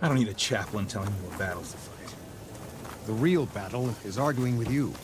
I don't need a chaplain telling me what battles to fight. The real battle is arguing with you.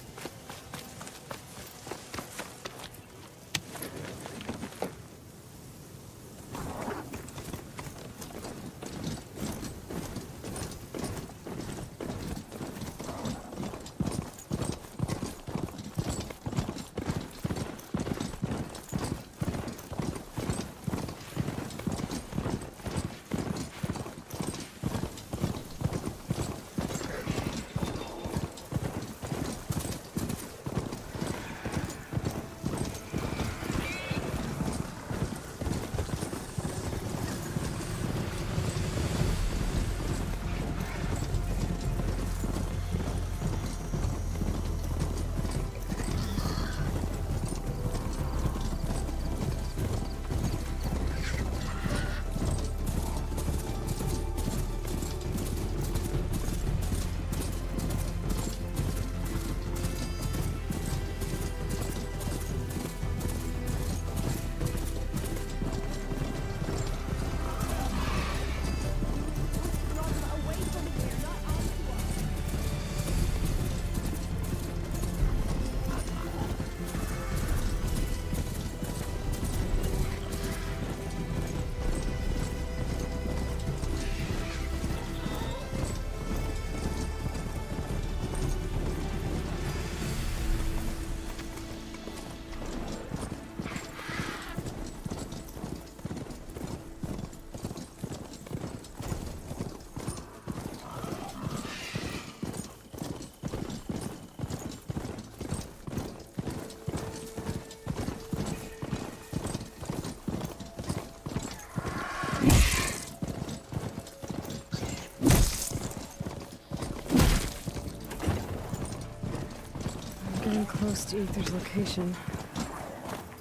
Getting close to Aether's location.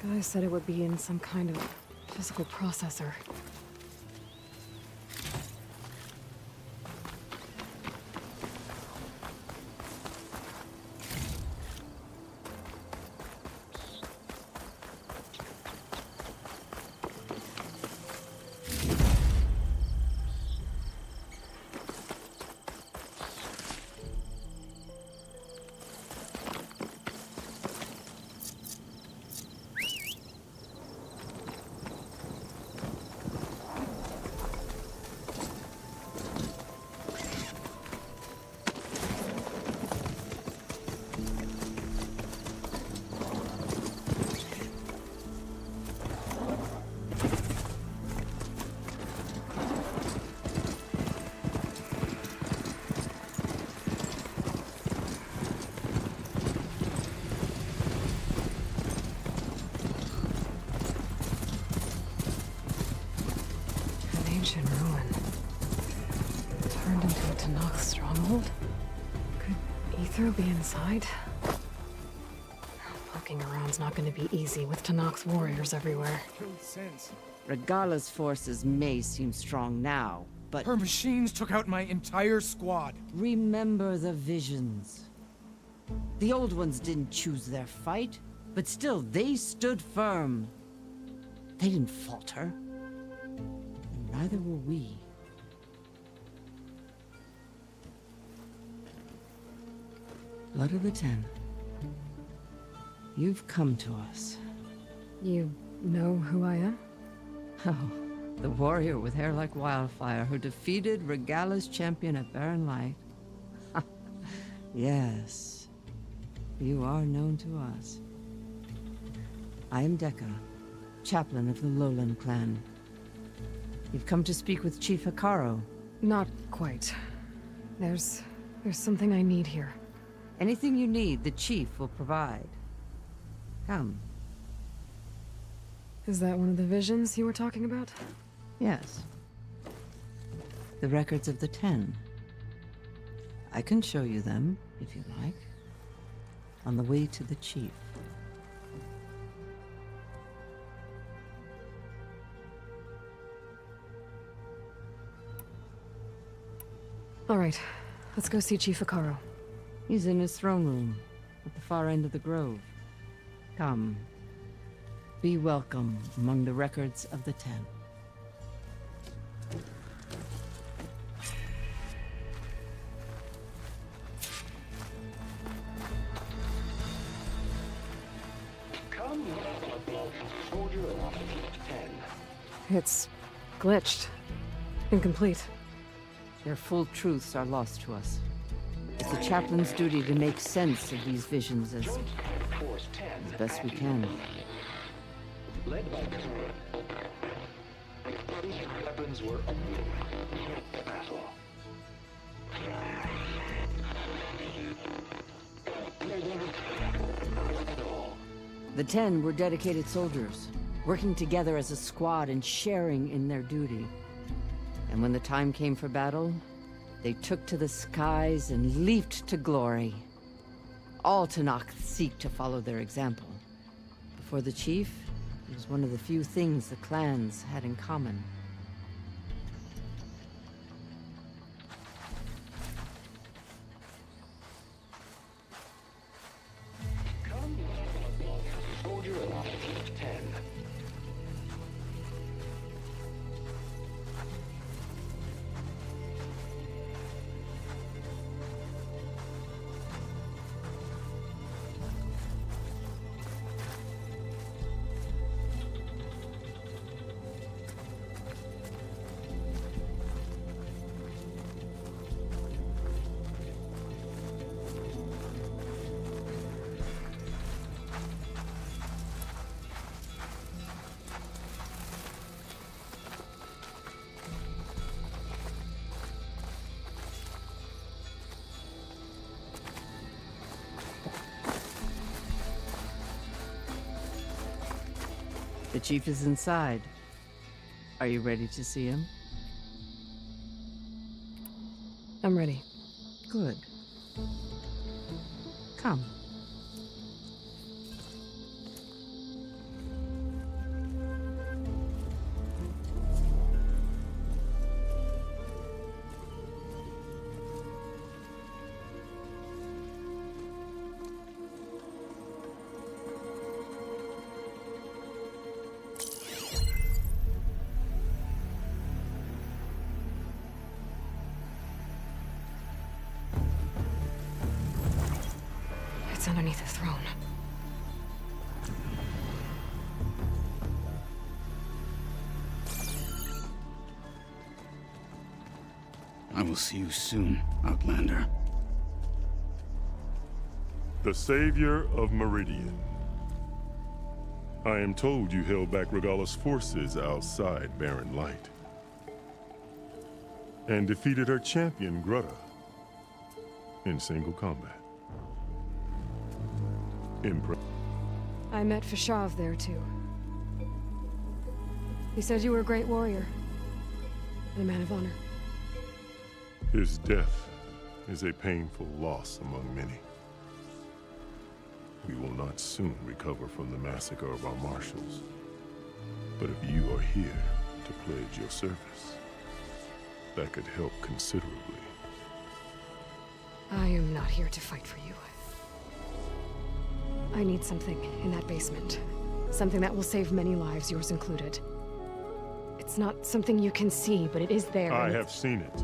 Guy said it would be in some kind of physical processor. Ancient ruin. Turned into a Tenakth stronghold? Could Aether be inside? Poking around's not gonna be easy with Tenakth's warriors everywhere. Regala's forces may seem strong now, but Her machines took out my entire squad. remember the visions. The old ones didn't choose their fight, but still they stood firm. They didn't falter. And neither will we. Blood of the Ten. You've come to us. You know who I am? Oh, the warrior with hair like wildfire who defeated Regala's champion at Barren Light. Yes, you are known to us. I am Dekka, chaplain of the Lowland clan. You've come to speak with Chief Hekarro. Not quite. There's something I need here. Anything you need, the chief will provide. Come. Is that one of the visions you were talking about? Yes. The records of the Ten. I can show you them, if you like. On the way to the chief. All right, let's go see Chief Hekarro. He's in his throne room, at the far end of the grove. Come. Be welcome among the records of the Ten. It's glitched. Incomplete. Their full truths are lost to us. It's a chaplain's duty to make sense of these visions as best we can. Led by weapons were battle. The 10 were dedicated soldiers, working together as a squad and sharing in their duty. And when the time came for battle, they took to the skies and leaped to glory. All Tenakth seek to follow their example. Before the chief, it was one of the few things the clans had in common. Soldier alive, 10. The chief is inside. Are you ready to see him? I'm ready. Good. Come. It's underneath the throne. I will see you soon, Outlander. The Savior of Meridian. I am told you held back Regalla's forces outside Barren Light. And defeated her champion, Grudda, in single combat. I met Fashav there, too. He said you were a great warrior. And a man of honor. His death is a painful loss among many. We will not soon recover from the massacre of our marshals. But if you are here to pledge your service, that could help considerably. I am not here to fight for you. I need something in that basement. Something that will save many lives, yours included. It's not something you can see, but it is there. I have seen it.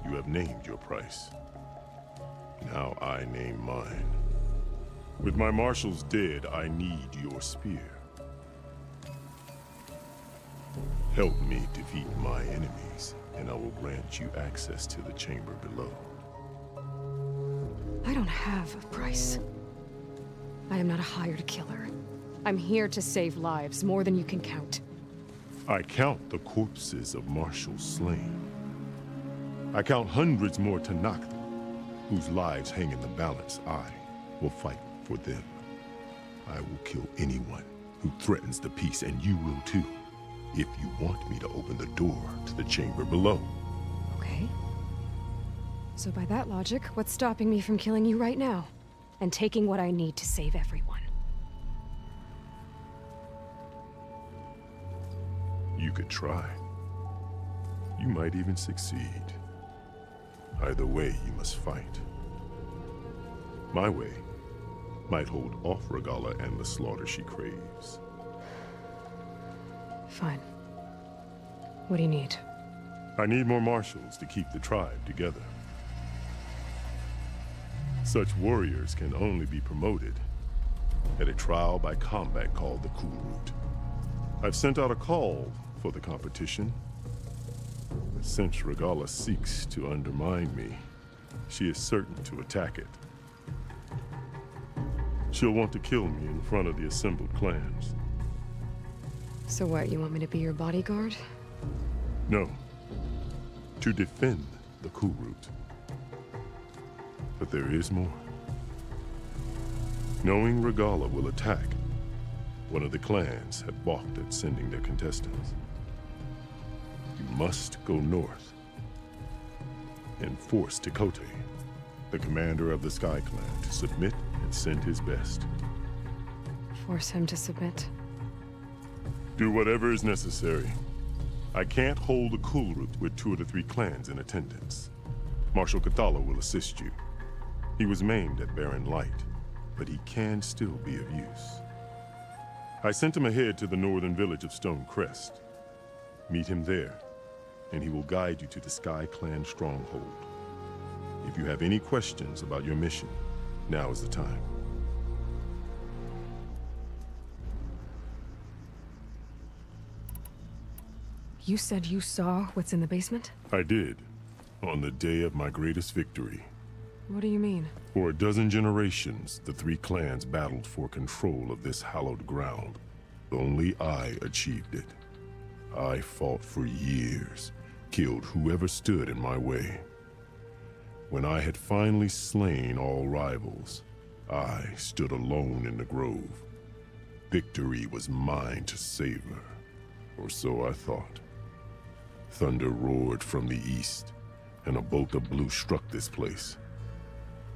You have named your price. Now I name mine. With my marshals dead, I need your spear. Help me defeat my enemies, and I will grant you access to the chamber below. I don't have a price. I am not a hired killer. I'm here to save lives, more than you can count. I count the corpses of marshals slain. I count hundreds more Tenakth, whose lives hang in the balance. I will fight for them. I will kill anyone who threatens the peace, and you will too, if you want me to open the door to the chamber below. Okay. So by that logic, what's stopping me from killing you right now? And taking what I need to save everyone? You could try. You might even succeed. Either way, you must fight. My way might hold off Regalla and the slaughter she craves. Fine. What do you need? I need more marshals to keep the tribe together. Such warriors can only be promoted at a trial by combat called the Kulrut. I've sent out a call for the competition. But since Regalla seeks to undermine me, she is certain to attack it. She'll want to kill me in front of the assembled clans. So what, you want me to be your bodyguard? No. To defend the Kulrut. But there is more. Knowing Regalla will attack, one of the clans had balked at sending their contestants. You must go north and force Tekote, the commander of the Sky Clan, to submit and send his best. Force him to submit? Do whatever is necessary. I can't hold the Kulrut with 2 of the 3 clans in attendance. Marshal Kotallo will assist you. He was maimed at Barren Light, but he can still be of use. I sent him ahead to the northern village of Stone Crest. Meet him there, and he will guide you to the Sky Clan stronghold. If you have any questions about your mission, now is the time. You said you saw what's in the basement? I did, on the day of my greatest victory. What do you mean? For a dozen generations, the 3 clans battled for control of this hallowed ground. Only I achieved it. I fought for years, killed whoever stood in my way. When I had finally slain all rivals, I stood alone in the grove. Victory was mine to savor, or so I thought. Thunder roared from the east, and a bolt of blue struck this place.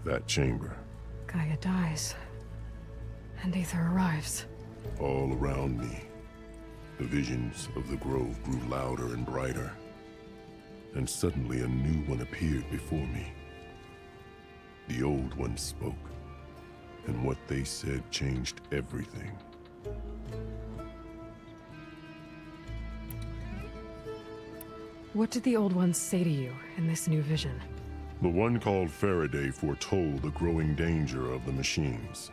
That chamber. Gaia dies. And Aether arrives. All around me, the visions of the grove grew louder and brighter. And suddenly a new one appeared before me. The old one spoke, and what they said changed everything. What did the old ones say to you in this new vision? The one called Faraday foretold the growing danger of the machines,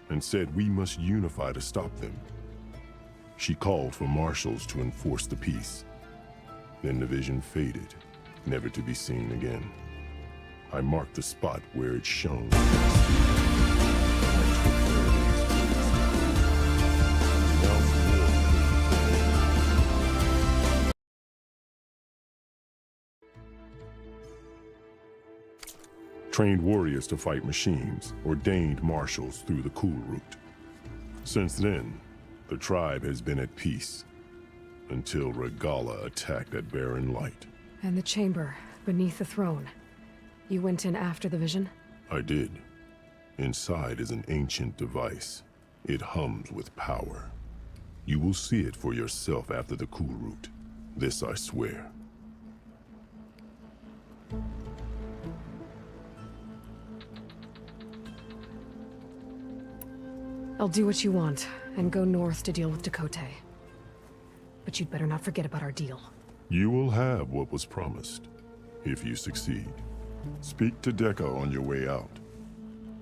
and said we must unify to stop them. She called for marshals to enforce the peace. Then the vision faded, never to be seen again. I marked the spot where it shone. Trained warriors to fight machines, ordained marshals through the Kulrut. Since then, the tribe has been at peace, until Regalla attacked at Barren Light. And the chamber, beneath the throne. You went in after the vision? I did. Inside is an ancient device. It hums with power. You will see it for yourself after the Kulrut. This I swear. I'll do what you want, and go north to deal with Tekote. But you'd better not forget about our deal. You will have what was promised, if you succeed. Speak to Dekka on your way out.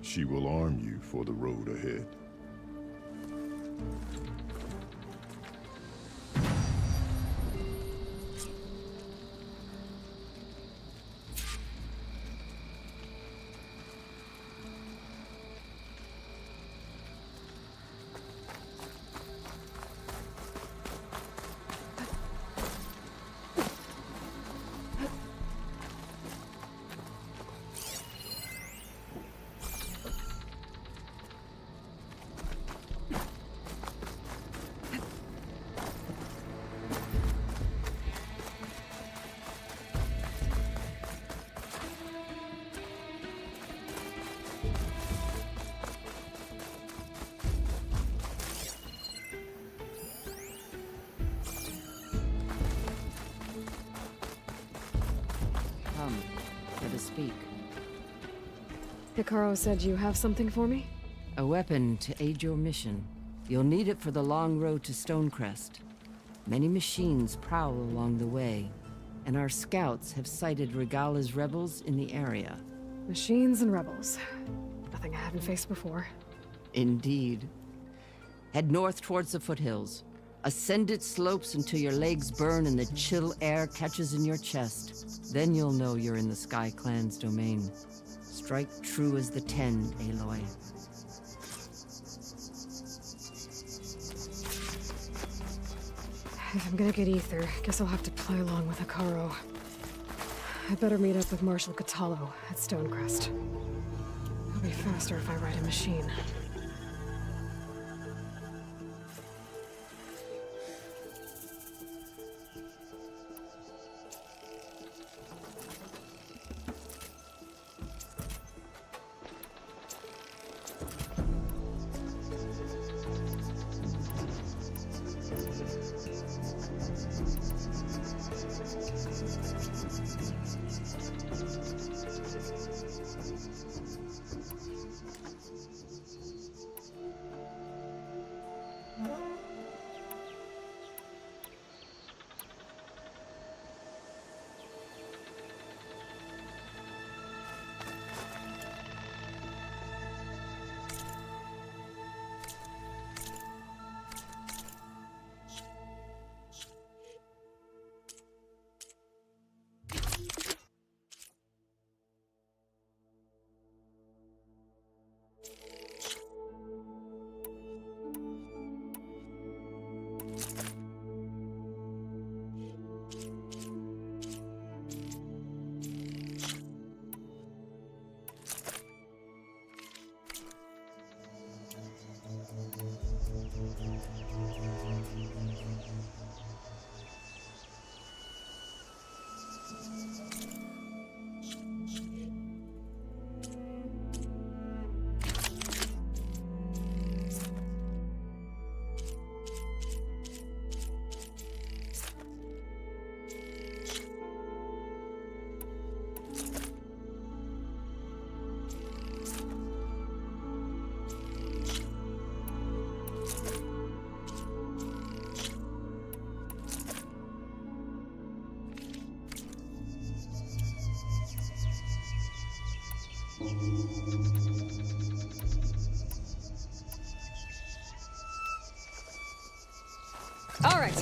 She will arm you for the road ahead. Come, let us speak. Hikaru said you have something for me? A weapon to aid your mission. You'll need it for the long road to Stonecrest. Many machines prowl along the way, and our scouts have sighted Regalla's rebels in the area. Machines and rebels. Nothing I haven't faced before. Indeed. Head north towards the foothills. Ascend its slopes until your legs burn and the chill air catches in your chest. Then you'll know you're in the Sky Clan's domain. Strike true as the 10, Aloy. If I'm gonna get ether, guess I'll have to play along with Hekarro. I better meet up with Marshal Kotallo at Stonecrest. It'll be faster if I ride a machine. All right.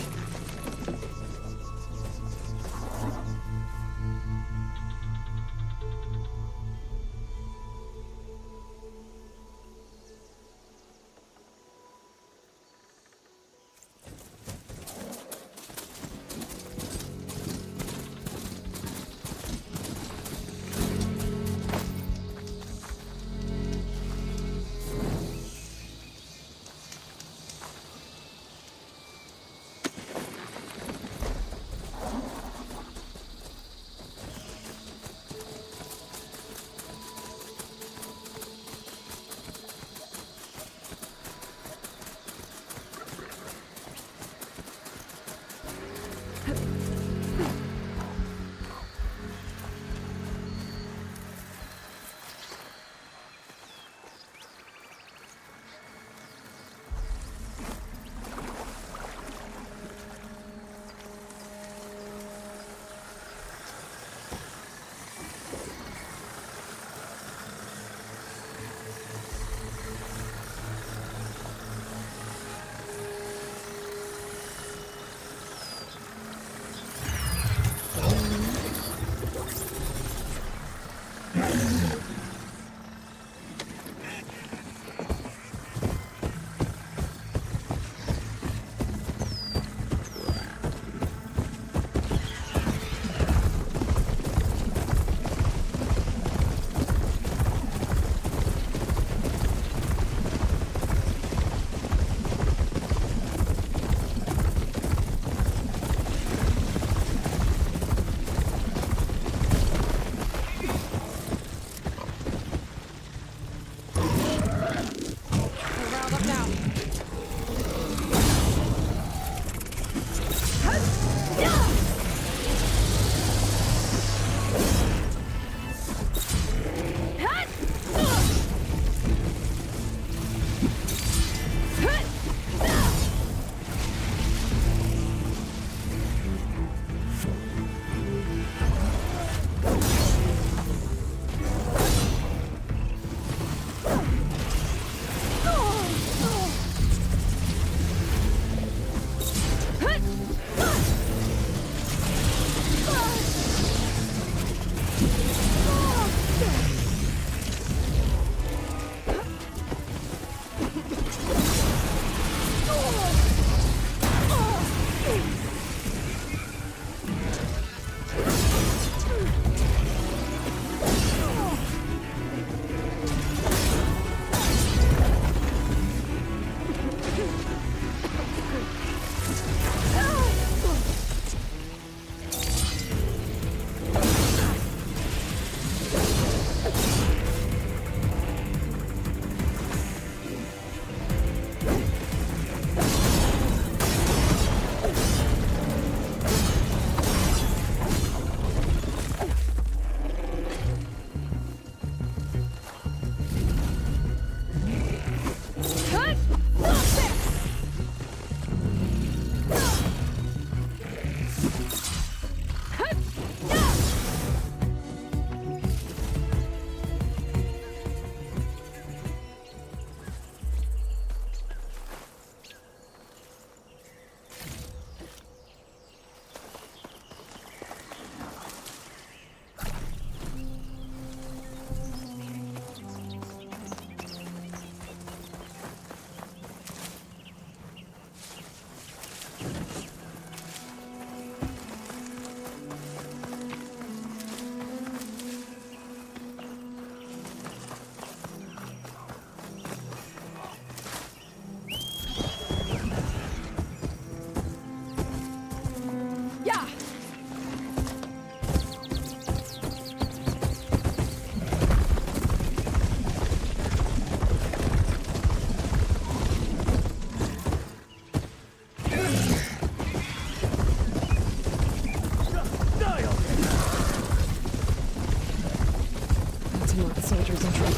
the soldiers in trouble.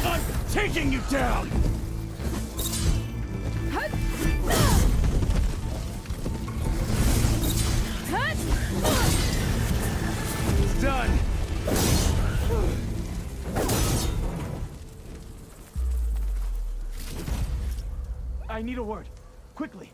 I'm taking you down! It's done! I need a word. Quickly.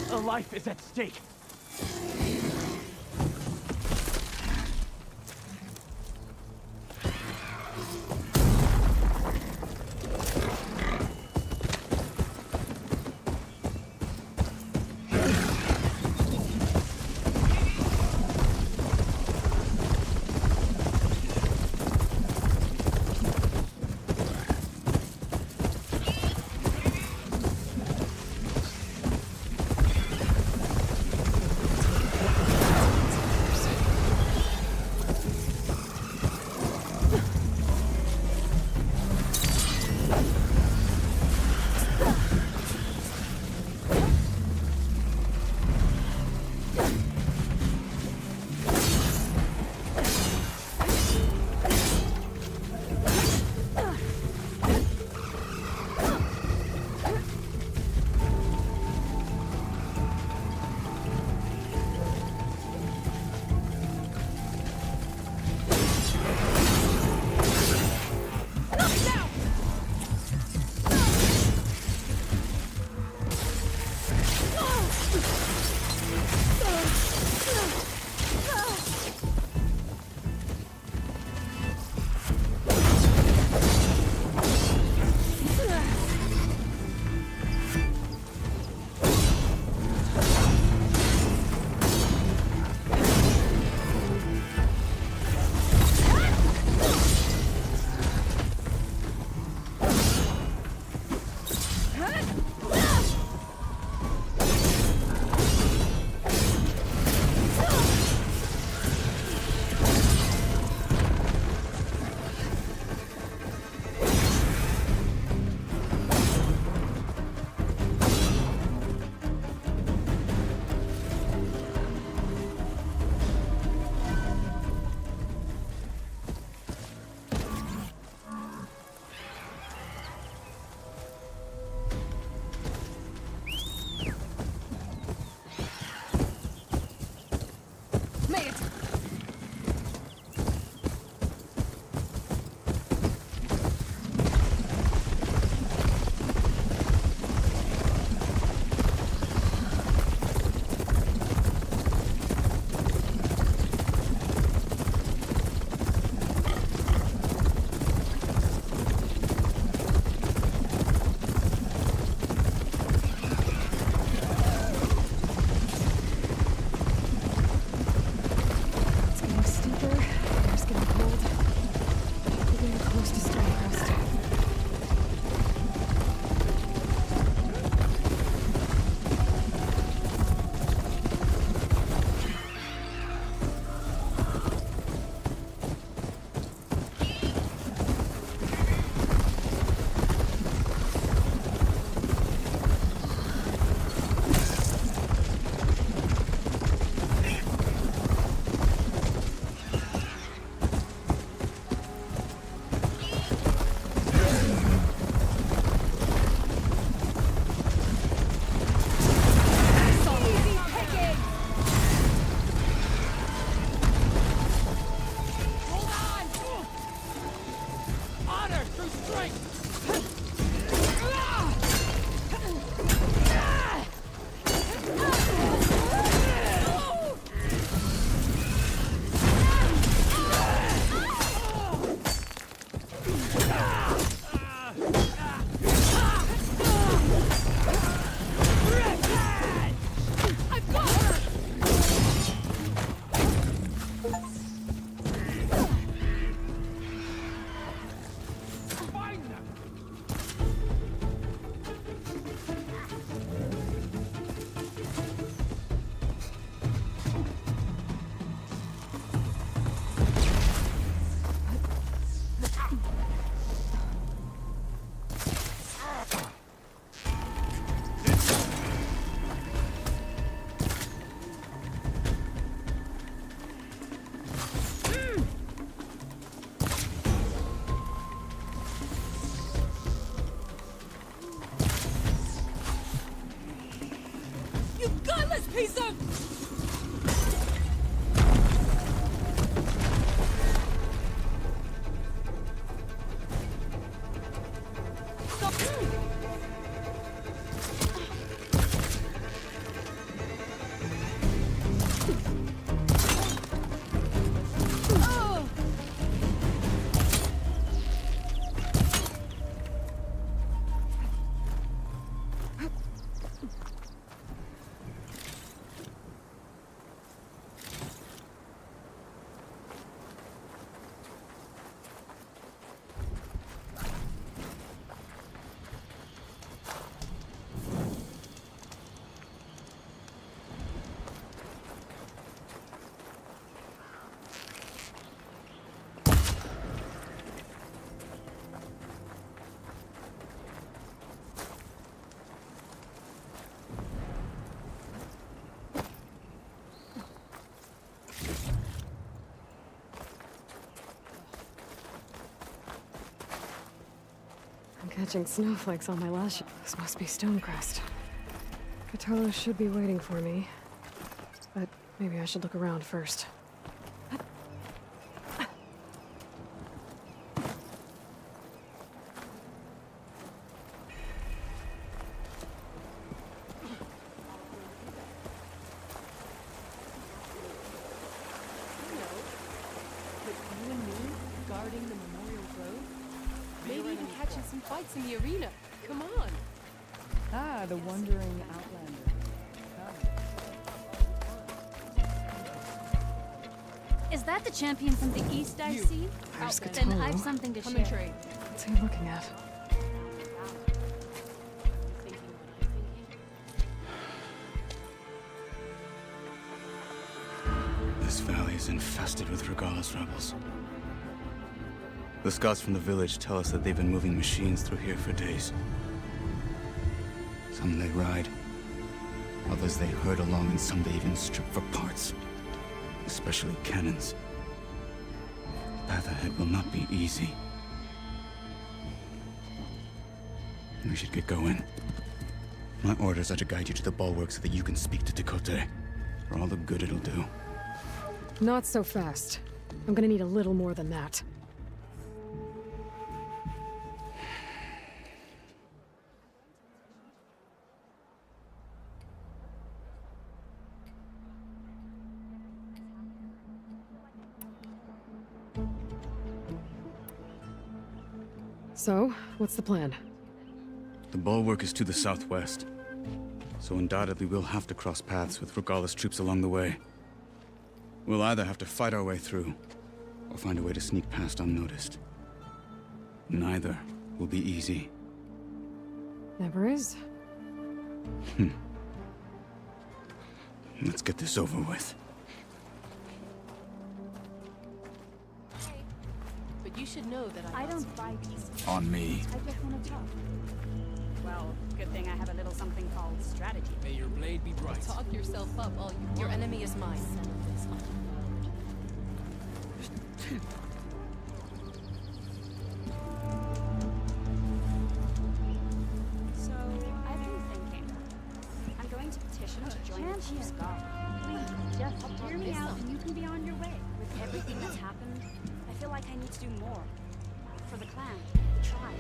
A life is at stake. I'm catching snowflakes on my lashes. This must be Stonecrest. Kotallo should be waiting for me. But maybe I should look around first. Guarding the Memorial Grove? Maybe even catching some fights in the arena. Come on. Ah, the wandering outlander. Is that the champion from the east I see? There's Then I've Kotallo. something to Come share. and trade. What's he looking at? Thinking what I'm thinking? This valley is infested with Regalis rebels. The scouts from the village tell us that they've been moving machines through here for days. Some they ride, others they herd along, and some they even strip for parts. Especially cannons. The path ahead will not be easy. We should get going. My orders are to guide you to the bulwark so that you can speak to Tekotteh, for all the good it'll do. Not so fast. I'm gonna need a little more than that. So, what's the plan? The bulwark is to the southwest, so undoubtedly we'll have to cross paths with Regalis troops along the way. We'll either have to fight our way through, or find a way to sneak past unnoticed. Neither will be easy. Never is. Let's get this over with. But you should know that I don't buy these. On me. I just want to talk. Well, good thing I have a little something called strategy. May your blade be bright. Talk yourself up all you want. Your enemy is mine. So, I've been thinking. I'm going to petition to join the Chief's Guard. Please, just hear me out and you can be on your way. With everything that's happened, I feel like I need to do more. For the clan, the tribe.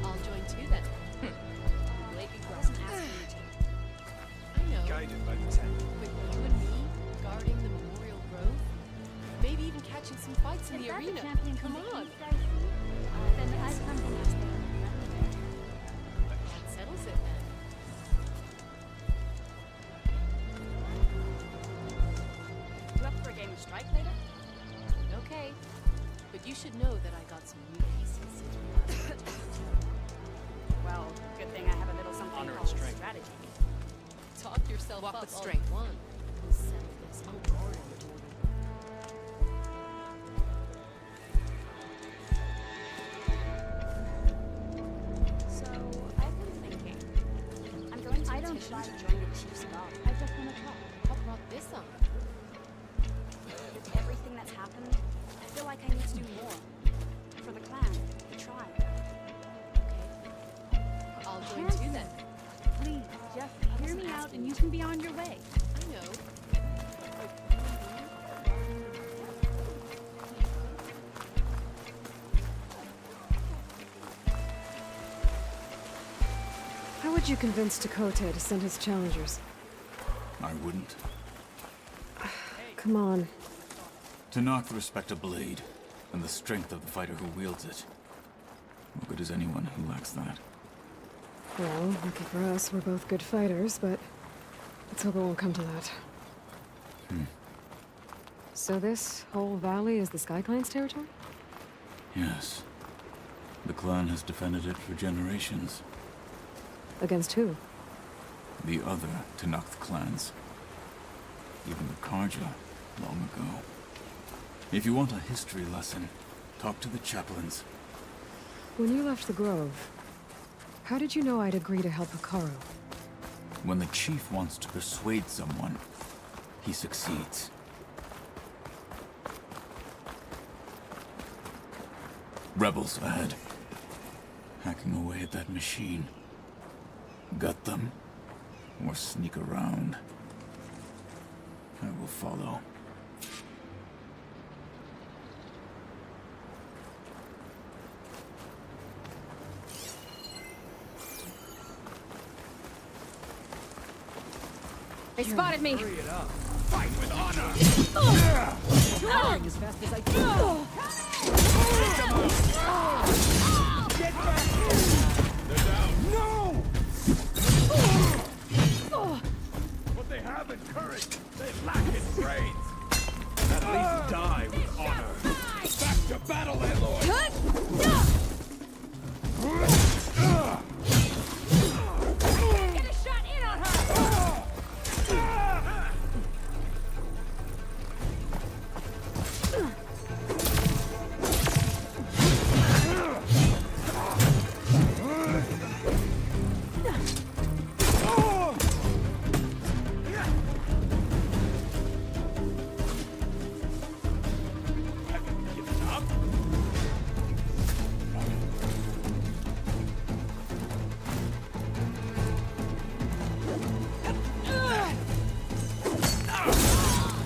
I'll join too then. Blade be I bright. wasn't asking you to. I know. Guided by the ten. But you and me, guarding the Memorial Grove? Maybe even catching some fights in Is the that arena. the champion Come from the on. east I see? Then I've something else there. That settles it then. You up for a game of strike later? Okay. But you should know that I got some new pieces since we last talked. Well, good thing I have a little something Honor and called strength. strategy. Talk yourself Walk up with all strength. you want. We'll settle this on our own. So, I've been thinking. I'm going to petition to join the Chief's Guard. I just want to talk. What brought this on? With everything that's happened, I feel like I need to do more. For the clan, the tribe. I'll join too then. Please, just hear out and you can be on your way. I know. How would you convince Dakota to send his challengers? I wouldn't. Come on. Tenakth respect a blade, and the strength of the fighter who wields it. What good is anyone who lacks that? Well, lucky for us, we're both good fighters, but let's hope it won't come to that. So this whole valley is the SkyClan's territory? Yes. The clan has defended it for generations. Against who? The other Tenakth clans. Even the Karja, long ago. If you want a history lesson, talk to the chaplains. When you left the Grove, how did you know I'd agree to help Hekarro? When the chief wants to persuade someone, he succeeds. Rebels ahead. Hacking away at that machine. Gut them, or sneak around. I will follow. They spotted me! Fight with honor! Going as fast as I can. Get back here! They're down. No! What they have in courage, they lack in brains. At least die with honor. Back to battle, Aloy! Get a shot in on her!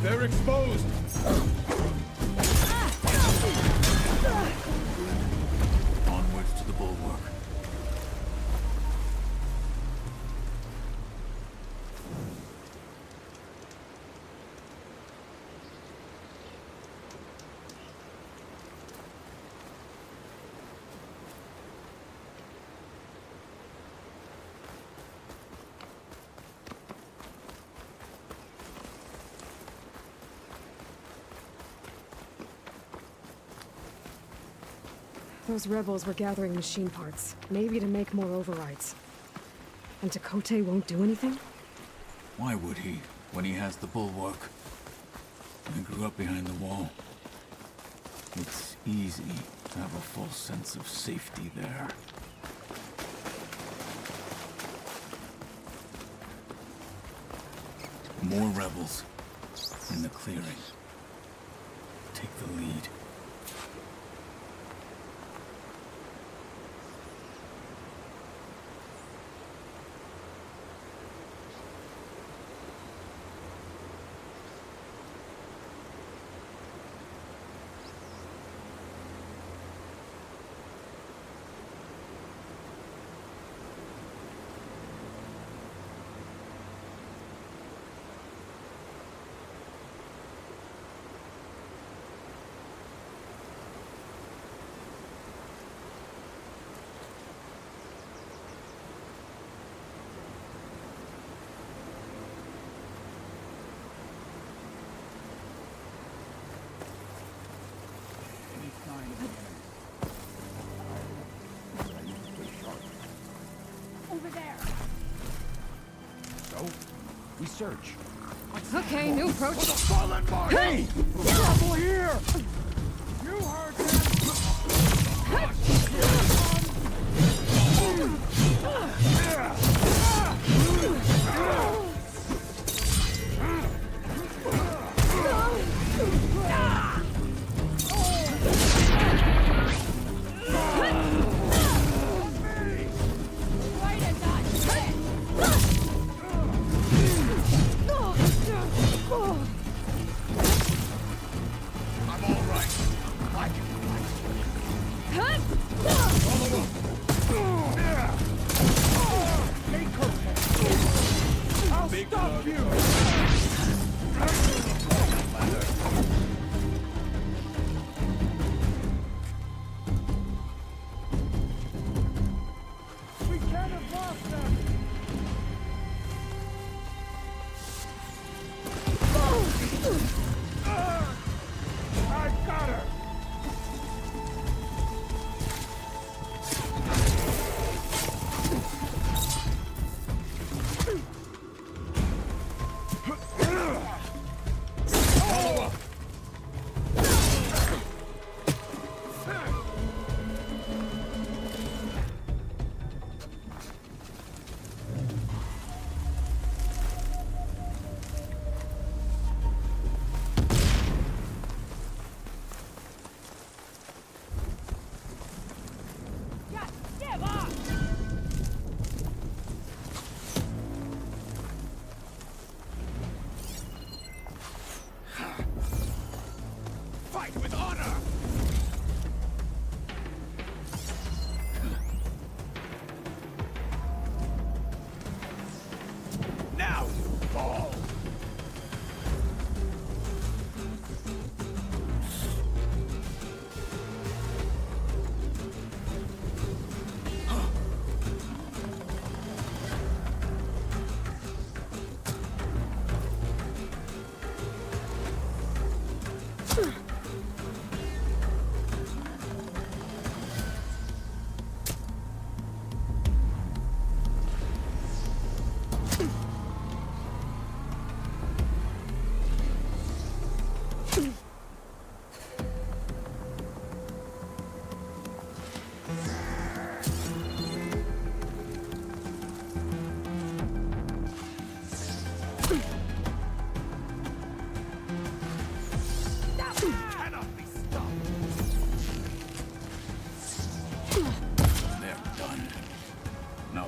They're exposed! Onwards to the bulwark. Those rebels were gathering machine parts, maybe to make more overrides. And Tekotteh won't do anything? Why would he, when he has the bulwark? I grew up behind the wall. It's easy to have a false sense of safety there. More rebels in the clearing. Take the lead. Over there. So, we search. Okay, new approach. Fallen mark! Hey! Trouble here! You heard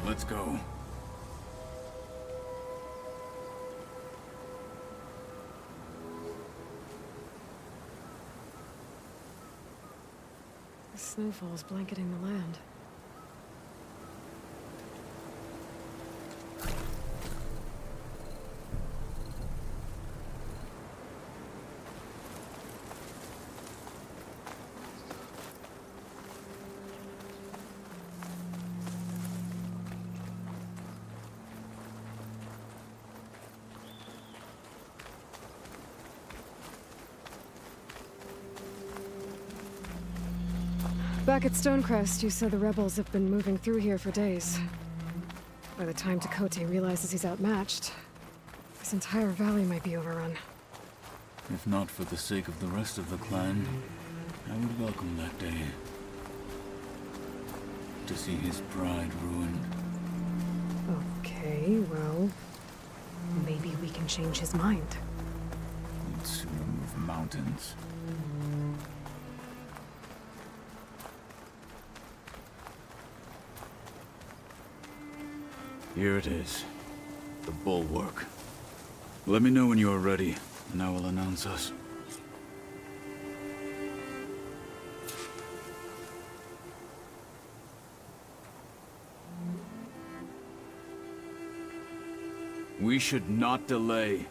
Let's go. The snowfall's blanketing the land. Back at Stonecrest, you said the rebels have been moving through here for days. By the time Tekote realizes he's outmatched, this entire valley might be overrun. If not for the sake of the rest of the clan, I would welcome that day. To see his pride ruined. Okay, well, maybe we can change his mind. We'd sooner move mountains. Here it is. The bulwark. Let me know when you are ready, and I will announce us. We should not delay.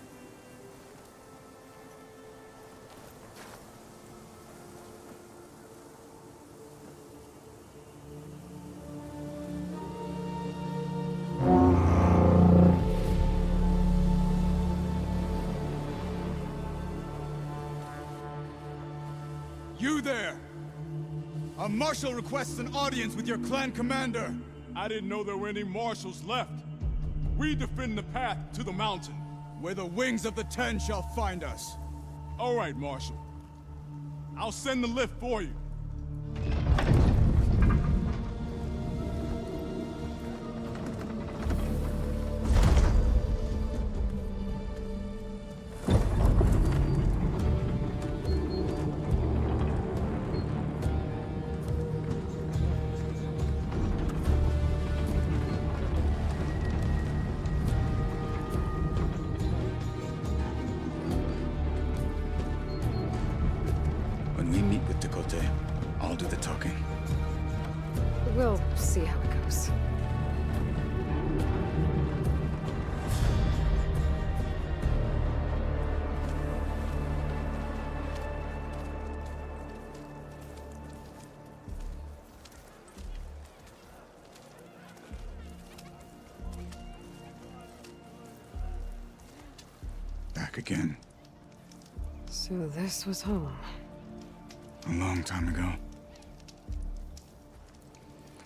You there! A marshal requests an audience with your clan commander. I didn't know there were any marshals left. We defend the path to the mountain. Where the wings of the Ten shall find us. All right, Marshal. I'll send the lift for you. When we meet with Tekote, I'll do the talking. We'll see how it goes. Back again. So this was home. A long time ago.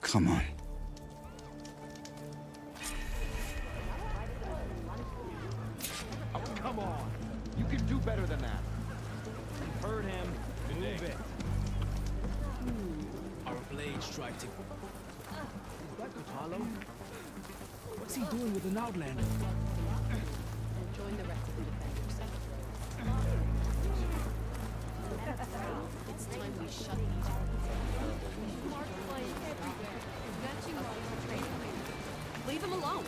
Come on. Oh, come on. You can do better than that. Heard him. Move it. Our blade strike to... Is that Kotallo? What's he doing with an outlander? And join the rest of the defenders. It's time we shut these. Mark flying everywhere. Matching while you're training. Leave him alone.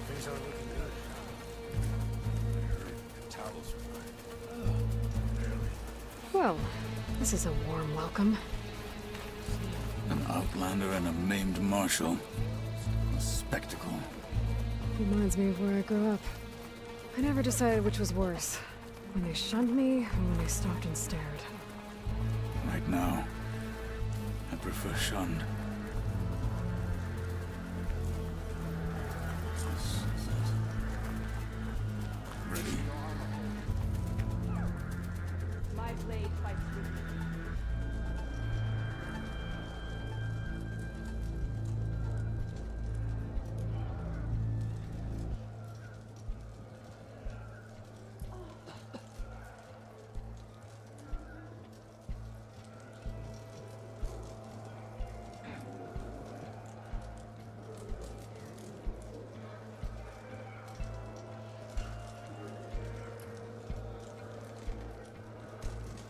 Things aren't looking good. Towels. Well, this is a warm welcome. An outlander and a maimed marshal. A spectacle. Reminds me of where I grew up. I never decided which was worse. When they shunned me, or when they stopped and stared. Right now, I prefer shunned. Ready? My blade fights with me.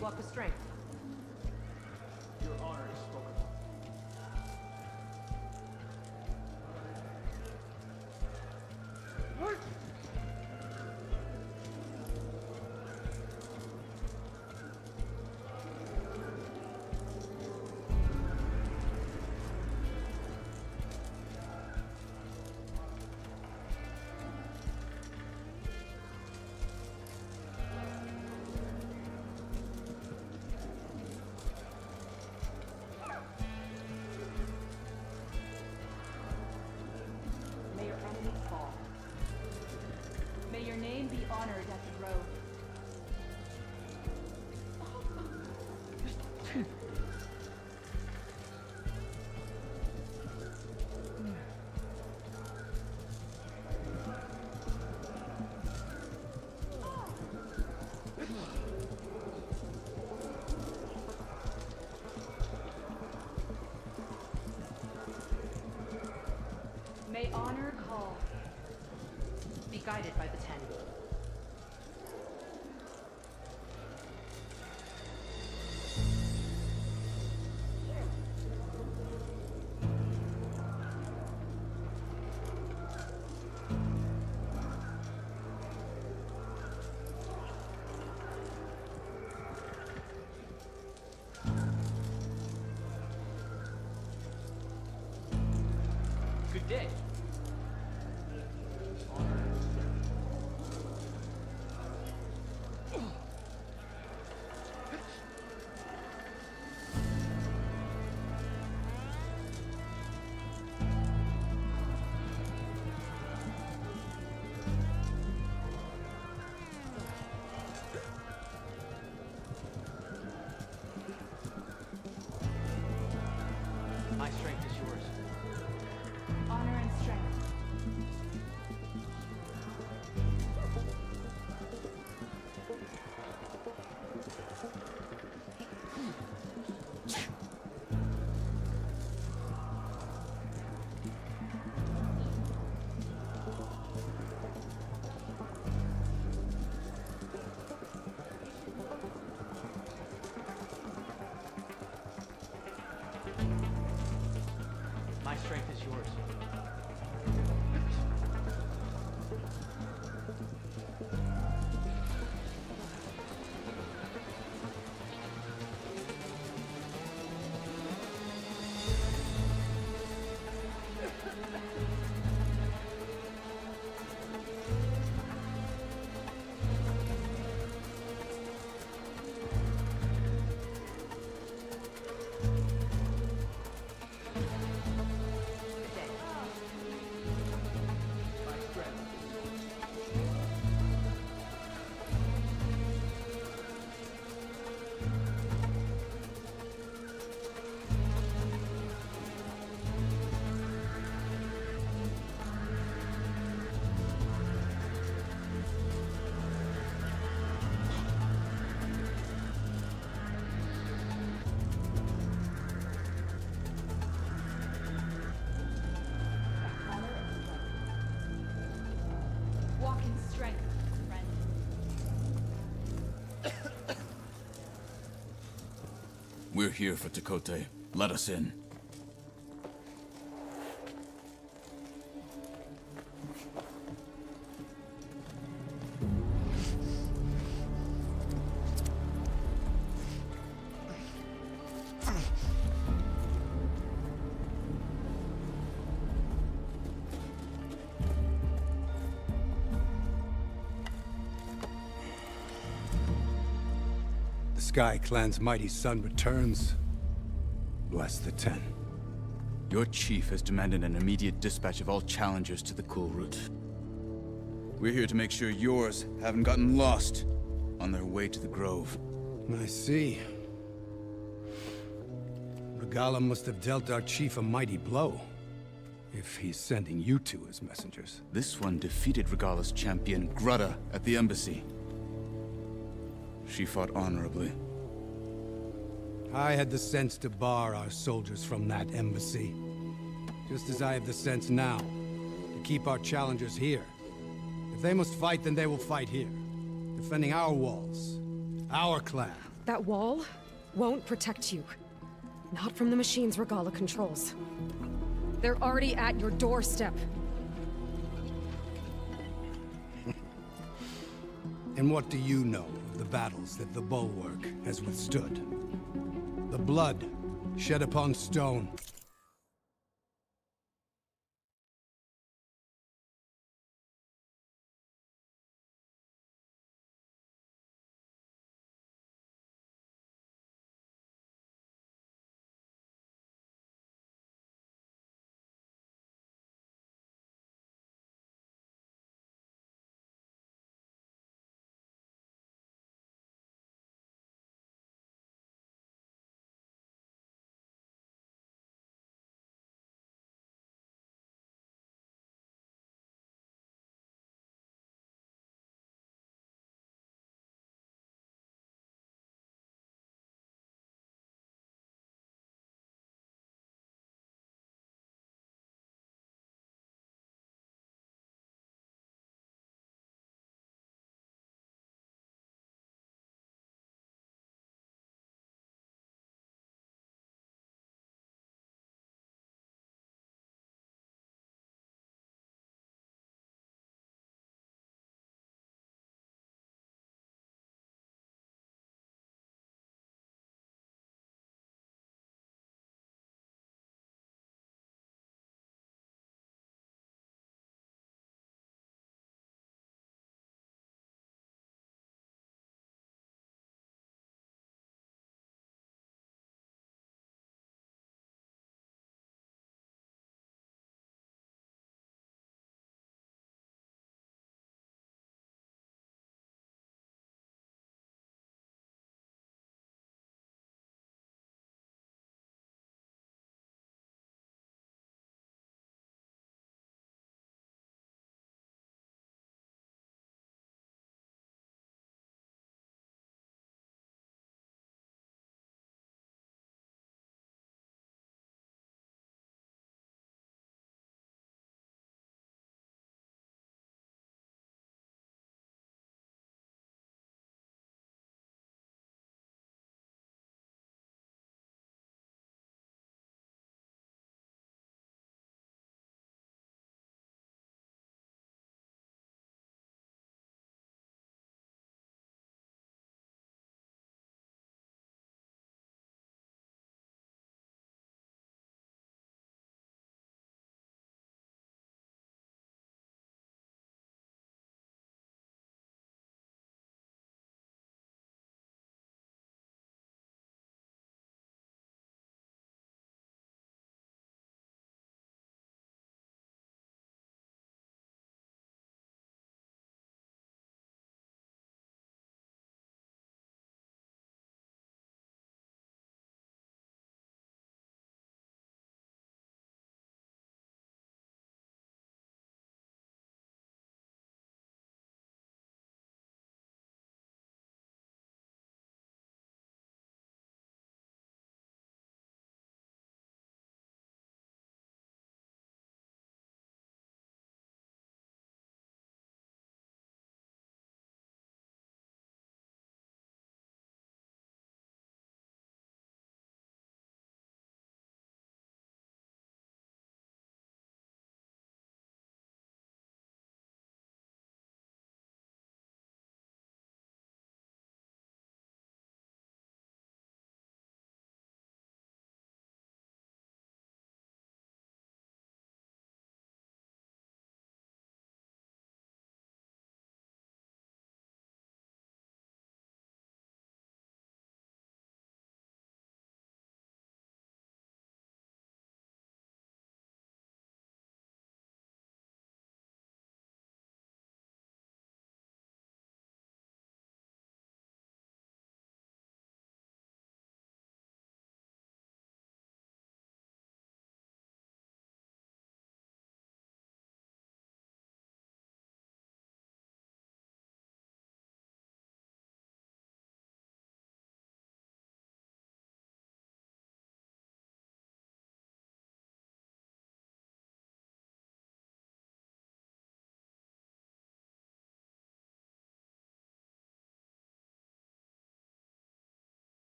Walk with strength. Your honor is spoken. May your enemies fall. May your name be honored at the grove. May honor call. Be guided by the Ten. Good day. My strength is yours. Honor and strength. My strength is yours. Walk in strength, friend. We're here for Tekote. Let us in. The Sky Clan's mighty son returns. Bless the Ten. Your chief has demanded an immediate dispatch of all challengers to the Cool Route. We're here to make sure yours haven't gotten lost on their way to the Grove. I see. Regala must have dealt our chief a mighty blow, if he's sending you two as messengers. This one defeated Regala's champion, Grudda, at the embassy. She fought honorably. I had the sense to bar our soldiers from that embassy. Just as I have the sense now, to keep our challengers here. If they must fight, then they will fight here. Defending our walls, our clan. That wall won't protect you. Not from the machines Regalla controls. They're already at your doorstep. And what do you know of the battles that the Bulwark has withstood? The blood shed upon stone.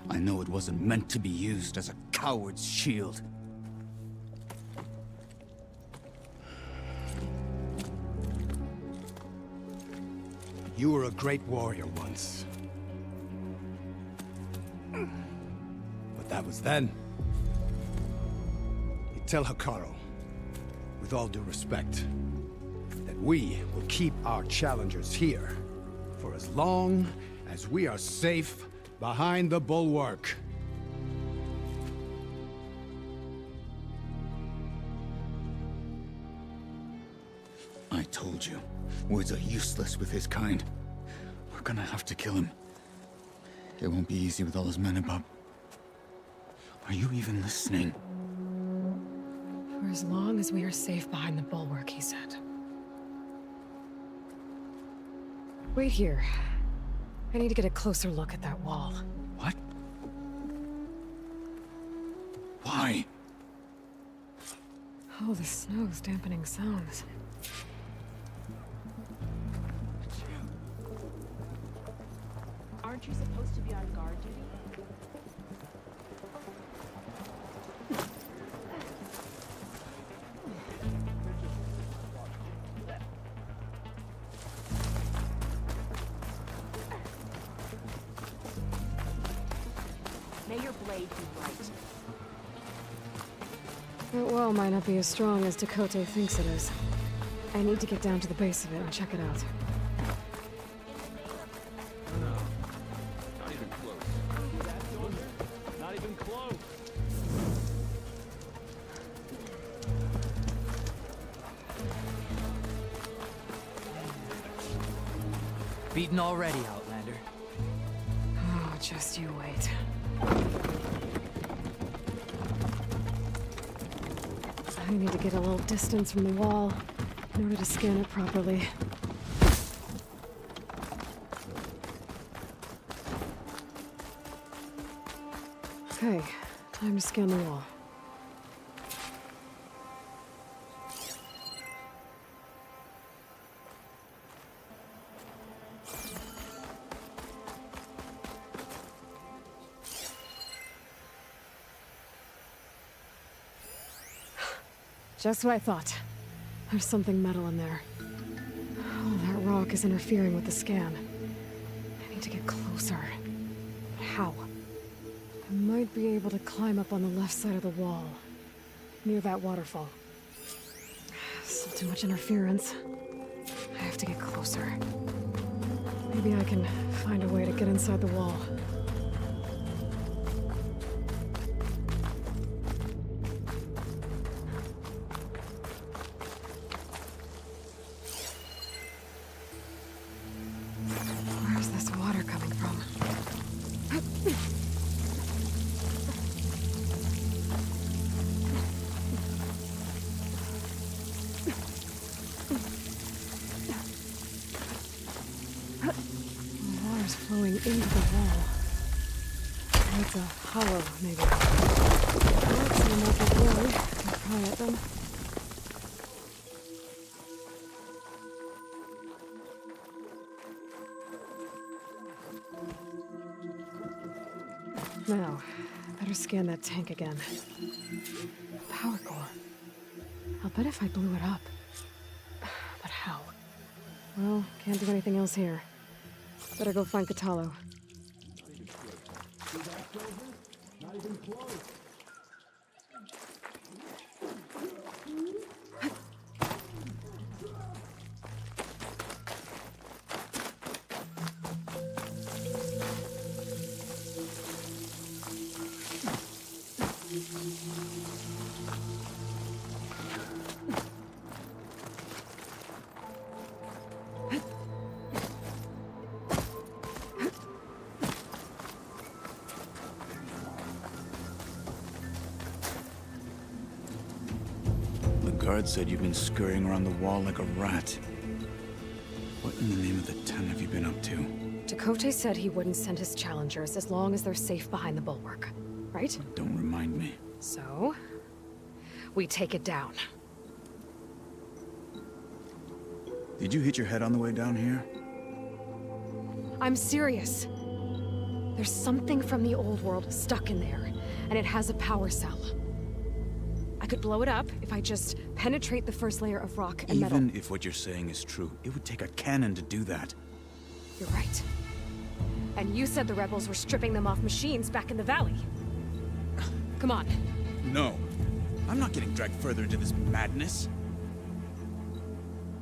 I know it wasn't meant to be used as a coward's shield. You were a great warrior once. But that was then. You tell Hekarro, with all due respect, that we will keep our challengers here for as long as we are safe behind the bulwark. I told you, words are useless with his kind. We're gonna have to kill him. It won't be easy with all his men about. Are you even listening? For as long as we are safe behind the bulwark, he said. Wait here. I need to get a closer look at that wall. What? Why? Oh, the snow's dampening sounds. Aren't you supposed to be on guard duty? May your blade be right. That wall might not be as strong as Tekotteh thinks it is. I need to get down to the base of it and check it out. Not even close. Not even close. Beaten already, Outlander. Oh, just you wait. I need to get a little distance from the wall in order to scan it properly. Okay, time to scan the wall. Just what I thought. There's something metal in there. Oh, that rock is interfering with the scan. I need to get closer. But how? I might be able to climb up on the left side of the wall, near that waterfall. Still too much interference. I have to get closer. Maybe I can find a way to get inside the wall. Where's this water coming from? The water's flowing into the wall. It's a hollow, maybe. Let's see what I can pry at them. Now, better scan that tank again. Power core. I'll bet if I blew it up. But how? Well, can't do anything else here. Better go find Kotallo. Not even close. The guard said you've been scurrying around the wall like a rat. What in the name of the Ten have you been up to? Tekotteh said he wouldn't send his challengers as long as they're safe behind the bulwark, right? Don't remind me. So, we take it down. Did you hit your head on the way down here? I'm serious. There's something from the old world stuck in there, and it has a power cell. I could blow it up if I just penetrate the first layer of rock and metal. Even if what you're saying is true, it would take a cannon to do that. You're right. And you said the rebels were stripping them off machines back in the valley. Come on. No. I'm not getting dragged further into this madness.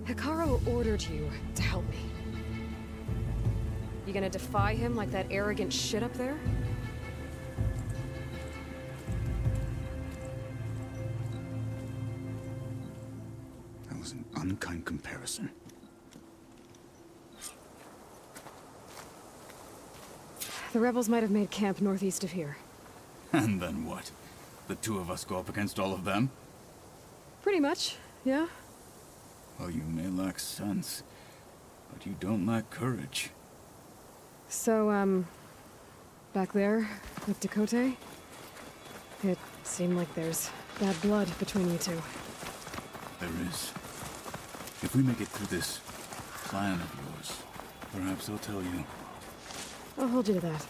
Hikaru ordered you to help me. You gonna defy him like that arrogant shit up there? That was an unkind comparison. The rebels might have made camp northeast of here. And then what? The two of us go up against all of them? Pretty much, yeah. Well, you may lack sense, but you don't lack courage. So, back there, with Dakota, it seemed like there's bad blood between you two. There is. If we make it through this plan of yours, perhaps I'll tell you. I'll hold you to that.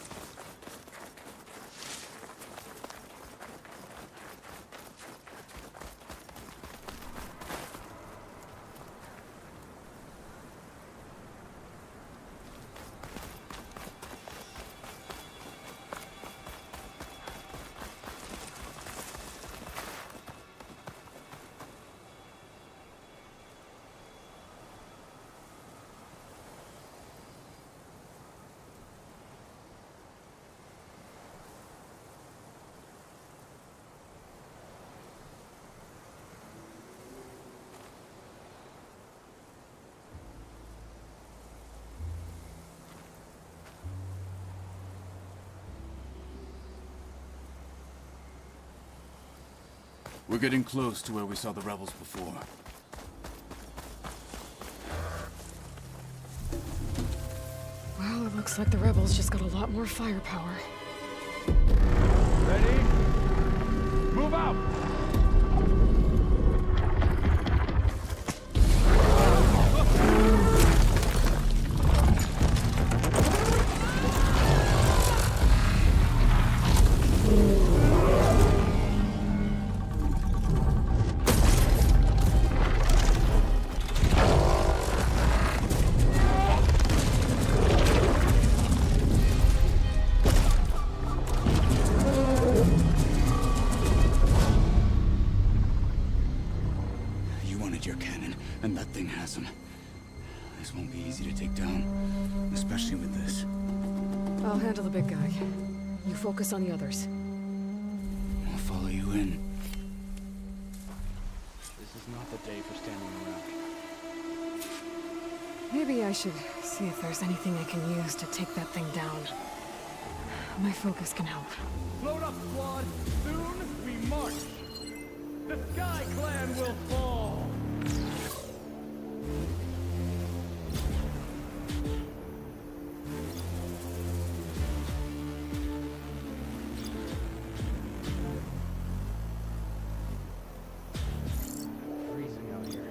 We're getting close to where we saw the rebels before. Well, it looks like the rebels just got a lot more firepower. Ready? Move out! Your cannon, and that thing has him. This won't be easy to take down, especially with this. I'll handle the big guy. You focus on the others. I'll follow you in. This is not the day for standing around. Maybe I should see if there's anything I can use to take that thing down. My focus can help. Load up, squad! Soon we march! The Sky Clan will fall! Freezing out here.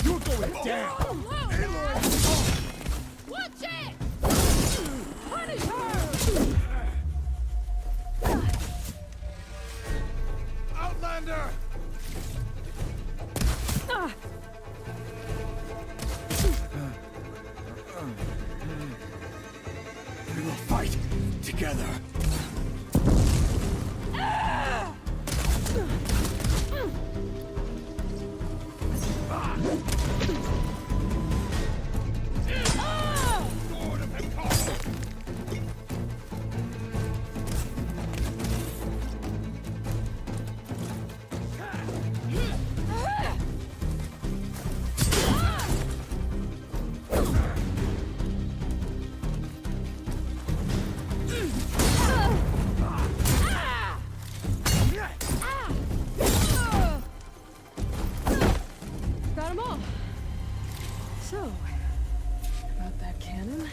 You're going down! Watch it! Punish her! Outlander! We will fight together. Got them all. So, about that cannon.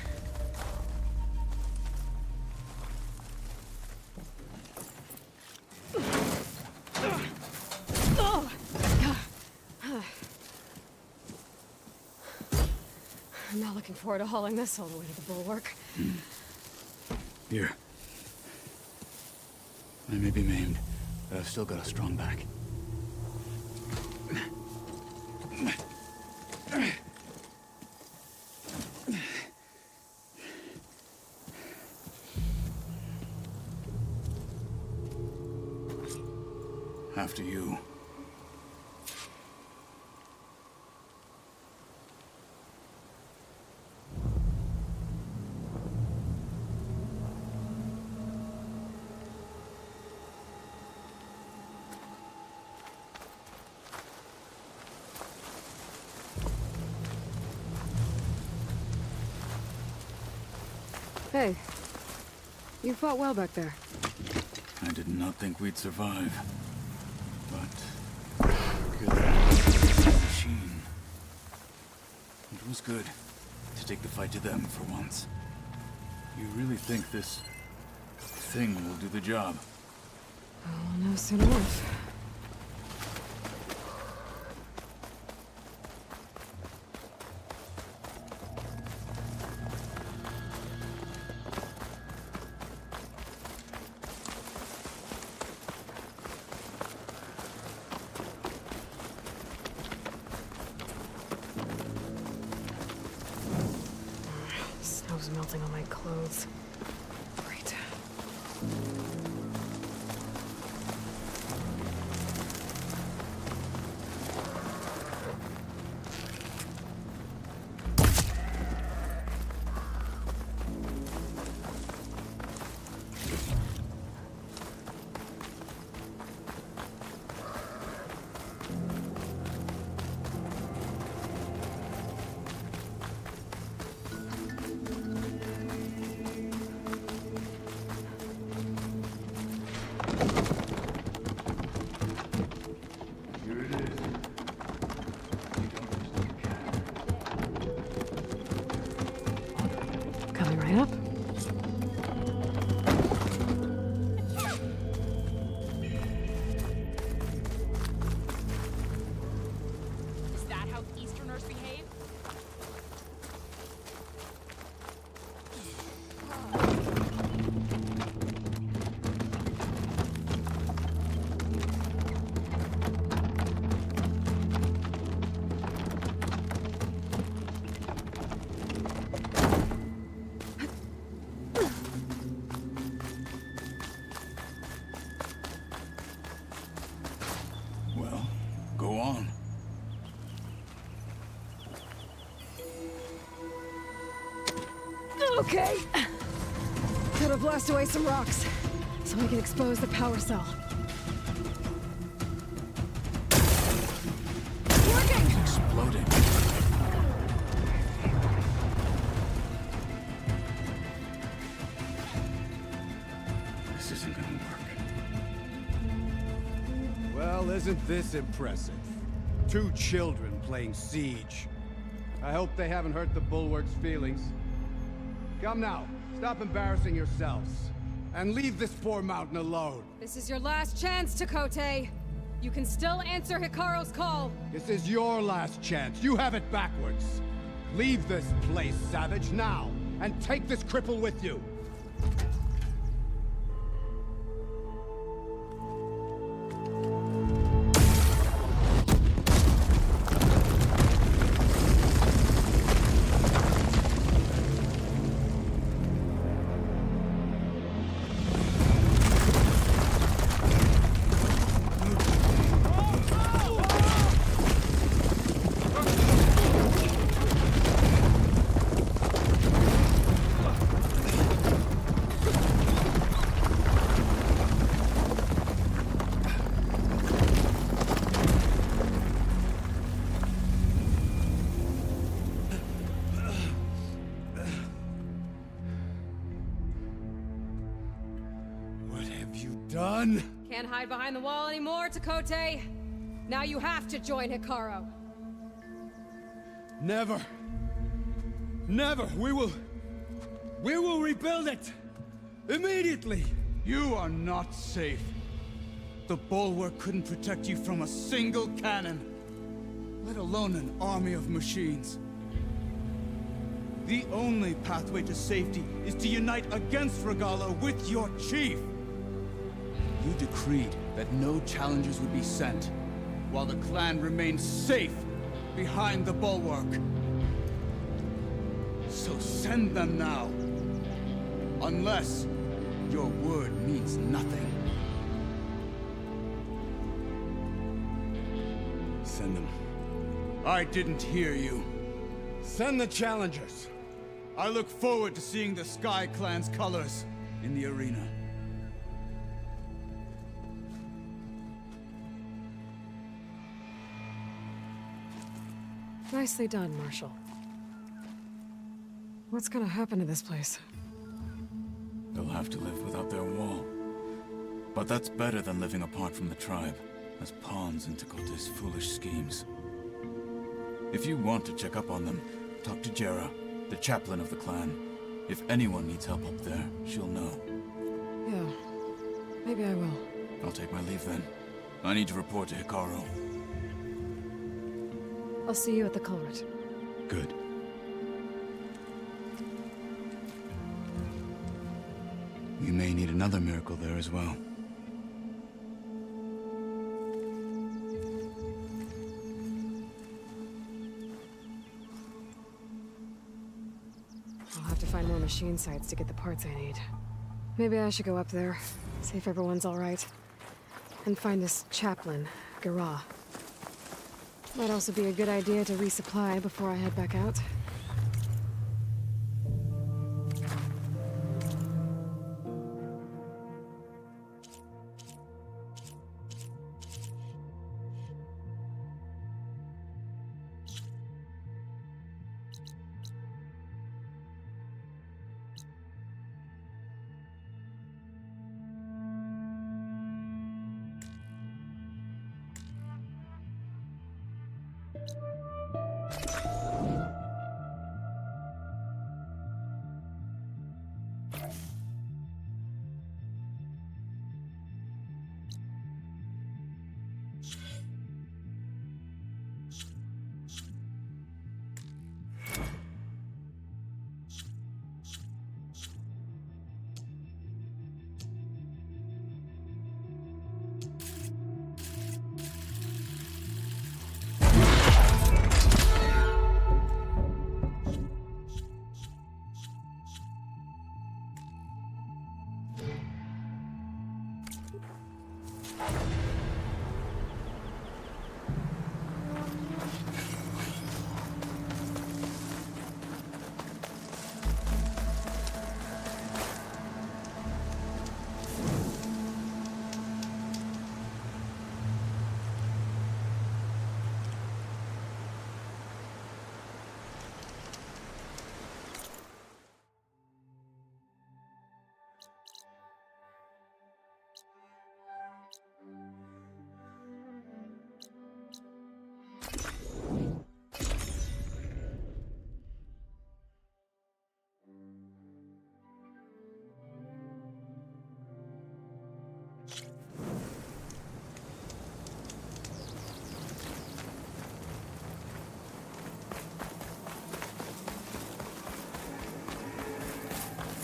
I'm not looking forward to hauling this all the way to the bulwark. Here. I may be maimed, but I've still got a strong back. After you. Hey, you fought well back there. I did not think we'd survive. But... kill the machine. It was good to take the fight to them for once. You really think this thing will do the job? I'll know soon enough. Snow's melting on my clothes. Great. Coming right up. Is that how Easterners behave? Well, go on. Okay. Gotta blast away some rocks, so we can expose the power cell. Working! Exploding. This isn't gonna work. Well, isn't this impressive? 2 children playing siege. I hope they haven't hurt the Bulwark's feelings. Come now, stop embarrassing yourselves. And leave this poor mountain alone. This is your last chance, Takote. You can still answer Hikaru's call. This is your last chance. You have it backwards. Leave this place, Savage, now, and take this cripple with you. Done? Can't hide behind the wall anymore, Takote. Now you have to join Hikaru. Never. Never. We will rebuild it. Immediately. You are not safe. The bulwark couldn't protect you from a single cannon, let alone an army of machines. The only pathway to safety is to unite against Regalla with your chief. You decreed that no challengers would be sent, while the clan remained safe behind the bulwark. So send them now. Unless your word means nothing. Send them. I didn't hear you. Send the challengers. I look forward to seeing the Sky Clan's colors in the arena. Nicely done, Marshal. What's gonna happen to this place? They'll have to live without their wall. But that's better than living apart from the tribe, as pawns in Takote's foolish schemes. If you want to check up on them, talk to Jera, the chaplain of the clan. If anyone needs help up there, she'll know. Yeah, maybe I will. I'll take my leave then. I need to report to Hikaru. I'll see you at the culvert. Good. We may need another miracle there as well. I'll have to find more machine sites to get the parts I need. Maybe I should go up there, see if everyone's all right, and find this chaplain, Gara. Might also be a good idea to resupply before I head back out.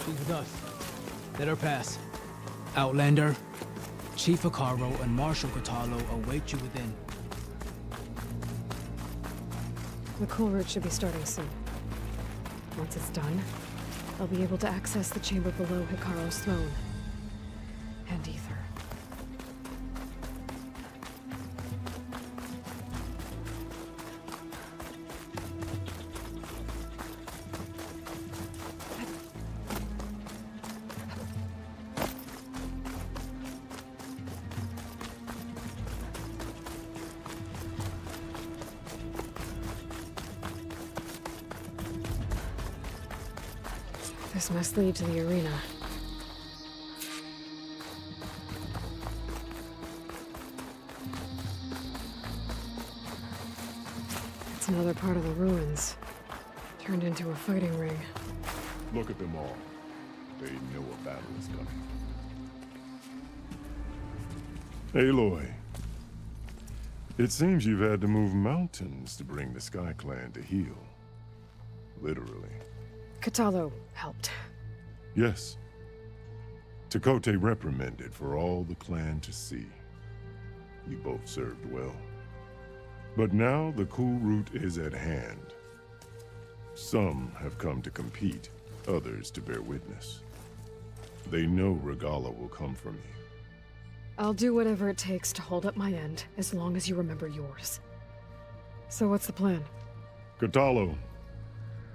She's with us. Let her pass. Outlander, Chief Hekarro and Marshal Kotallo await you within. The cool route should be starting soon. Once it's done, I'll be able to access the chamber below Hekarro's throne. And Ether. This must lead to the arena. It's another part of the ruins, turned into a fighting ring. Look at them all. They know a battle is coming. Aloy, it seems you've had to move mountains to bring the Sky Clan to heel. Literally. Kotallo helped. Yes. Tekote reprimanded for all the clan to see. You both served well. But now the cool route is at hand. Some have come to compete, others to bear witness. They know Regalla will come for me. I'll do whatever it takes to hold up my end, as long as you remember yours. So what's the plan? Kotallo.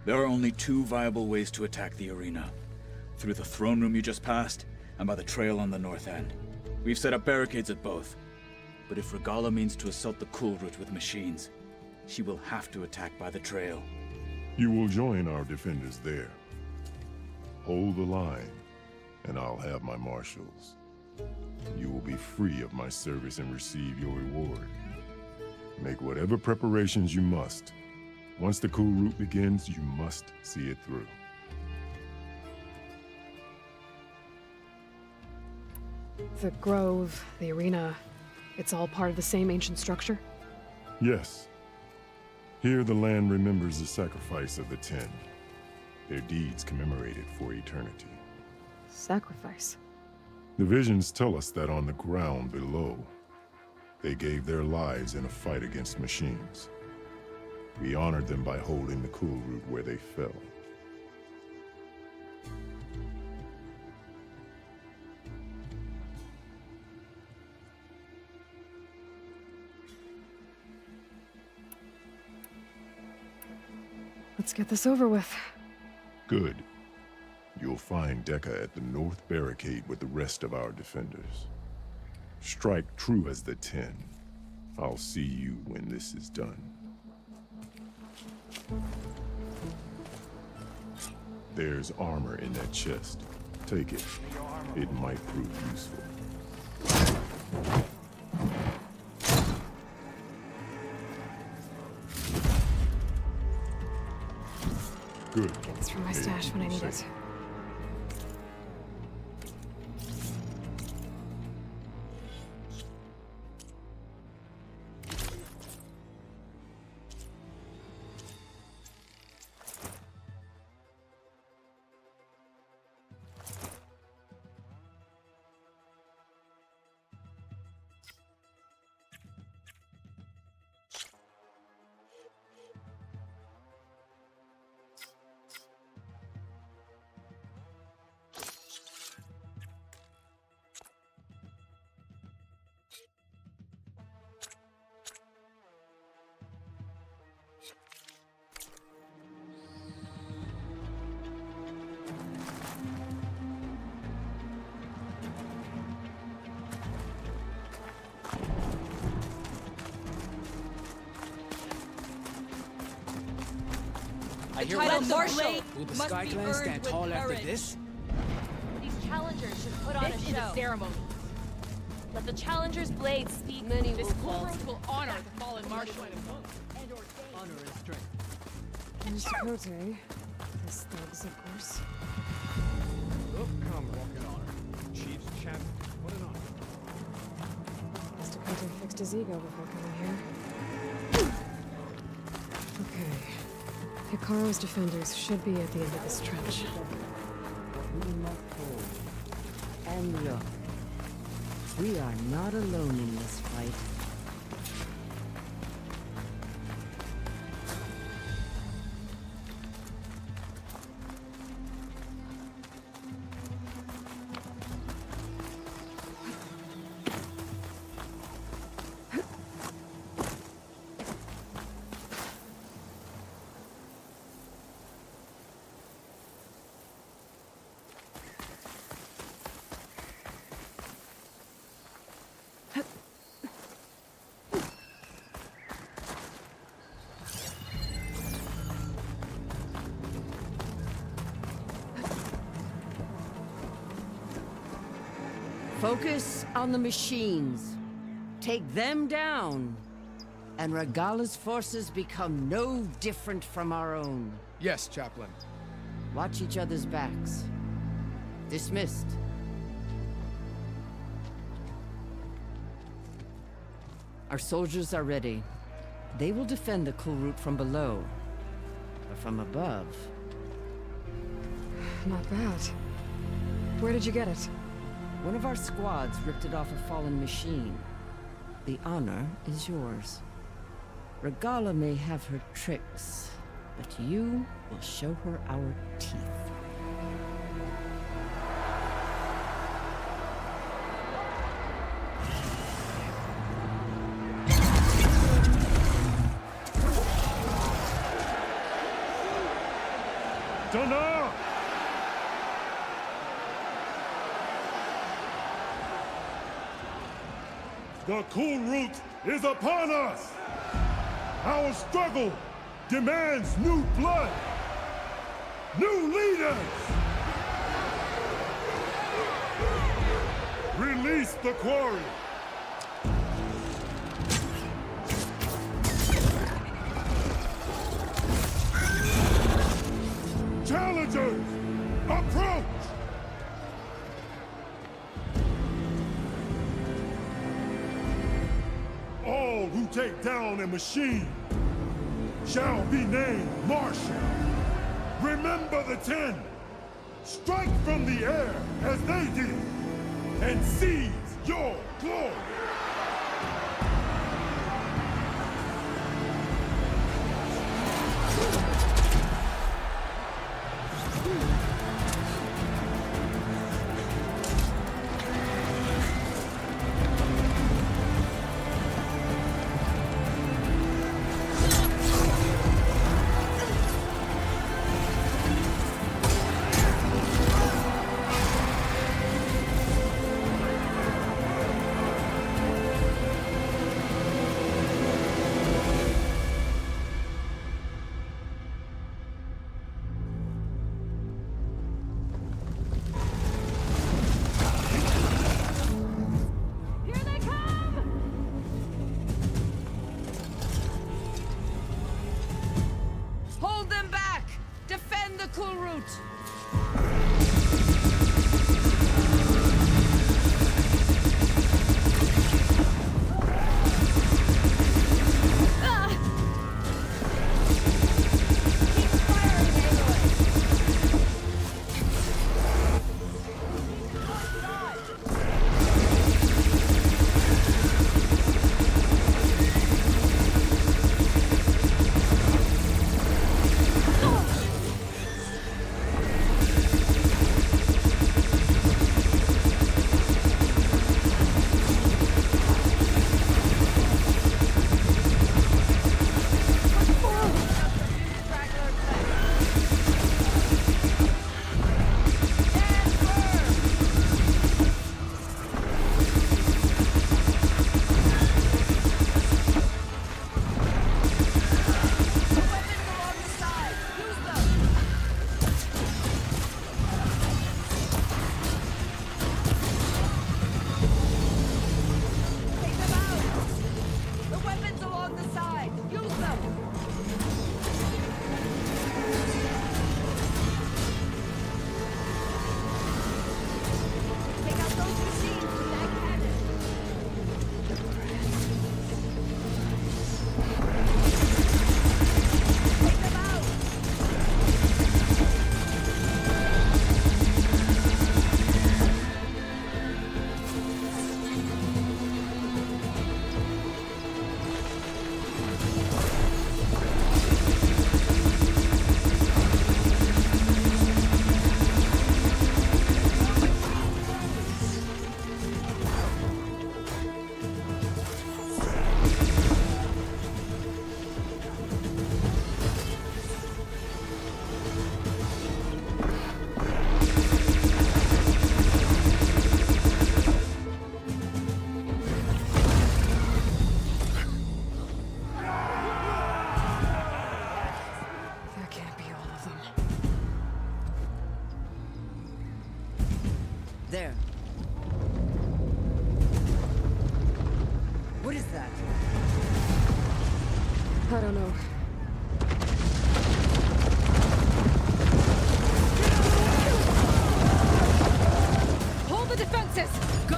There are only two viable ways to attack the arena. Through the throne room you just passed, and by the trail on the north end. We've set up barricades at both. But if Regalla means to assault the cool route with machines, she will have to attack by the trail. You will join our defenders there. Hold the line, and I'll have my marshals. You will be free of my service and receive your reward. Make whatever preparations you must. Once the cool route begins, you must see it through. The grove, the arena, it's all part of the same ancient structure? Yes. Here the land remembers the sacrifice of the Ten. Their deeds commemorated for eternity. Sacrifice? The visions tell us that on the ground below, they gave their lives in a fight against machines. We honored them by holding the cool route where they fell. Let's get this over with. Good. You'll find Dekka at the north barricade with the rest of our defenders. Strike true as the Ten. I'll see you when this is done. There's armor in that chest. Take it. It might prove useful. Good. It's from my stash when I need it. I hear Title one. Marshal Will the must Sky be Clan earned stand with tall after courage. this? These challengers should put on a show. Ceremony. Let the challengers' blades speak. Many this cool road will honor the fallen marshal. Honor and strength. There's Tekote. His thugs, of course. Look, come walking honor. Chief's champion. What an honor. Guess Tekote fixed his ego before coming here. Okay. Hekarro's defenders should be at the end of this trench. And look, we are not alone in this fight. Focus on the machines. Take them down. And Regala's forces become no different from our own. Yes, Chaplain. Watch each other's backs. Dismissed. Our soldiers are ready. They will defend the Kulrut from below. But from above... Not bad. Where did you get it? One of our squads ripped it off a fallen machine. The honor is yours. Regala may have her tricks, but you will show her our teeth. Dana! The Kulrut is upon us! Our struggle demands new blood! New leaders! Release the quarry! Challengers, approach! All who take down a machine shall be named Marshal. Remember the 10. Strike from the air as they did, and seize your glory. Hold them back! Defend the Kulrut! There. What is that? I don't know. Hold the defenses! Go!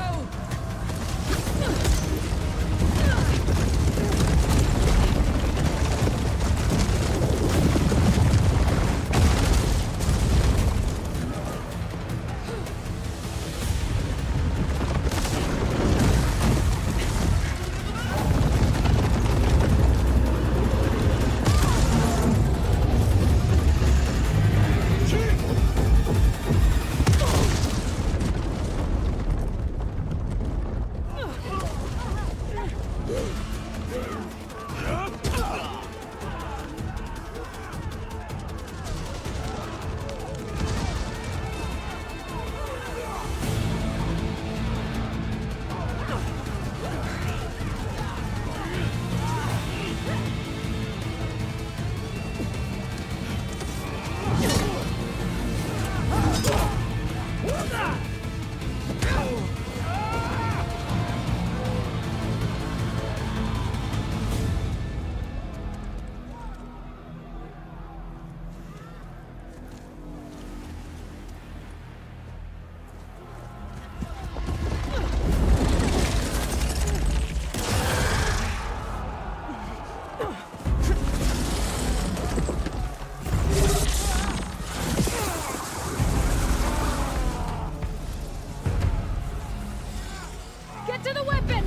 Get to the weapon!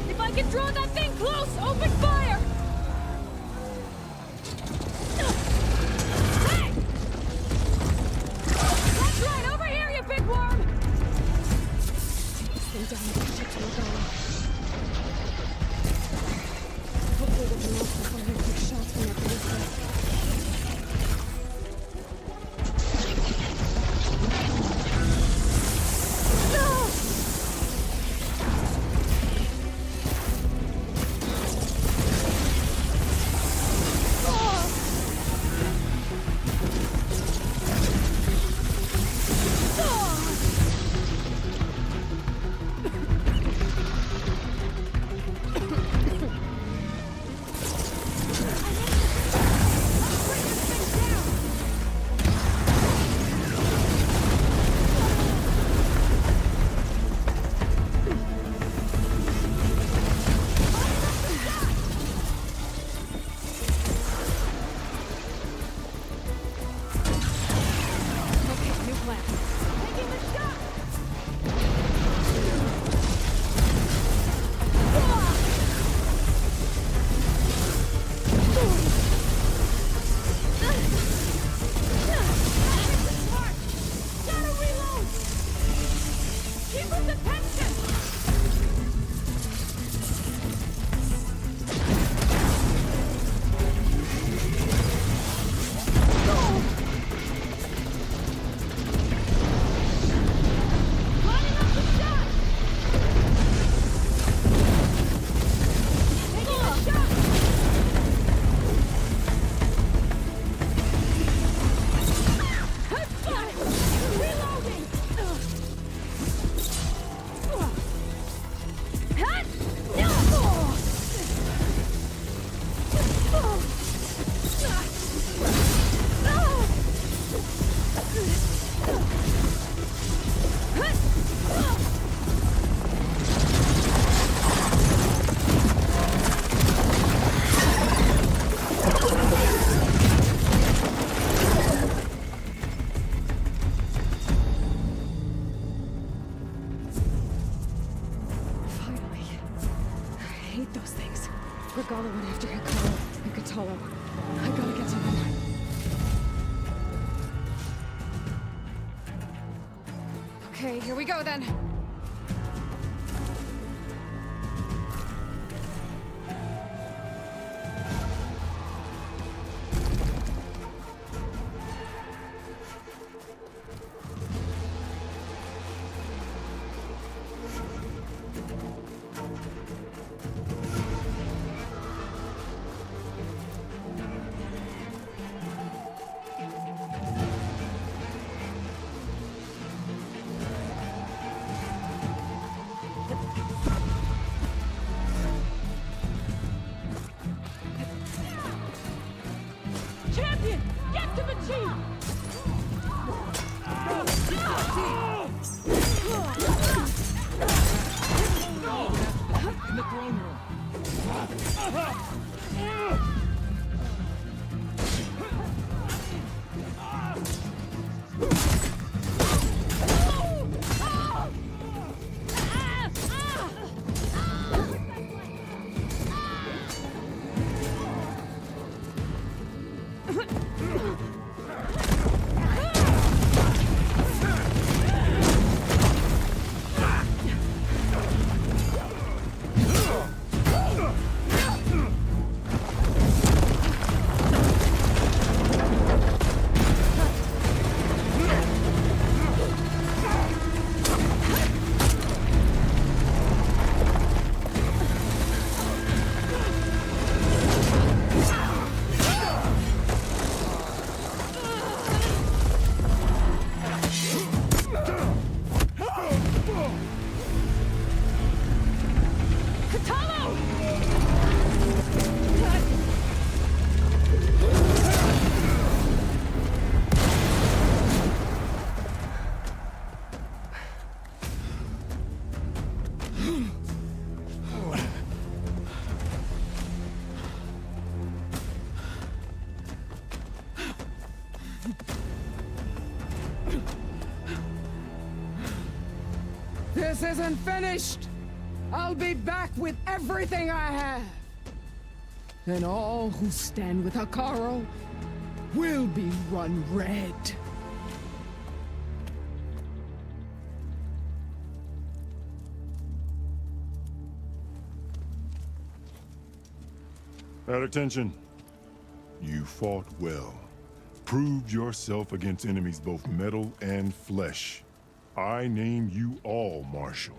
If I can draw that thing close, open fire! Hey! That's right, over here, you big worm! Stay down and push it to Regala. Hopefully we can launch the fire quick shots from that distance. Regala went after Hikaru and Kotallo. I gotta get to them. Okay, here we go then. This isn't finished! I'll be back with everything I have! And all who stand with Hekarro will be run red. At attention. You fought well. Proved yourself against enemies both metal and flesh. I name you all Marshal.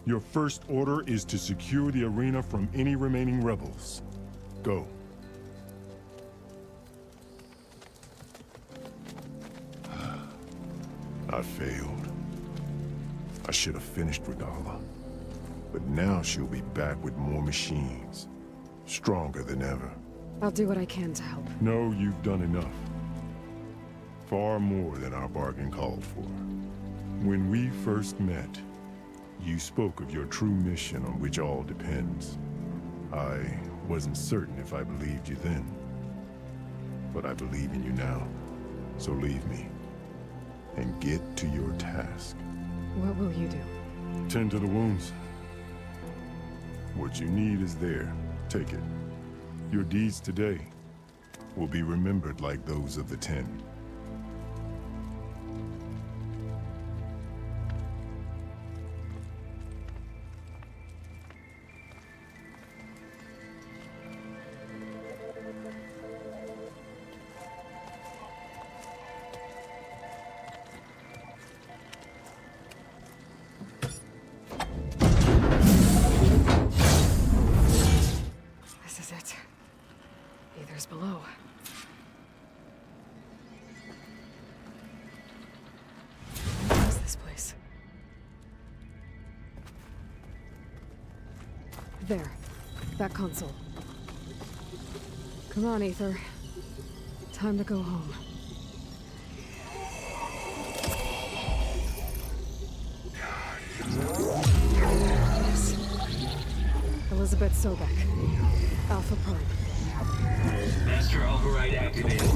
Your first order is to secure the arena from any remaining rebels. Go. I failed. I should have finished Regalla. But now she'll be back with more machines. Stronger than ever. I'll do what I can to help. No, you've done enough. Far more than our bargain called for. When we first met, you spoke of your true mission on which all depends. I wasn't certain if I believed you then. But I believe in you now. So leave me. And get to your task. What will you do? Tend to the wounds. What you need is there. Take it. Your deeds today will be remembered like those of the Ten. This is it. Aether's below. What is this place? There. That console. Come on, Aether. Time to go home. Yes. Elizabeth Sobek. Alpha Prime. Master override activated.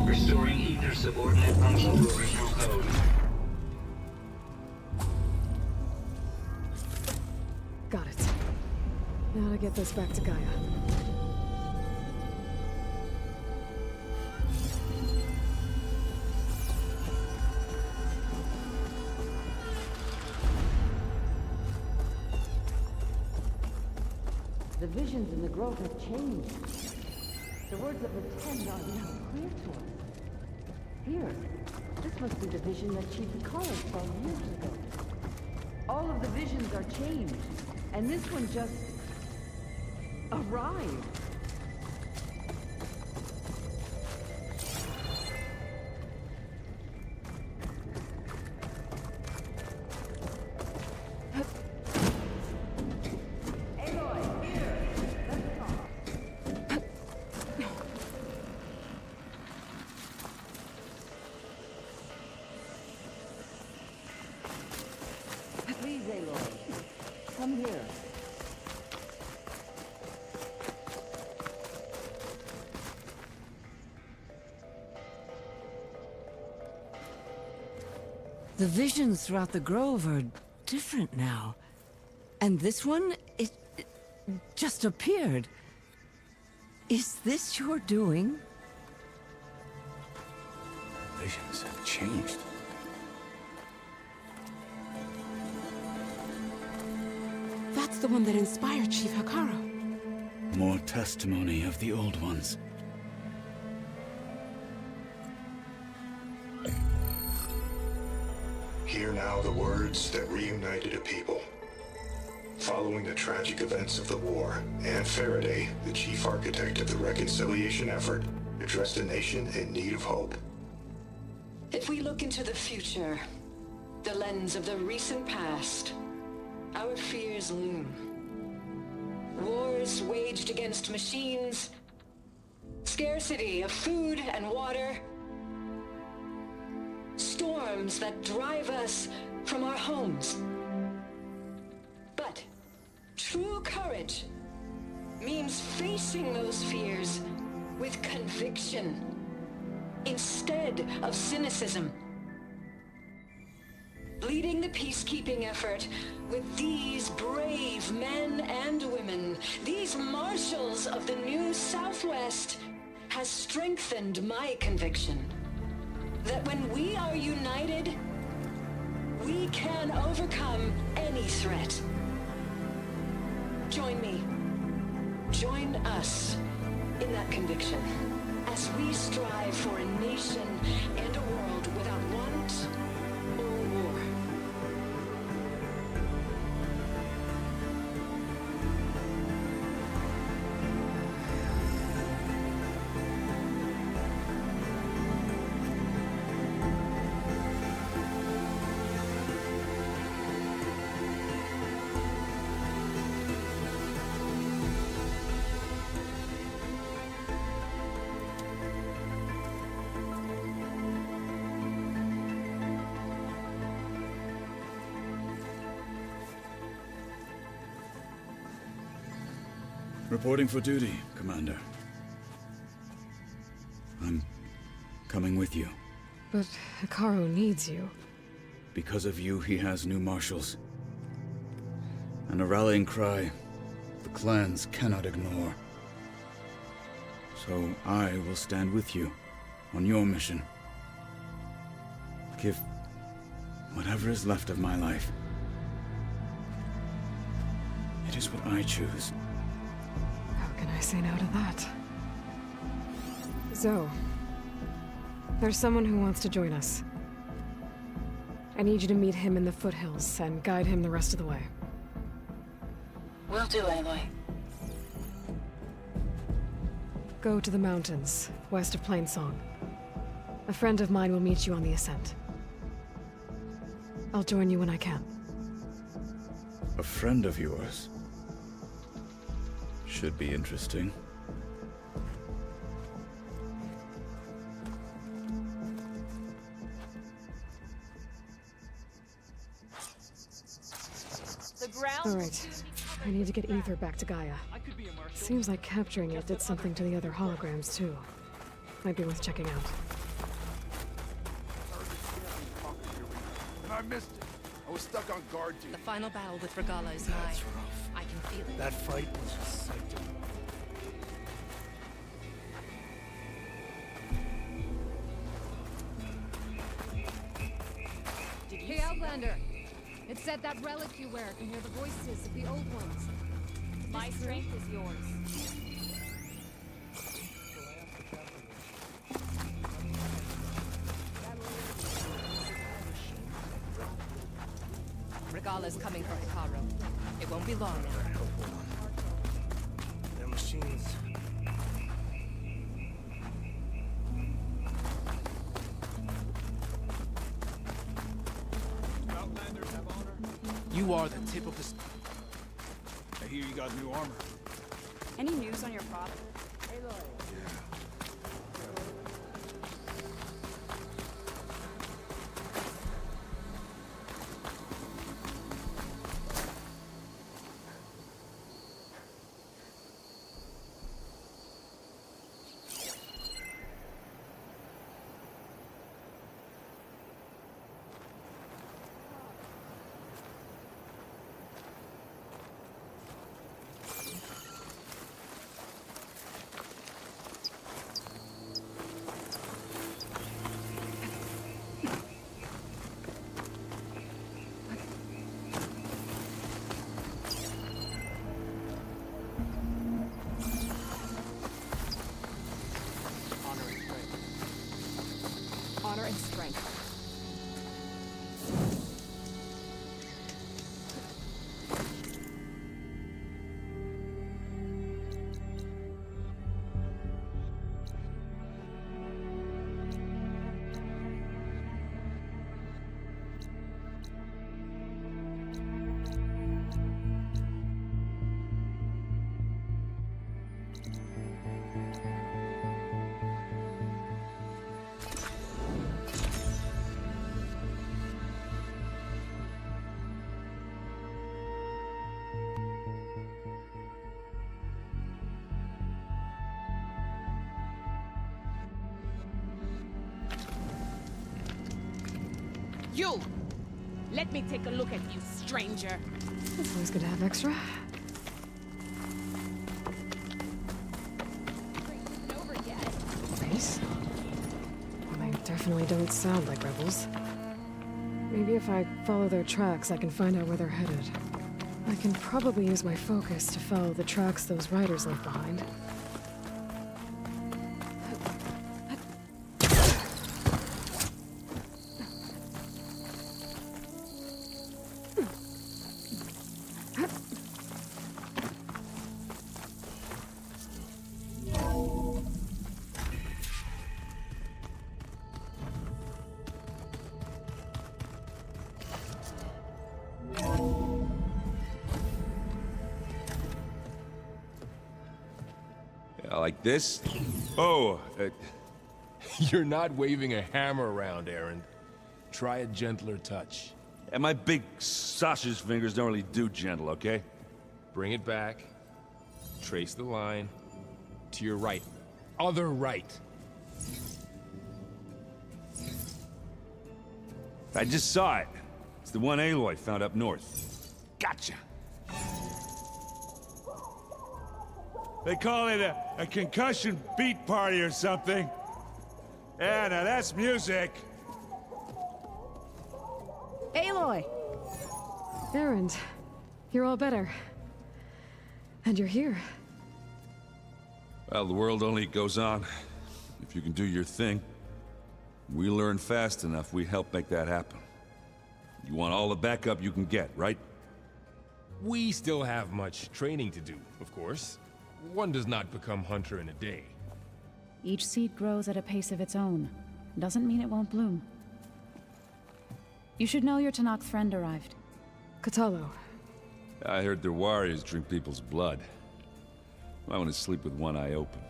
Restoring Aether subordinate function to original code. Got it. Now to get this back to Gaia. The visions in the grove have changed. The words of the Ten are now clear to us. Here, this must be the vision that Chief Hekarro saw years ago. All of the visions are changed, and this one just arrived. Please, Aloy, come here. The visions throughout the grove are different now. And this one, it just appeared. Is this your doing? Visions have changed. That's the one that inspired Chief Hekarro. More testimony of the old ones. Hear now the words that reunited a people. Following the tragic events of the war, Anne Faraday, the chief architect of the reconciliation effort, addressed a nation in need of hope. If we look into the future, the lens of the recent past, our fears loom. Wars waged against machines, scarcity of food and water, storms that drive us from our homes. But true courage means facing those fears with conviction instead of cynicism. Leading the peacekeeping effort with these brave men and women, these marshals of the new Southwest, has strengthened my conviction that when we are united, we can overcome any threat. Join me. Join us in that conviction as we strive for a nation and a world without want or war. Reporting for duty, Commander. I'm coming with you. But Hekarro needs you. Because of you, he has new marshals. And a rallying cry the clans cannot ignore. So I will stand with you on your mission. Give whatever is left of my life. It is what I choose. How can I say no to that? Zoe, there's someone who wants to join us. I need you to meet him in the foothills and guide him the rest of the way. Will do, Aloy. Go to the mountains, west of Plainsong. A friend of mine will meet you on the ascent. I'll join you when I can. A friend of yours? Should be interesting. All right. I need to get Ether back to Gaia. Seems like capturing it did something to the other holograms, too. Might be worth checking out. And I missed it. I was stuck on guard duty. The final battle with Regala is nigh. I can feel it. That fight was a sight to Hey, Outlander! It said that relic you wear can hear the voices of the old ones. My strength is yours. Regala's coming for Hekarro. It won't be long now. their machines. Outlanders have honor. You are the tip of the... I hear you got new armor. Any news on your prop? You! Let me take a look at you, stranger. It's always good to have extra. Nice. Well, they definitely don't sound like rebels. Maybe if I follow their tracks, I can find out where they're headed. I can probably use my focus to follow the tracks those riders left behind. Like this? Oh, you're not waving a hammer around, Aaron. Try a gentler touch. And my big sausage fingers don't really do gentle, okay? Bring it back. Trace the line. To your right. Other right. I just saw it. It's the one Aloy found up north. Gotcha. They call it a concussion beat party or something. Yeah, now that's music. Aloy! Erend, you're all better. And you're here. Well, the world only goes on if you can do your thing. We learn fast enough, we help make that happen. You want all the backup you can get, right? We still have much training to do, of course. One does not become hunter in a day. Each seed grows at a pace of its own. Doesn't mean it won't bloom. You should know your Tenakth friend arrived. Kotallo. I heard their warriors drink people's blood. I want to sleep with one eye open.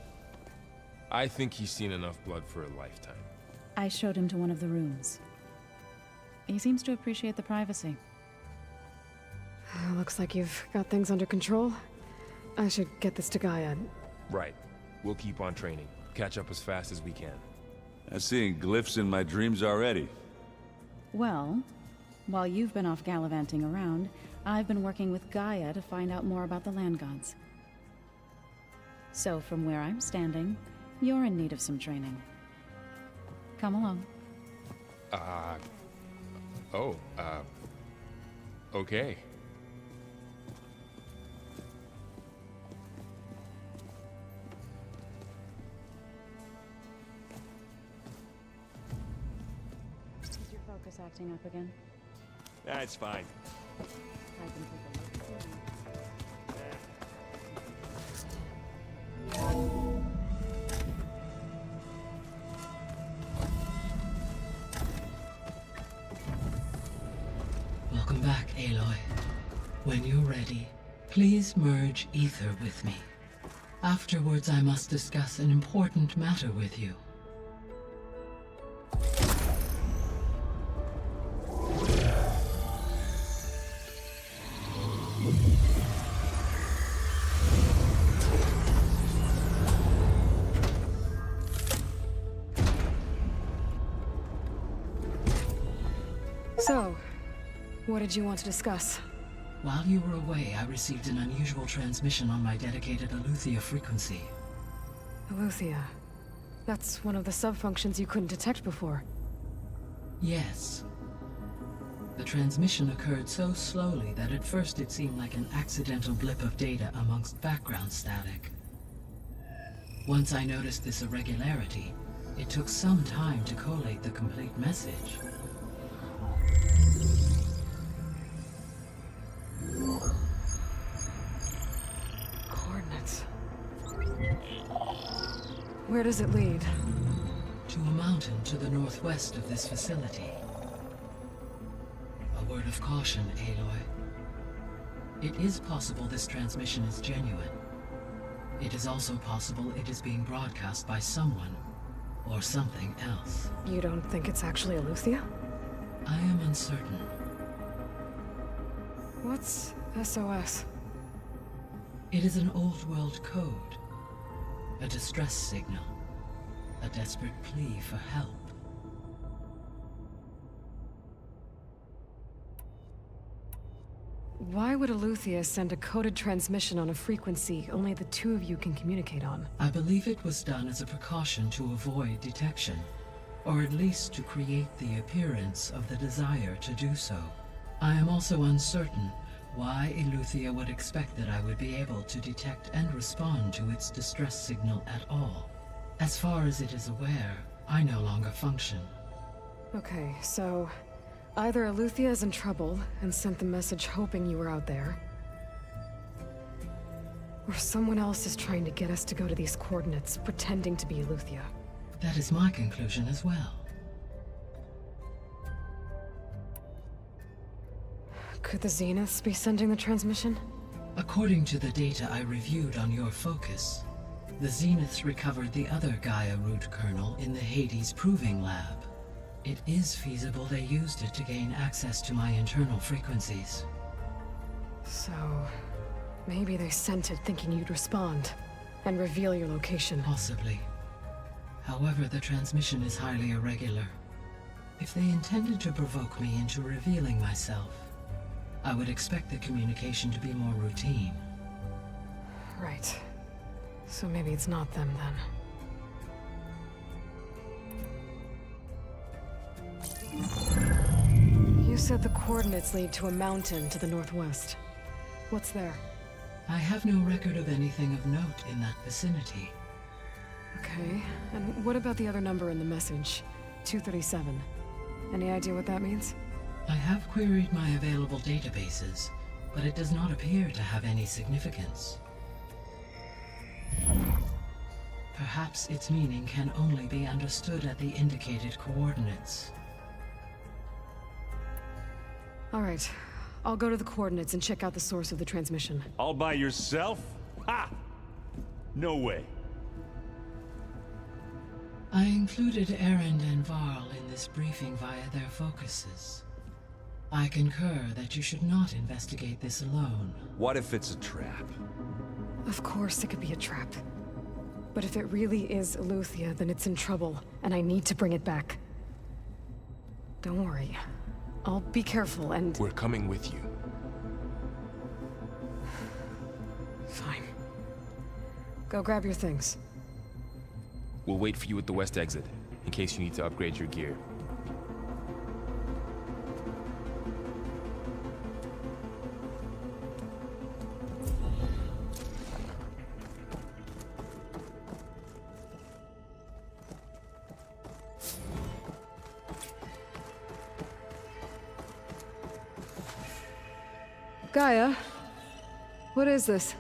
I think he's seen enough blood for a lifetime. I showed him to one of the rooms. He seems to appreciate the privacy. Looks like you've got things under control. I should get this to Gaia. Right. We'll keep on training. Catch up as fast as we can. I'm seeing glyphs in my dreams already. Well, while you've been off gallivanting around, I've been working with Gaia to find out more about the land gods. So from where I'm standing, you're in need of some training. Come along. Okay. Is your focus acting up again? That's fine. I can take a look. Welcome back, Aloy. When you're ready, please merge ether with me. Afterwards, I must discuss an important matter with you. So, what did you want to discuss? While you were away, I received an unusual transmission on my dedicated Aletheia frequency. Aletheia. That's one of the sub-functions you couldn't detect before. Yes. The transmission occurred so slowly that at first it seemed like an accidental blip of data amongst background static. Once I noticed this irregularity, it took some time to collate the complete message. Coordinates. Where does it lead? To a mountain to the northwest of this facility. A word of caution, Aloy. It is possible this transmission is genuine. It is also possible it is being broadcast by someone or something else. You don't think it's actually Aletheia? I am uncertain. What's SOS? It is an old world code. A distress signal. A desperate plea for help. why would Eleuthia send a coded transmission on a frequency only the two of you can communicate on? I believe it was done as a precaution to avoid detection, or at least to create the appearance of the desire to do so. I am also uncertain why Eleuthia would expect that I would be able to detect and respond to its distress signal at all. As far as it is aware, I no longer function. Okay, so either Eleuthia is in trouble and sent the message hoping you were out there, or someone else is trying to get us to go to these coordinates, pretending to be Eleuthia. That is my conclusion as well. Could the Zeniths be sending the transmission? According to the data I reviewed on your focus, the Zeniths recovered the other Gaia root kernel in the Hades Proving Lab. It is feasible they used it to gain access to my internal frequencies. So, maybe they sent it thinking you'd respond and reveal your location. Possibly. However, the transmission is highly irregular. If they intended to provoke me into revealing myself, I would expect the communication to be more routine. Right. So maybe it's not them then. You said the coordinates lead to a mountain to the northwest. What's there? I have no record of anything of note in that vicinity. Okay, and what about the other number in the message? 237. Any idea what that means? I have queried my available databases, but it does not appear to have any significance. Perhaps its meaning can only be understood at the indicated coordinates. All right, I'll go to the coordinates and check out the source of the transmission. All by yourself? Ha! No way. I included Erend and Varl in this briefing via their focuses. I concur that you should not investigate this alone. What if it's a trap? Of course it could be a trap. But if it really is Eleuthia, then it's in trouble, and I need to bring it back. Don't worry. I'll be careful and... We're coming with you. Fine. Go grab your things. We'll wait for you at the west exit, in case you need to upgrade your gear. Gaia, what is this?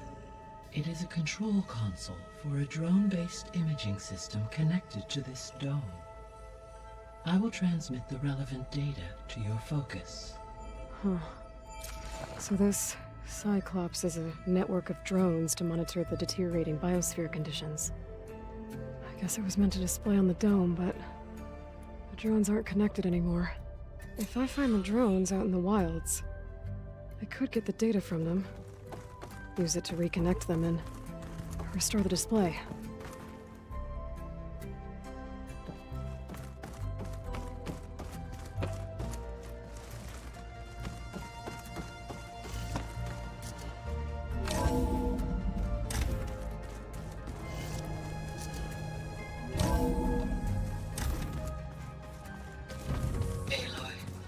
It is a control console for a drone-based imaging system connected to this dome. I will transmit the relevant data to your focus. Huh. So this Cyclops is a network of drones to monitor the deteriorating biosphere conditions. I guess it was meant to display on the dome, but the drones aren't connected anymore. If I find the drones out in the wilds, I could get the data from them, use it to reconnect them and restore the display.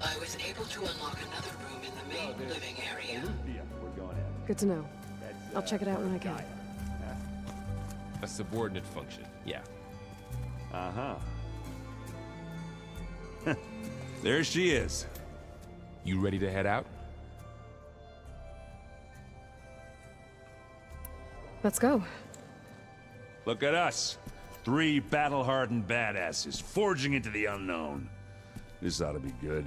I was able to unlock another room in the main living area. Good to know. I'll check it out when I can. A subordinate function, yeah. Uh-huh. There she is. You ready to head out? Let's go. Look at us. 3 battle-hardened badasses forging into the unknown. This ought to be good.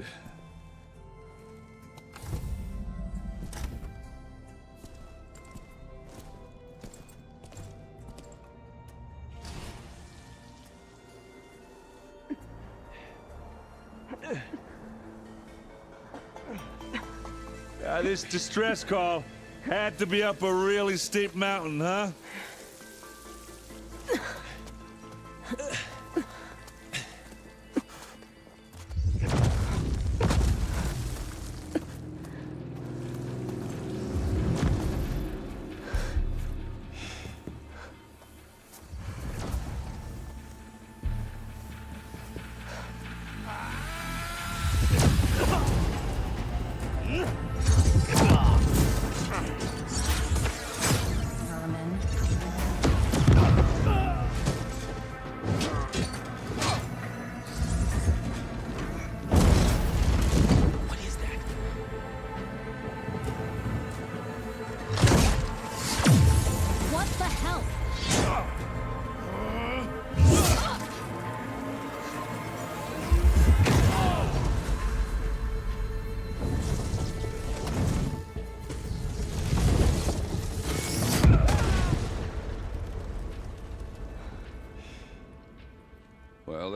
This distress call had to be up a really steep mountain, huh?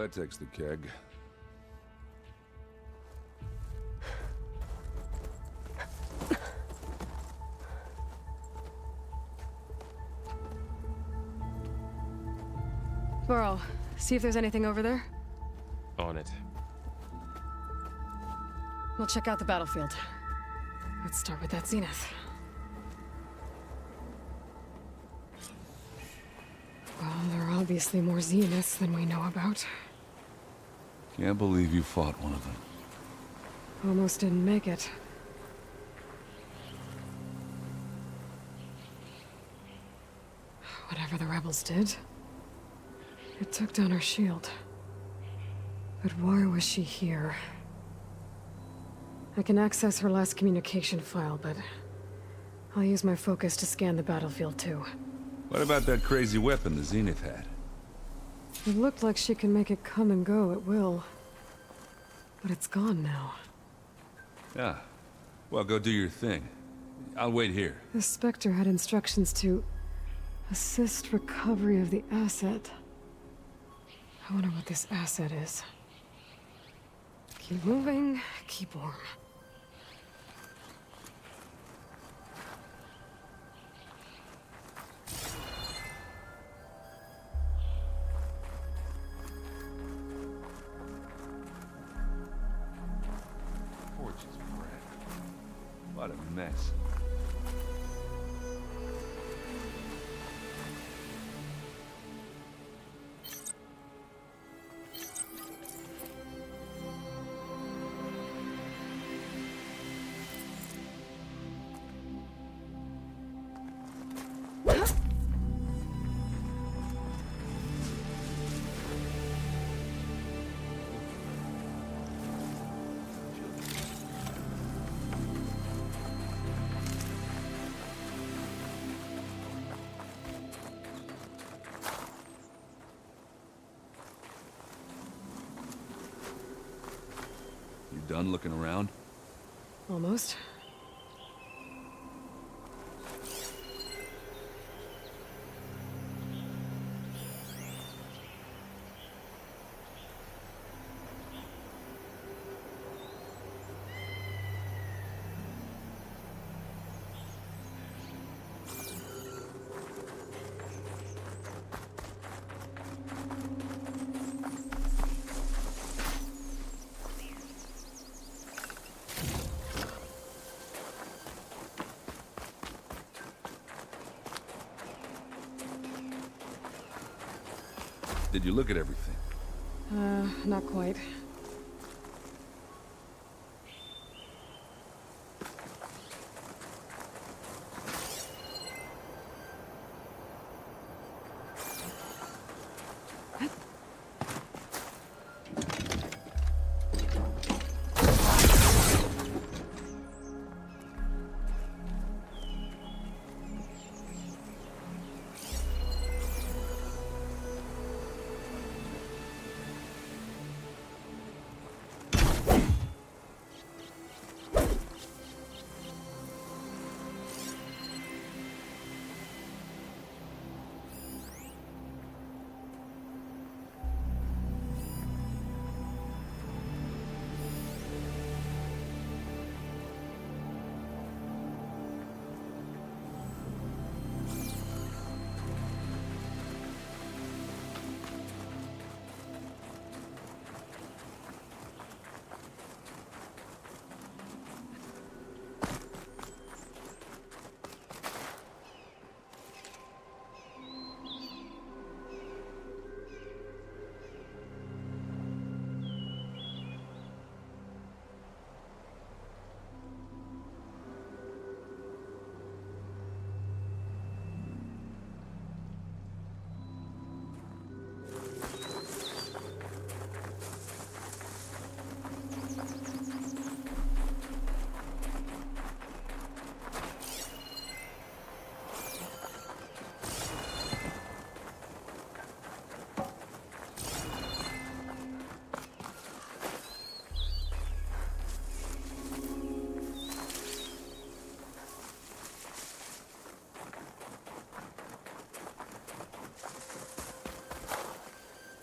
that takes the keg. Burl, see if there's anything over there. On it. We'll check out the battlefield. Let's start with that Zenith. Well, there are obviously more Zeniths than we know about. Can't believe you fought one of them. Almost didn't make it. Whatever the rebels did, it took down her shield. But why was she here? I can access her last communication file, but I'll use my focus to scan the battlefield too. What about that crazy weapon the Zenith had? It looked like she can make it come and go at will. But it's gone now. Yeah. Well, go do your thing. I'll wait here. The Spectre had instructions to assist recovery of the asset. I wonder what this asset is. Keep moving, keep warm. Fortune's bread. What a mess. You done looking around? Almost. Did you look at everything? Not quite.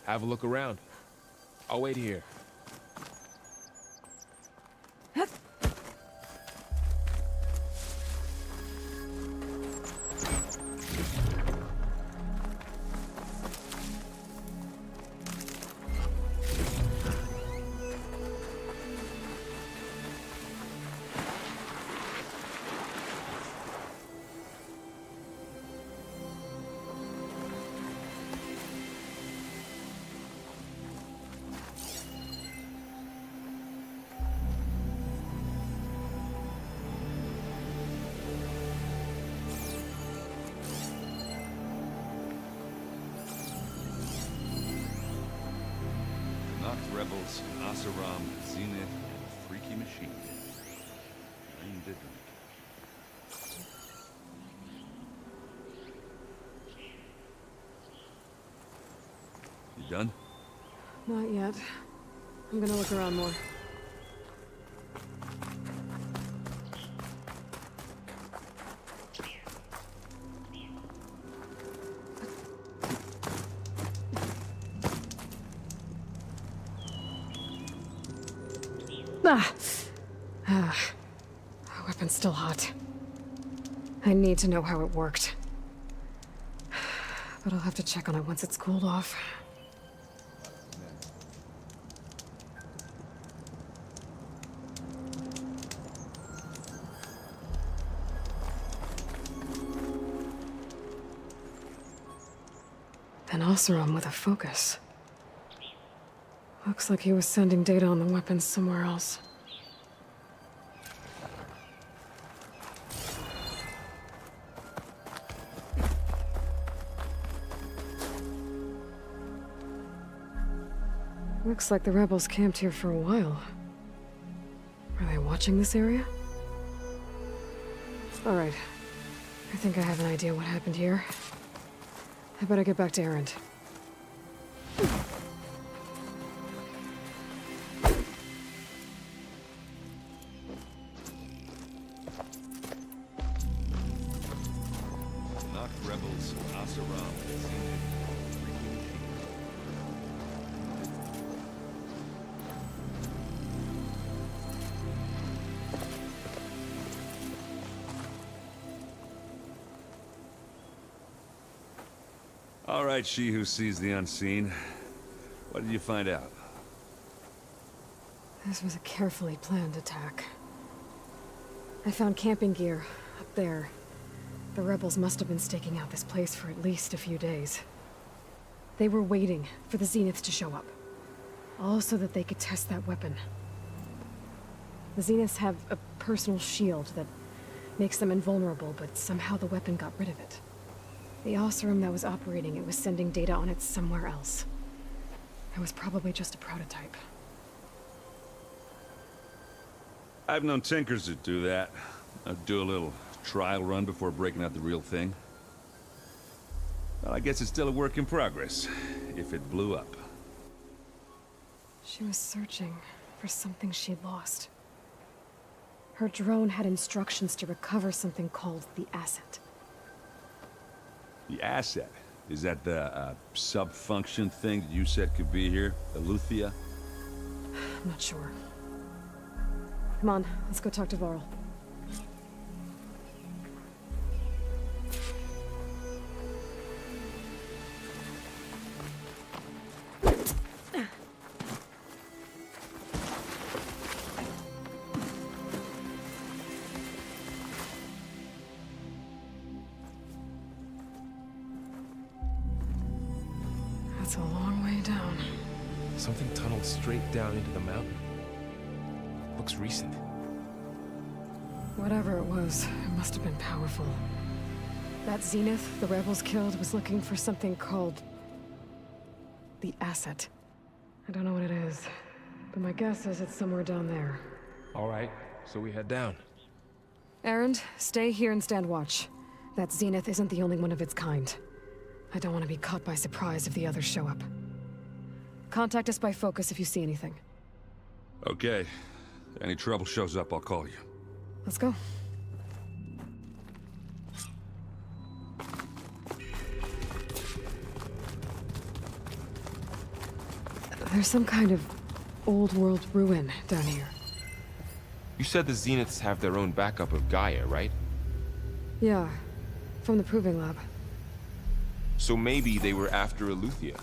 Have a look around. I'll wait here. Noct rebels, Asaram, Zenith, and a freaky machine. Lane did them. You done? Not yet. I'm gonna look around more. The weapon's still hot. I need to know how it worked. But I'll have to check on it once it's cooled off. An Oseram with a focus. Looks like he was sending data on the weapons somewhere else. Looks like the rebels camped here for a while. Are they watching this area? Alright. I think I have an idea what happened here. I better get back to Erend. Noct rebels, Asaram, Zenith, and a freaky machine. All right, she who sees the unseen. What did you find out? This was a carefully planned attack. I found camping gear up there. The rebels must have been staking out this place for at least a few days. They were waiting for the Zeniths to show up. All so that they could test that weapon. The Zeniths have a personal shield that makes them invulnerable, but somehow the weapon got rid of it. The Oseram that was operating it was sending data on it somewhere else. It was probably just a prototype. I've known tinkers that do that. I'd do a little trial run before breaking out the real thing. Well, I guess it's still a work in progress, if it blew up. She was searching for something she'd lost. Her drone had instructions to recover something called the Asset. The Asset? Is that the sub-function thing that you said could be here? Eleuthia? I'm not sure. Come on, let's go talk to Varl. That's a long way down. Something tunneled straight down into the mountain. Looks recent. Whatever it was, it must have been powerful. That Zenith the rebels killed was looking for something called the Asset. I don't know what it is, but my guess is it's somewhere down there. All right, so we head down. Erend, stay here and stand watch. That Zenith isn't the only one of its kind. I don't want to be caught by surprise if the others show up. Contact us by focus if you see anything. Okay. Any trouble shows up, I'll call you. Let's go. There's some kind of old world ruin down here. You said the Zeniths have their own backup of Gaia, right? Yeah, from the Proving Lab. So maybe they were after Eleuthia.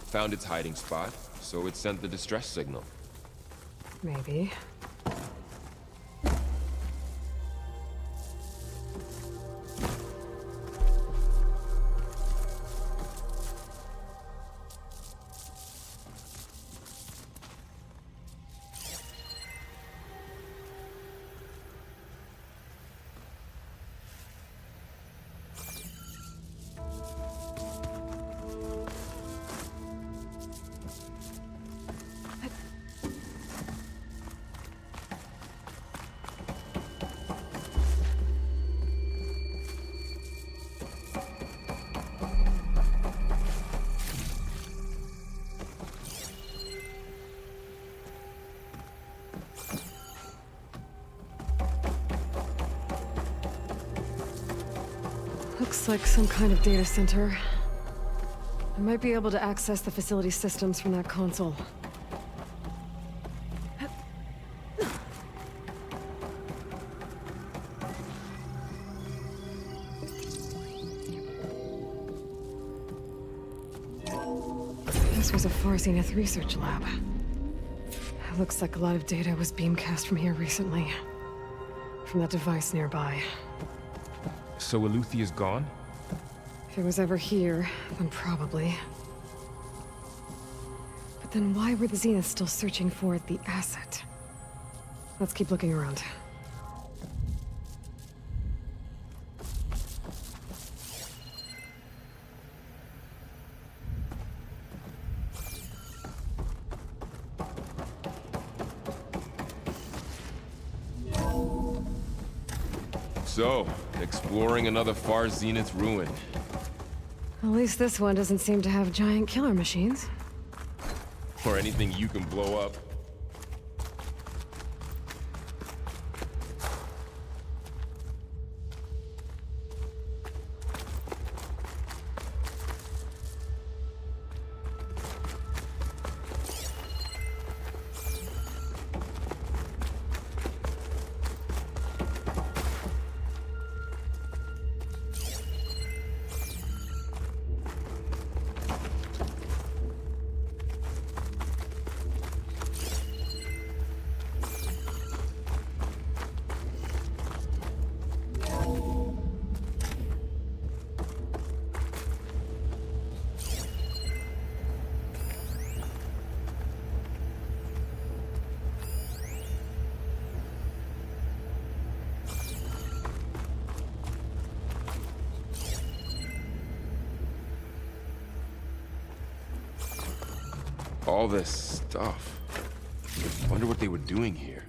Found its hiding spot, so it sent the distress signal. Maybe. Looks like some kind of data center. I might be able to access the facility systems from that console. This was a Far Zenith research lab. It looks like a lot of data was beamcast from here recently. From that device nearby. So Eleuthia's gone? If it was ever here, then probably. But then why were the Zeniths still searching for the asset? Let's keep looking around. So, exploring another Far Zenith ruin. At least this one doesn't seem to have giant killer machines. Or anything you can blow up. All this stuff. Wonder what they were doing here.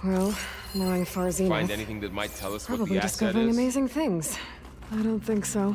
Well, knowing Far Zenith, Find anything that might tell us what probably the asset discovering is? amazing things. I don't think so.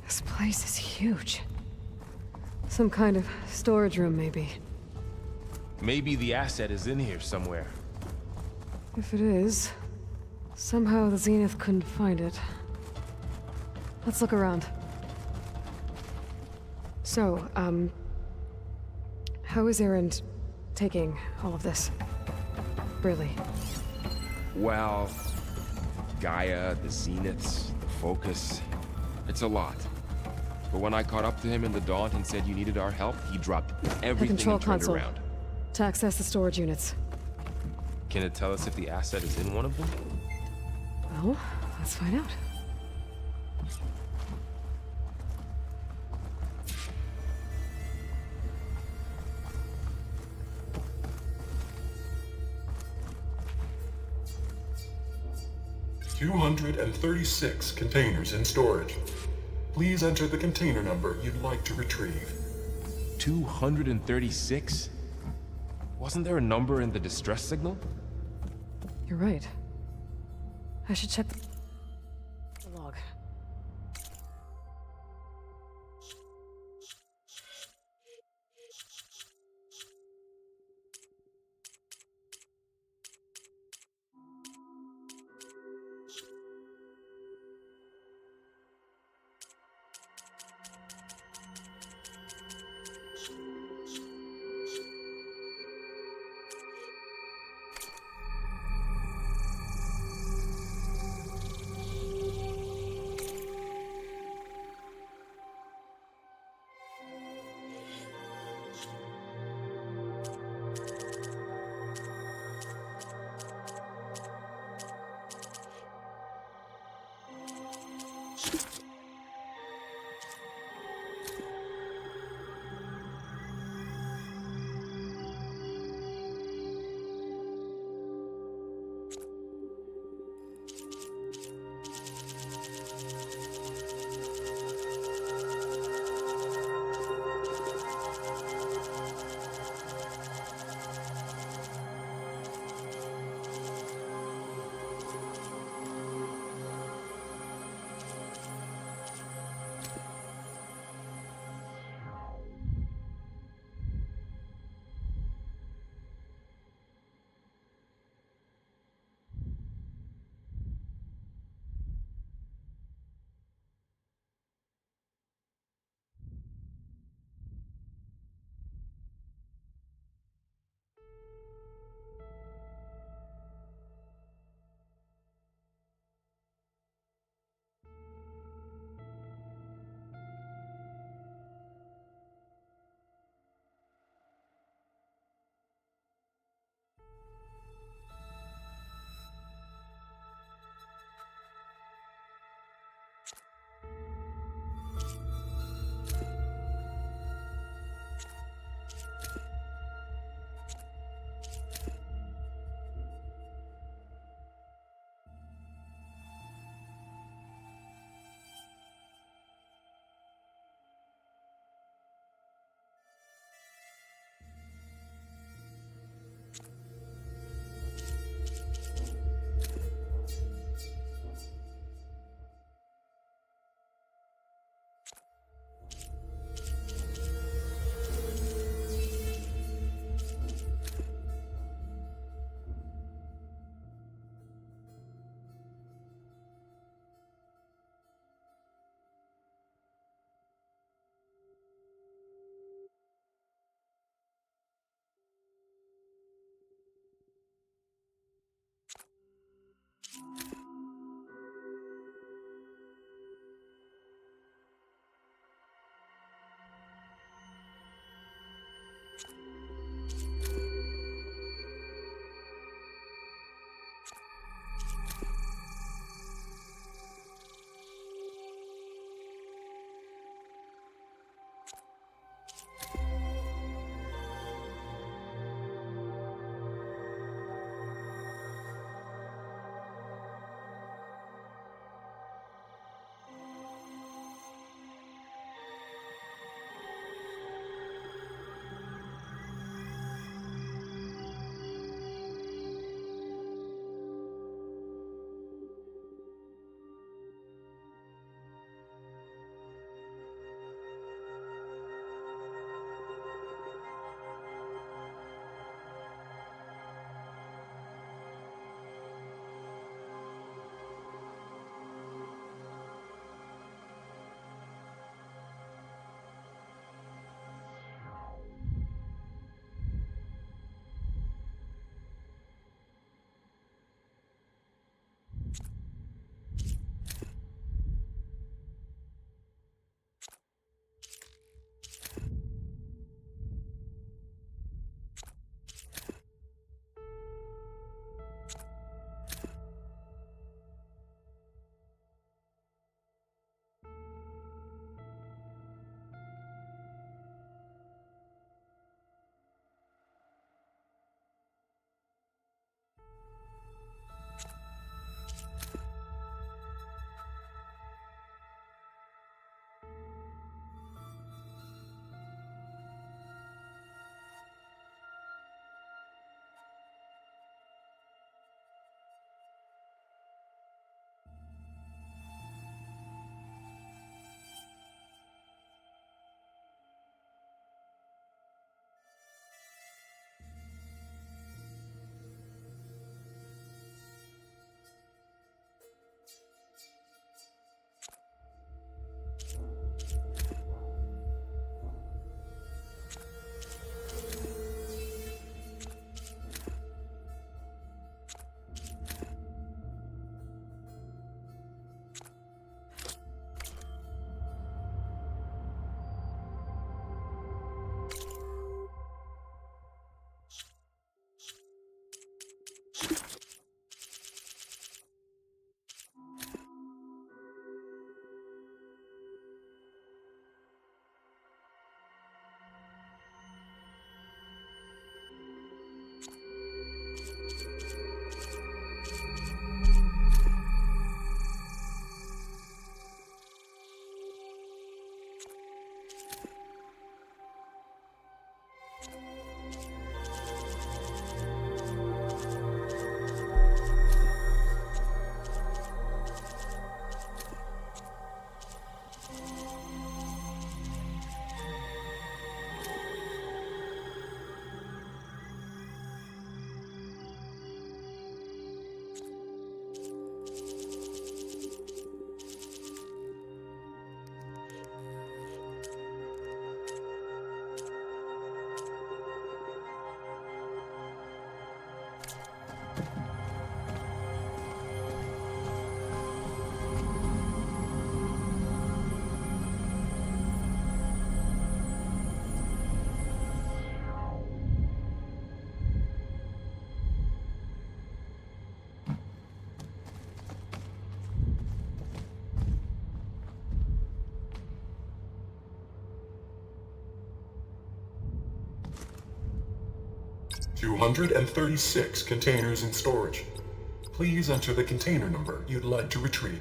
This place is huge. Some kind of storage room, maybe. Maybe the asset is in here somewhere. If it is, Somehow the Zenith couldn't find it. Let's look around. So, how is Erend taking all of this? Really? Well, Gaia, the Zeniths, the Focus. It's a lot. But when I caught up to him in the Daunt and said you needed our help, he dropped everything control and turned console. around. To access the storage units. Can it tell us if the asset is in one of them? Well, let's find out. $236 containers in storage. Please enter the container number you'd like to retrieve. 236? Wasn't there a number in the distress signal? You're right. I should check the log. 236 containers in storage. Please enter the container number you'd like to retrieve.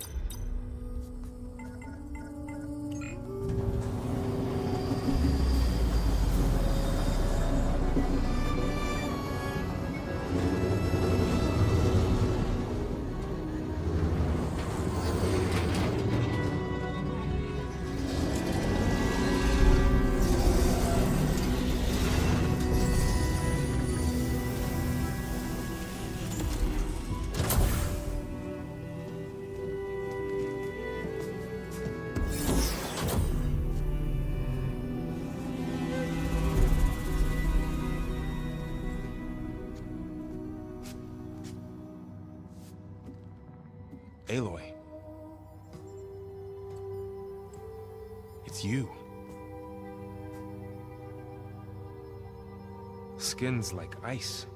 Aloy. It's you. Skin's like ice.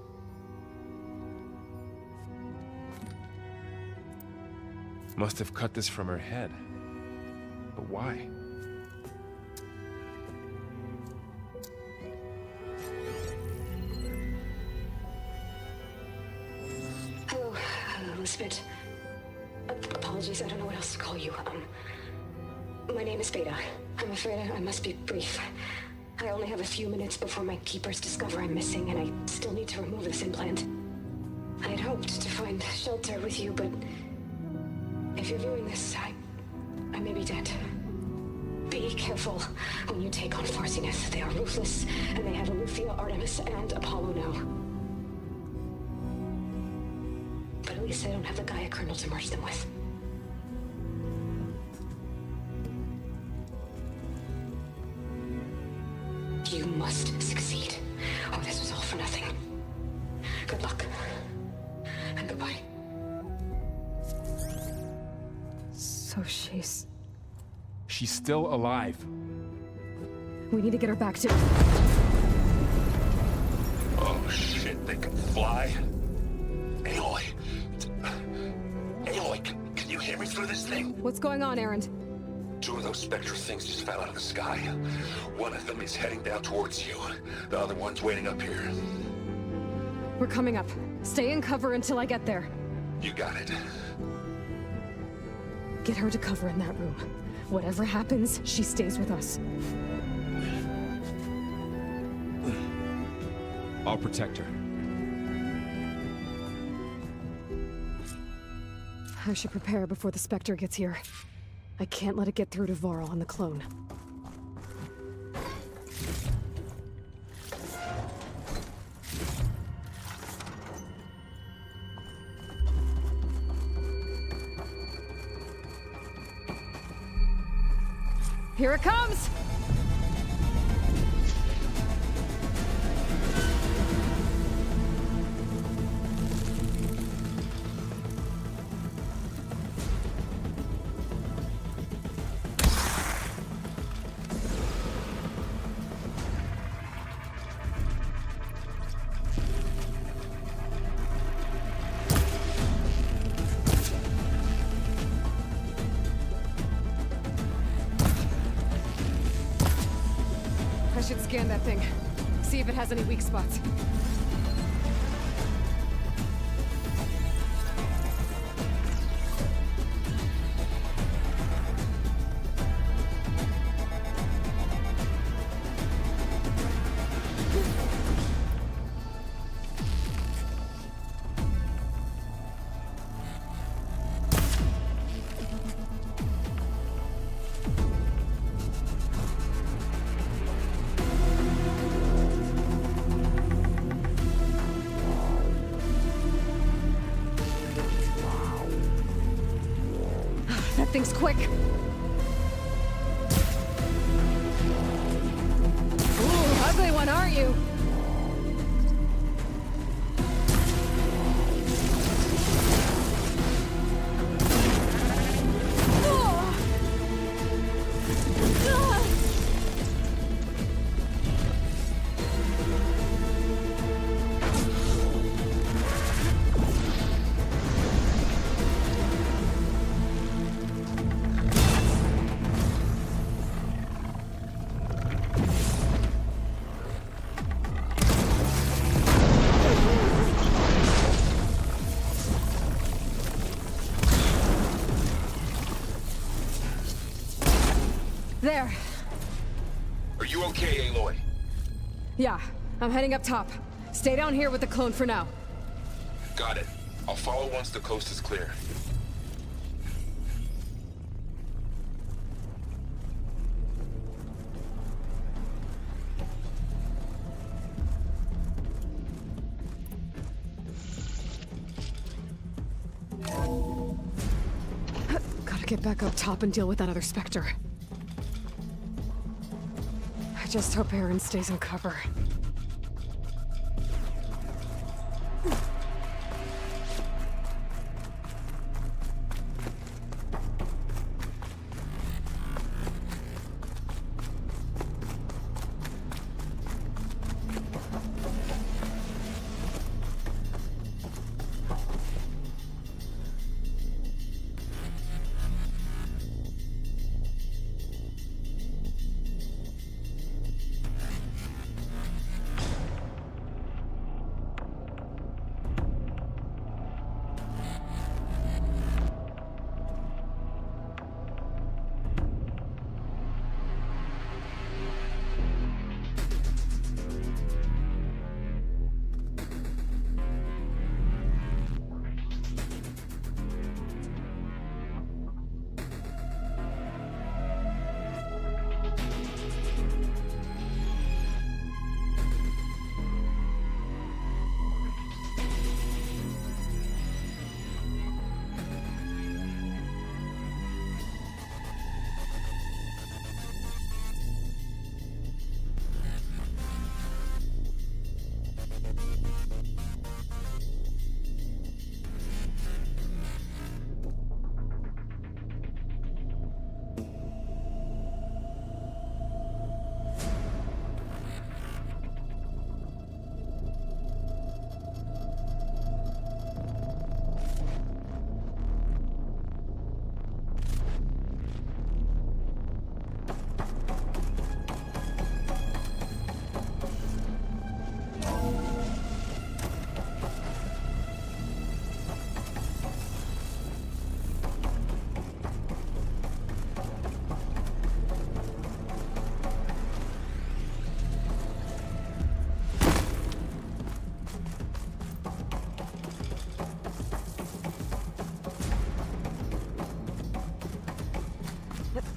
Must have cut this from her head. But why? Hello, Elizabeth. Apologies, I don't know what else to call you. My name is Beta. I'm afraid I must be brief. I only have a few minutes before my keepers discover I'm missing, and I still need to remove this implant. I had hoped to find shelter with you, but if you're viewing this, I may be dead. Be careful when you take on Far Zenith. They are ruthless, and they have Aletheia, Artemis, and Apollo now. But at least they don't have the Gaia kernel to merge them with. You must succeed, or this was all for nothing. Good luck. And goodbye. So she's... She's still alive. We need to get her back to... Oh shit, they can fly? Aloy. Aloy, can you hear me through this thing? What's going on, Erend? 2 of those Spectre things just fell out of the sky. One of them is heading down towards you. The other one's waiting up here. We're coming up. Stay in cover until I get there. You got it. Get her to cover in that room. Whatever happens, she stays with us. I'll protect her. I should prepare before the Spectre gets here. I can't let it get through to Varl and the clone. Here it comes! I should scan that thing. See if it has any weak spots. That thing's quick. Ooh, ugly one, aren't you? There. Are you okay, Aloy? Yeah, I'm heading up top. Stay down here with the clone for now. Got it. I'll follow once the coast is clear. Gotta get back up top and deal with that other Spectre. I just hope Aaron stays in cover.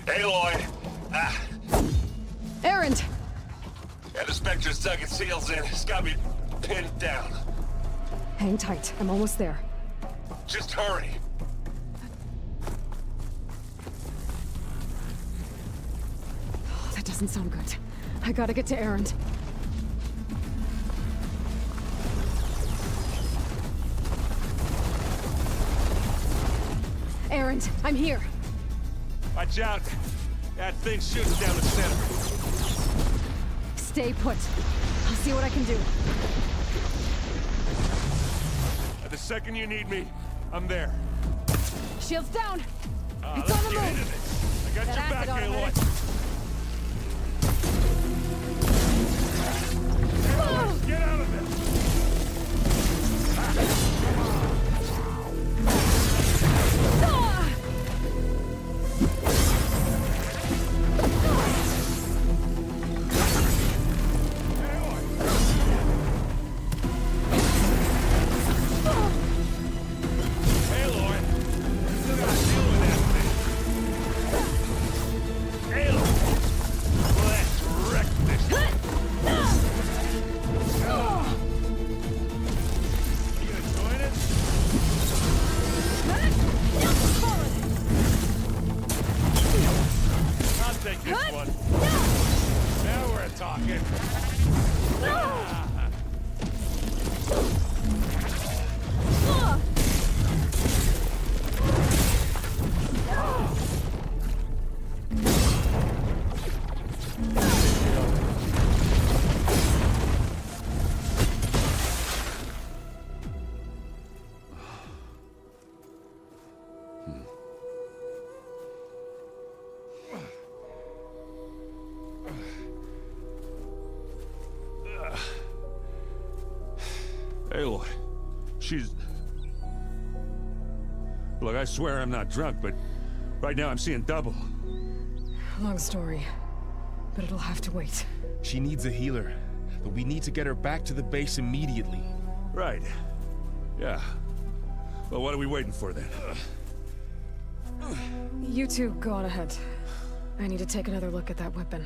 Aloy! Erend! Yeah, the Spectre's dug its heels in. It's got me pinned down. Hang tight. I'm almost there. Just hurry. Oh, that doesn't sound good. I gotta get to Erend. Erend, I'm here. Watch out. That thing's shooting down the center. Stay put. I'll see what I can do. The second you need me, I'm there. Shields down! It's Let's on the get move! into this. I got That your back, acid Aloy. automatic. Get out of there! Aloy, she's... Look, I swear I'm not drunk, but right now I'm seeing double. Long story, but it'll have to wait. She needs a healer, but we need to get her back to the base immediately. Right. Yeah. Well, what are we waiting for then? You two go on ahead. I need to take another look at that weapon.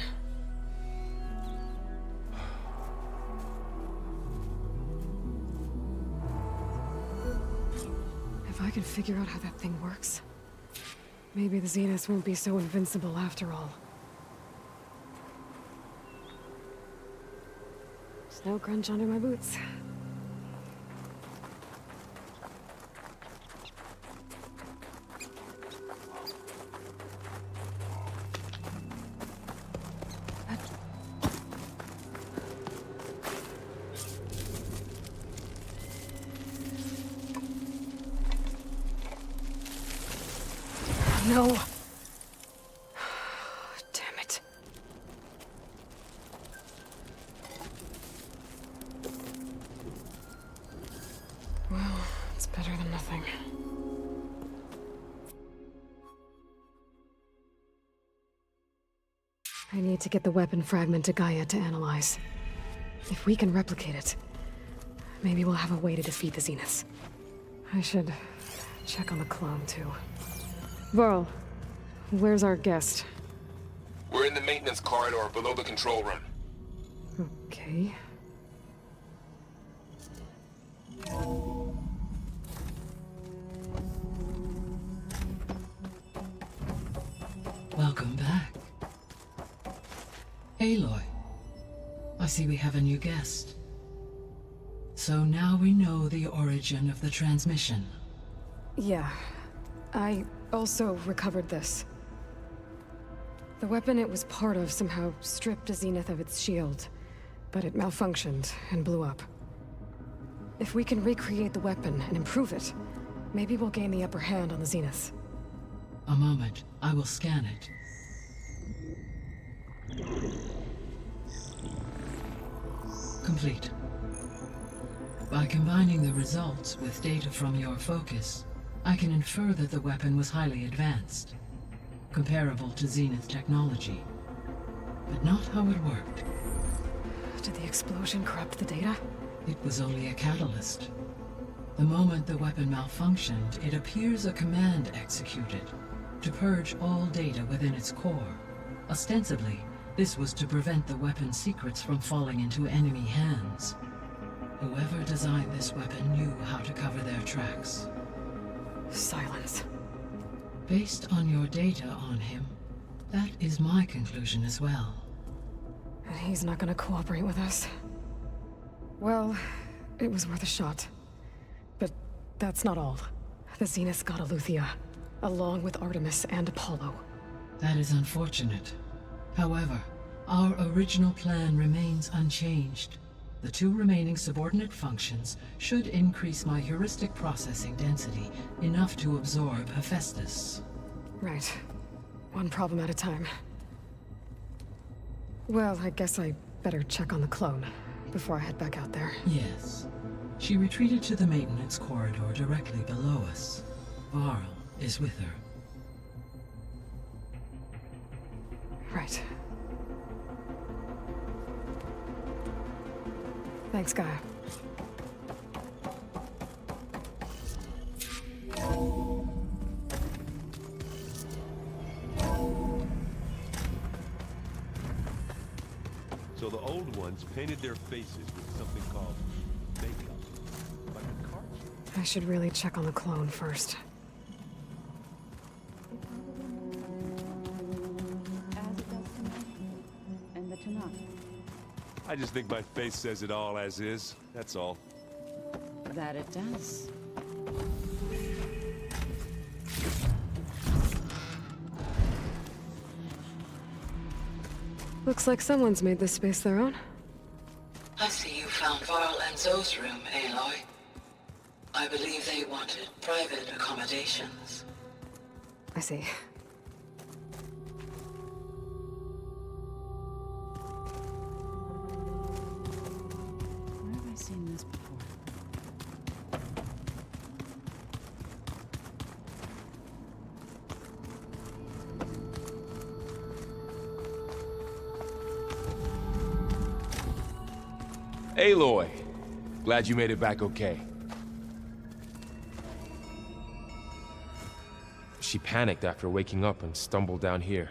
If I can figure out how that thing works, maybe the Zeniths won't be so invincible after all. Snow crunch under my boots. No. Damn it. Well, it's better than nothing. I need to get the weapon fragment to Gaia to analyze. If we can replicate it, maybe we'll have a way to defeat the Zeniths. I should check on the clone, too. Varl, where's our guest? We're in the maintenance corridor below the control room. Okay. Welcome back. Aloy, I see we have a new guest. So now we know the origin of the transmission. Yeah. I also recovered this. The weapon it was part of somehow stripped a Zenith of its shield, but it malfunctioned and blew up. If we can recreate the weapon and improve it, maybe we'll gain the upper hand on the Zeniths. A moment, I will scan it. Complete. By combining the results with data from your focus, I can infer that the weapon was highly advanced, comparable to Zenith technology, but not how it worked. Did the explosion corrupt the data? It was only a catalyst. The moment the weapon malfunctioned, it appears a command executed to purge all data within its core. Ostensibly, this was to prevent the weapon's secrets from falling into enemy hands. Whoever designed this weapon knew how to cover their tracks. Silence. Based on your data on him, that is my conclusion as well. And he's not gonna cooperate with us. Well, it was worth a shot. But that's not all. The Zeniths got Eleuthia, along with Artemis and Apollo. That is unfortunate. However, our original plan remains unchanged. The two remaining subordinate functions should increase my heuristic processing density enough to absorb Hephaestus. Right. One problem at a time. Well, I guess I better check on the clone before I head back out there. Yes. She retreated to the maintenance corridor directly below us. Varl is with her. Right. Thanks, Gaia. So the old ones painted their faces with something called makeup. Like a cartoon. I should really check on the clone first. As it does tonight. And the Tanakh. I just think my face says it all as is. That's all. That it does. Looks like someone's made this space their own. I see you found Varl and Zoe's room, Aloy. I believe they wanted private accommodations. I see. Where have I seen this before? Aloy! Glad you made it back okay. She panicked after waking up and stumbled down here.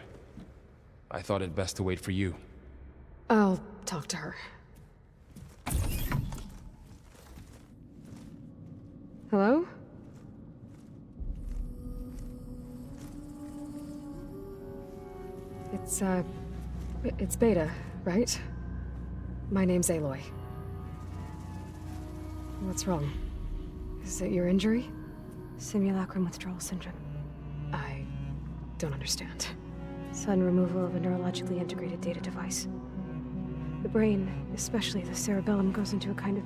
I thought it best to wait for you. I'll talk to her. Hello? It's Beta, right? My name's Aloy. What's wrong? Is it your injury? Simulacrum withdrawal syndrome. I don't understand. Sudden removal of a neurologically integrated data device. The brain, especially the cerebellum, goes into a kind of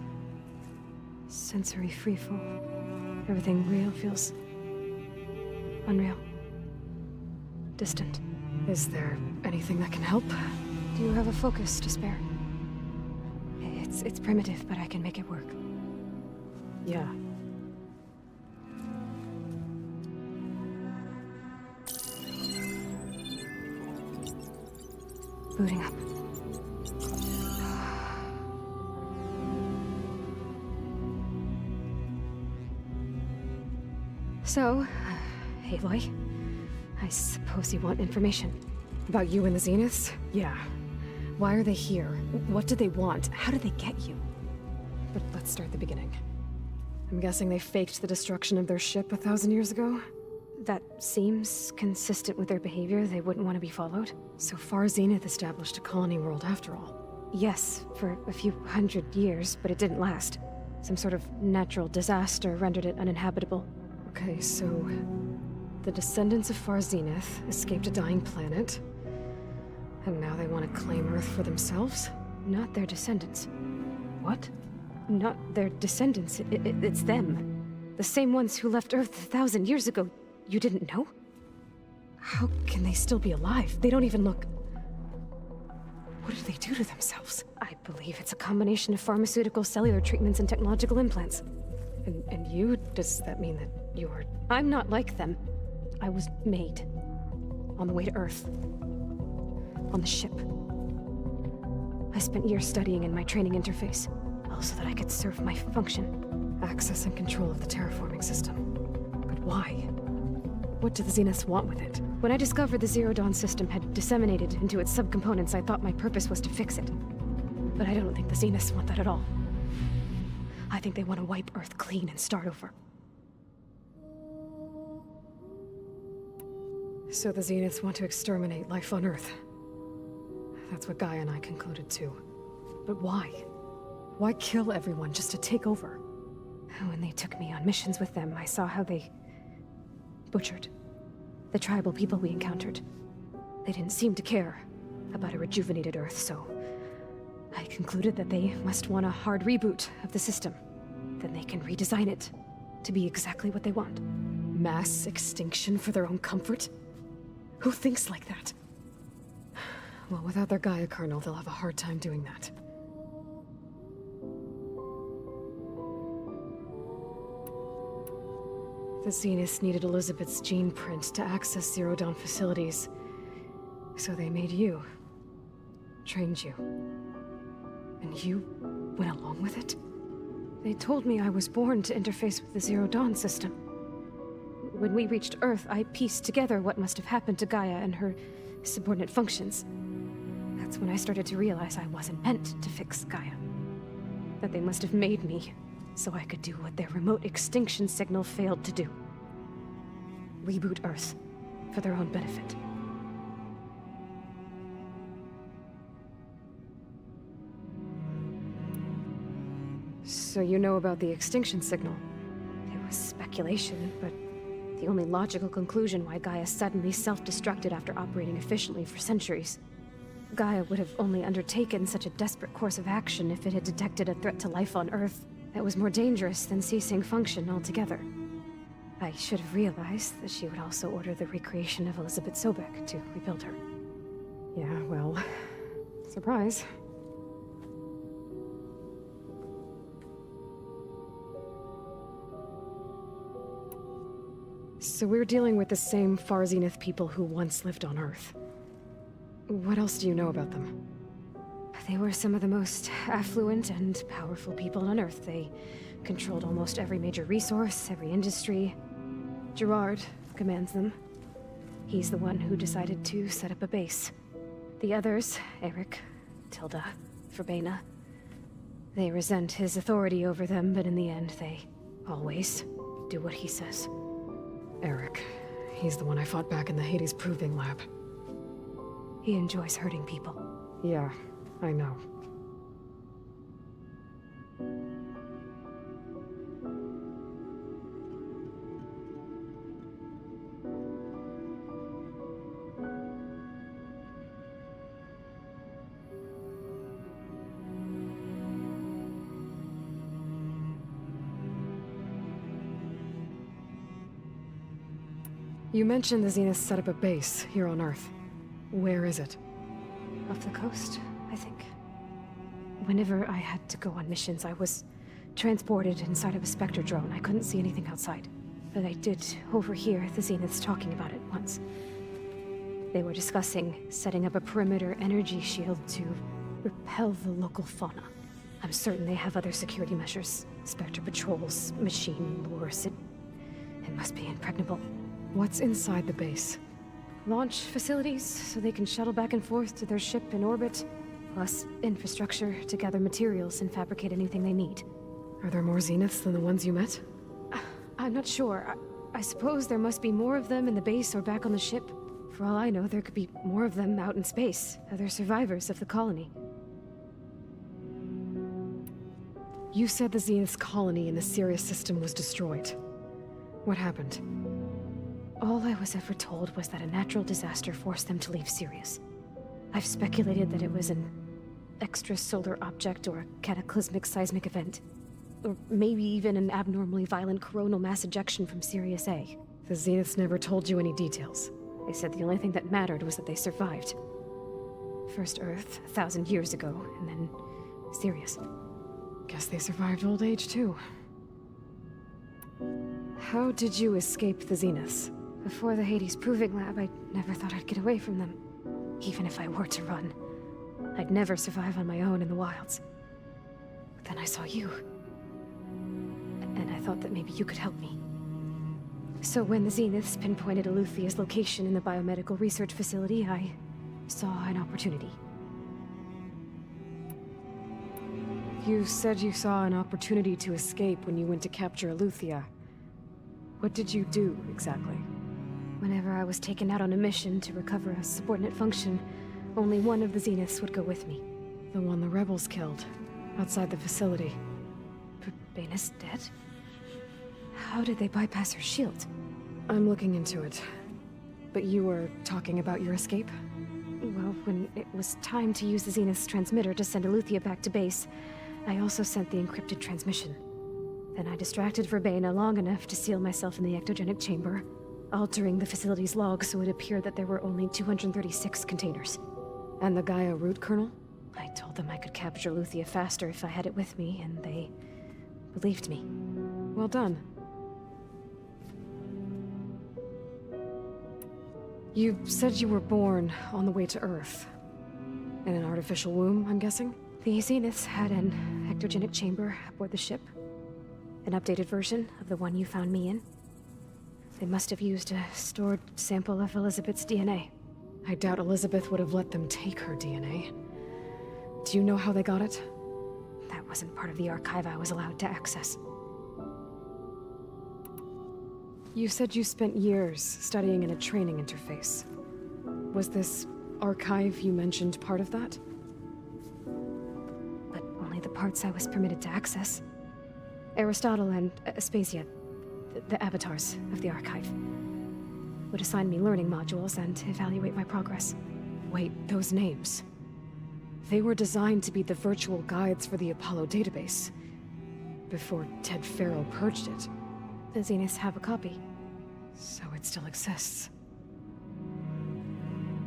sensory freefall. Everything real feels unreal. Distant. Is there anything that can help? Do you have a focus to spare? It's primitive, but I can make it work. Yeah. Booting up. So, Aloy, I suppose you want information. About you and the Zeniths? Yeah. Why are they here? What do they want? How did they get you? But let's start at the beginning. I'm guessing they faked the destruction of their ship 1,000 years ago? That seems consistent with their behavior. They wouldn't want to be followed. So far, Zenith established a colony world after all. Yes, for a few hundred years, but it didn't last. Some sort of natural disaster rendered it uninhabitable. Okay, so the descendants of Far Zenith escaped a dying planet, and now they want to claim Earth for themselves? Not their descendants. What? Not their descendants. It's them. The same ones who left Earth 1,000 years ago. You didn't know? How can they still be alive? They don't even look... What did they do to themselves? I believe it's a combination of pharmaceutical, cellular treatments, and technological implants. And you? Does that mean that you're... I'm not like them. I was made. On the way to Earth. On the ship. I spent years studying in my training interface, all so that I could serve my function. Access and control of the terraforming system. But why? What do the Zeniths want with it? When I discovered the Zero Dawn system had disseminated into its subcomponents, I thought my purpose was to fix it. But I don't think the Zeniths want that at all. I think they want to wipe Earth clean and start over. So the Zeniths want to exterminate life on Earth. That's what Gaia and I concluded too. But why? Why kill everyone just to take over? When they took me on missions with them, I saw how they butchered the tribal people we encountered. They didn't seem to care about a rejuvenated Earth, so I concluded that they must want a hard reboot of the system. Then they can redesign it to be exactly what they want. Mass extinction for their own comfort? Who thinks like that? Well, without their Gaia kernel, they'll have a hard time doing that. The Zeniths needed Elizabeth's gene print to access Zero Dawn facilities. So they made you. Trained you. And you went along with it? They told me I was born to interface with the Zero Dawn system. When we reached Earth, I pieced together what must have happened to Gaia and her subordinate functions. That's when I started to realize I wasn't meant to fix Gaia. That they must have made me so I could do what their remote extinction signal failed to do. Reboot Earth for their own benefit. So you know about the extinction signal? It was speculation, but the only logical conclusion why Gaia suddenly self-destructed after operating efficiently for centuries. Gaia would have only undertaken such a desperate course of action if it had detected a threat to life on Earth that was more dangerous than ceasing function altogether. I should have realized that she would also order the recreation of Elizabeth Sobek to rebuild her. Yeah, well, surprise. So we're dealing with the same Far Zenith people who once lived on Earth. What else do you know about them? They were some of the most affluent and powerful people on Earth. They controlled almost every major resource, every industry. Gerard commands them. He's the one who decided to set up a base. The others, Eric, Tilda, Verbena, they resent his authority over them, but in the end, they always do what he says. Eric. He's the one I fought back in the Hades Proving Lab. He enjoys hurting people. Yeah, I know. You mentioned the Zenith set up a base here on Earth. Where is it? Off the coast, I think. Whenever I had to go on missions, I was transported inside of a Spectre drone. I couldn't see anything outside. But I did overhear the Zeniths talking about it once. They were discussing setting up a perimeter energy shield to repel the local fauna. I'm certain they have other security measures. Spectre patrols, machine lures. It must be impregnable. What's inside the base? Launch facilities, so they can shuttle back and forth to their ship in orbit, plus infrastructure to gather materials and fabricate anything they need. Are there more Zeniths than the ones you met? I'm not sure. I suppose there must be more of them in the base or back on the ship. For all I know, there could be more of them out in space, other survivors of the colony. You said the Zenith's colony in the Sirius system was destroyed. What happened? All I was ever told was that a natural disaster forced them to leave Sirius. I've speculated that it was an extrasolar object or a cataclysmic seismic event. Or maybe even an abnormally violent coronal mass ejection from Sirius A. The Zeniths never told you any details. They said the only thing that mattered was that they survived. First Earth, 1,000 years ago, and then Sirius. Guess they survived old age, too. How did you escape the Zeniths? Before the Hades Proving Lab, I never thought I'd get away from them. Even if I were to run. I'd never survive on my own in the wilds. But then I saw you. And I thought that maybe you could help me. So when the Zeniths pinpointed Eluthia's location in the biomedical research facility, I saw an opportunity. You said you saw an opportunity to escape when you went to capture Eluthia. What did you do, exactly? Whenever I was taken out on a mission to recover a subordinate function, only one of the Zeniths would go with me. The one the rebels killed, outside the facility. Baina's dead? How did they bypass her shield? I'm looking into it. But you were talking about your escape? Well, when it was time to use the Zenith's transmitter to send Eluthia back to base, I also sent the encrypted transmission. Then I distracted Verbena long enough to seal myself in the ectogenic chamber, altering the facility's log so it appeared that there were only 236 containers. And the Gaia root kernel? I told them I could capture Eluthia faster if I had it with me, and they believed me. Well done. You said you were born on the way to Earth. In an artificial womb, I'm guessing? The Zeniths had an ectogenic chamber aboard the ship. An updated version of the one you found me in. They must have used a stored sample of Elizabeth's DNA. I doubt Elizabeth would have let them take her DNA. Do you know how they got it? That wasn't part of the archive I was allowed to access. You said you spent years studying in a training interface. Was this archive you mentioned part of that? But only the parts I was permitted to access. Aristotle and Aspasia, the avatars of the archive, would assign me learning modules and evaluate my progress. Wait, those names. They were designed to be the virtual guides for the Apollo database, before Ted Faro purged it. The Zeniths have a copy. So it still exists.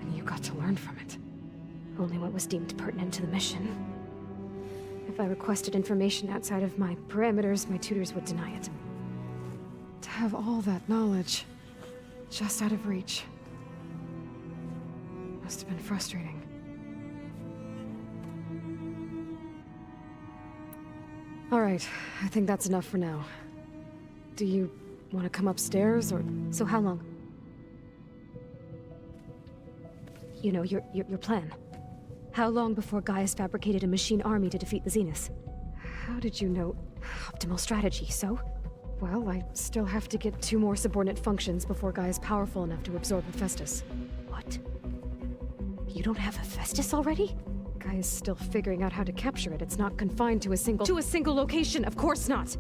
And you got to learn from it. Only what was deemed pertinent to the mission. If I requested information outside of my parameters, my tutors would deny it. To have all that knowledge, just out of reach. Must have been frustrating. All right, I think that's enough for now. Do you want to come upstairs, or... So how long? You know, your plan. How long before Gaius fabricated a machine army to defeat the Zeniths? How did you know? Optimal strategy, so? Well, I still have to get 2 more subordinate functions before Gaia's powerful enough to absorb Hephaestus. What? You don't have Hephaestus already? Gaia's still figuring out how to capture it. It's not confined to a single... To a single location, of course not!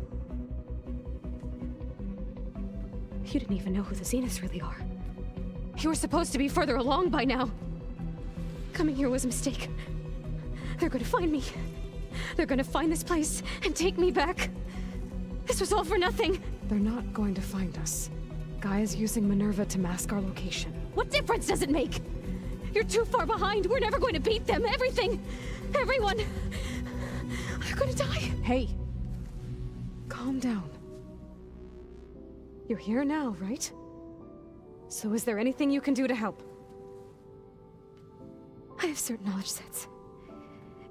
You didn't even know who the Zeniths really are. You were supposed to be further along by now. Coming here was a mistake. They're gonna find me. They're gonna find this place and take me back. This was all for nothing. They're not going to find us. Gaia's using Minerva to mask our location. What difference does it make? You're too far behind. We're never going to beat them. Everything. Everyone. They're gonna die. Hey. Calm down. You're here now, right? So is there anything you can do to help? I have certain knowledge sets.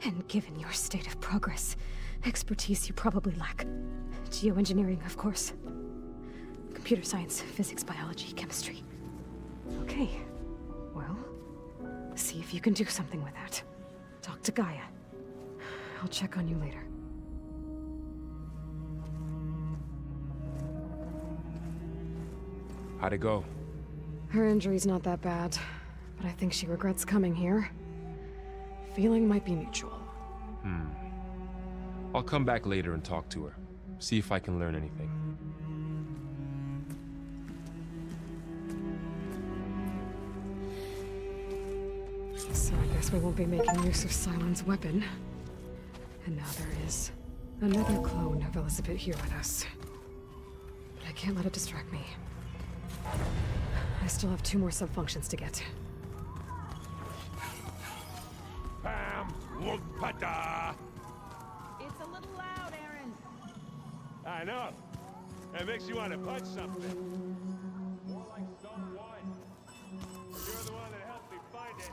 And given your state of progress, expertise you probably lack. Geoengineering, of course. Computer science, physics, biology, chemistry. Okay. Well, see if you can do something with that. Talk to Gaia. I'll check on you later. How'd it go? Her injury's not that bad, but I think she regrets coming here. Feeling might be mutual. I'll come back later and talk to her. See if I can learn anything. So I guess we won't be making use of Cylon's weapon. And now there is another clone of Elizabeth here with us. But I can't let it distract me. I still have 2 more sub-functions to get. Bam! Wugpada! It's a little loud, Aaron. I know. It makes you want to punch something. More like Star One. You're the one that helped me find it.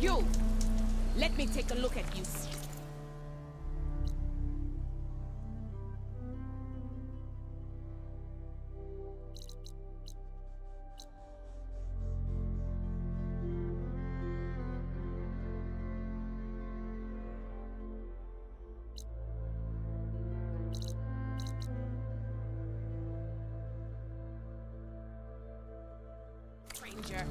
You! Let me take a look at you. Stranger.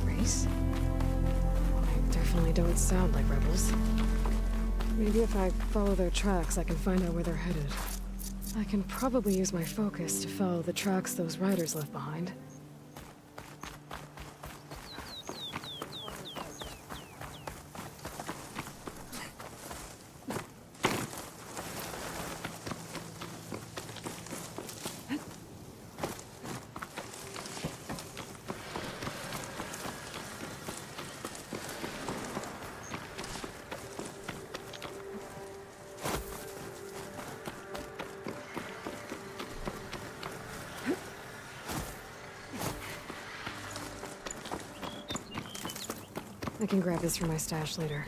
Race? They definitely don't sound like rebels. Maybe if I follow their tracks, I can find out where they're headed. I can probably use my focus to follow the tracks those riders left behind. I can grab this for my stash later.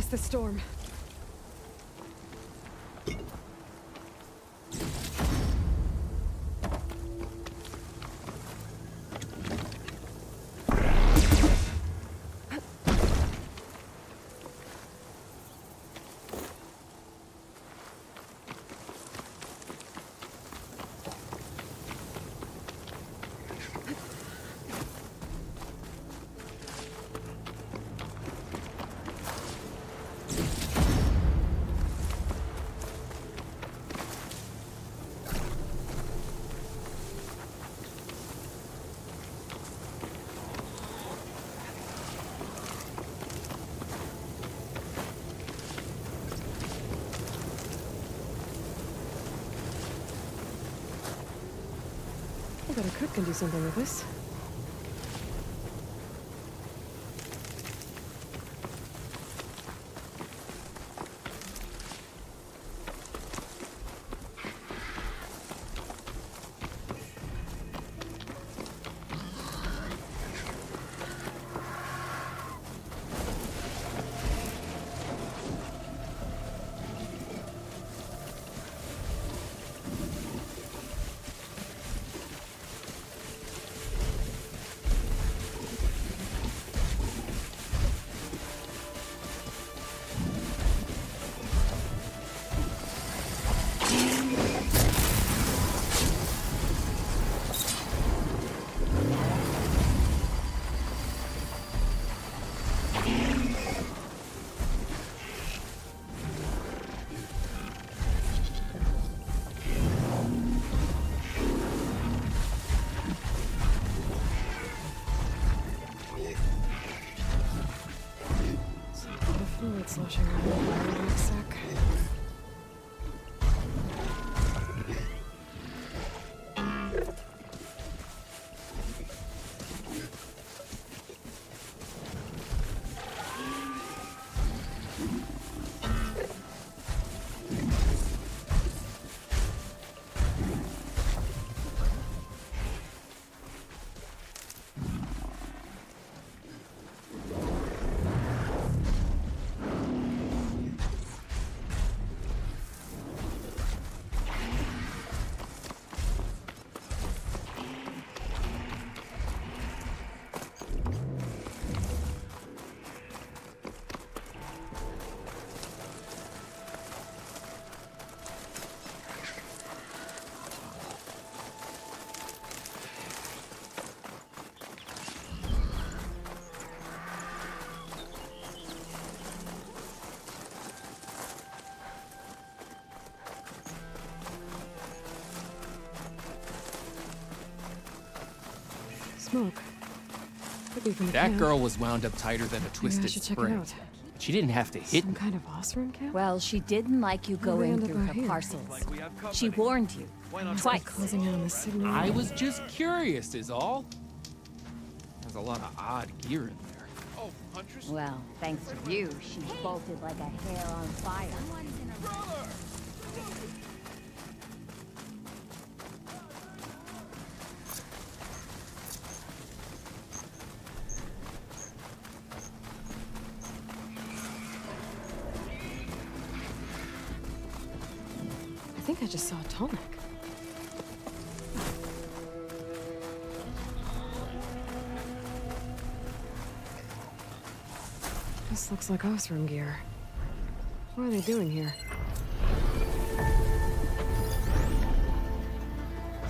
The storm. bet a cook can do something with this. Sloshing around the fire in a sec. Smoke. Could be from the That camp. girl was wound up tighter than a Maybe I twisted should check it spring. out. She didn't have to hit Some me. kind of Osram camp? Well, she didn't like you Where'd we going end up through out her here? parcels. She warned you. Twice. Closing in on the signal. I was just curious, is all. There's a lot of odd gear in there. Oh, Huntress? Well, thanks to you, she's bolted like a hair on fire. I think I just saw a tonic. This looks like Osram gear. What are they doing here?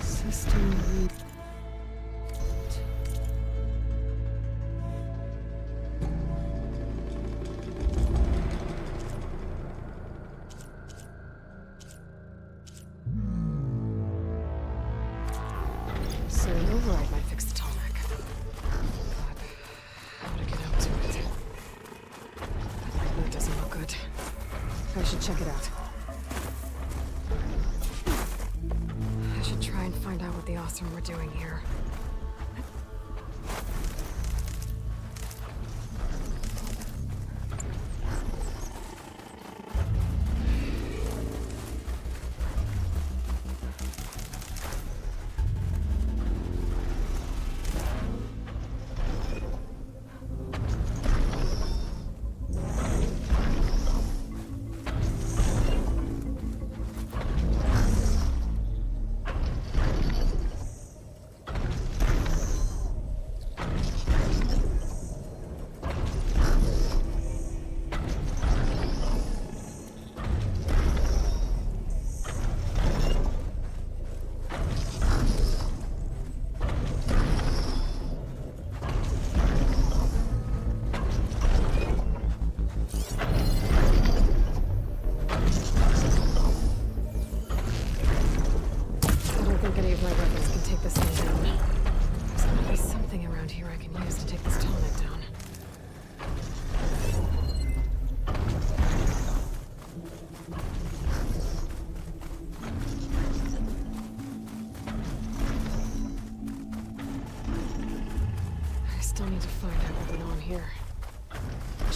System root. So an override might fix the tonic. But how to get out to it? That doesn't look good. I should check it out. I should try and find out what the Osram were doing here.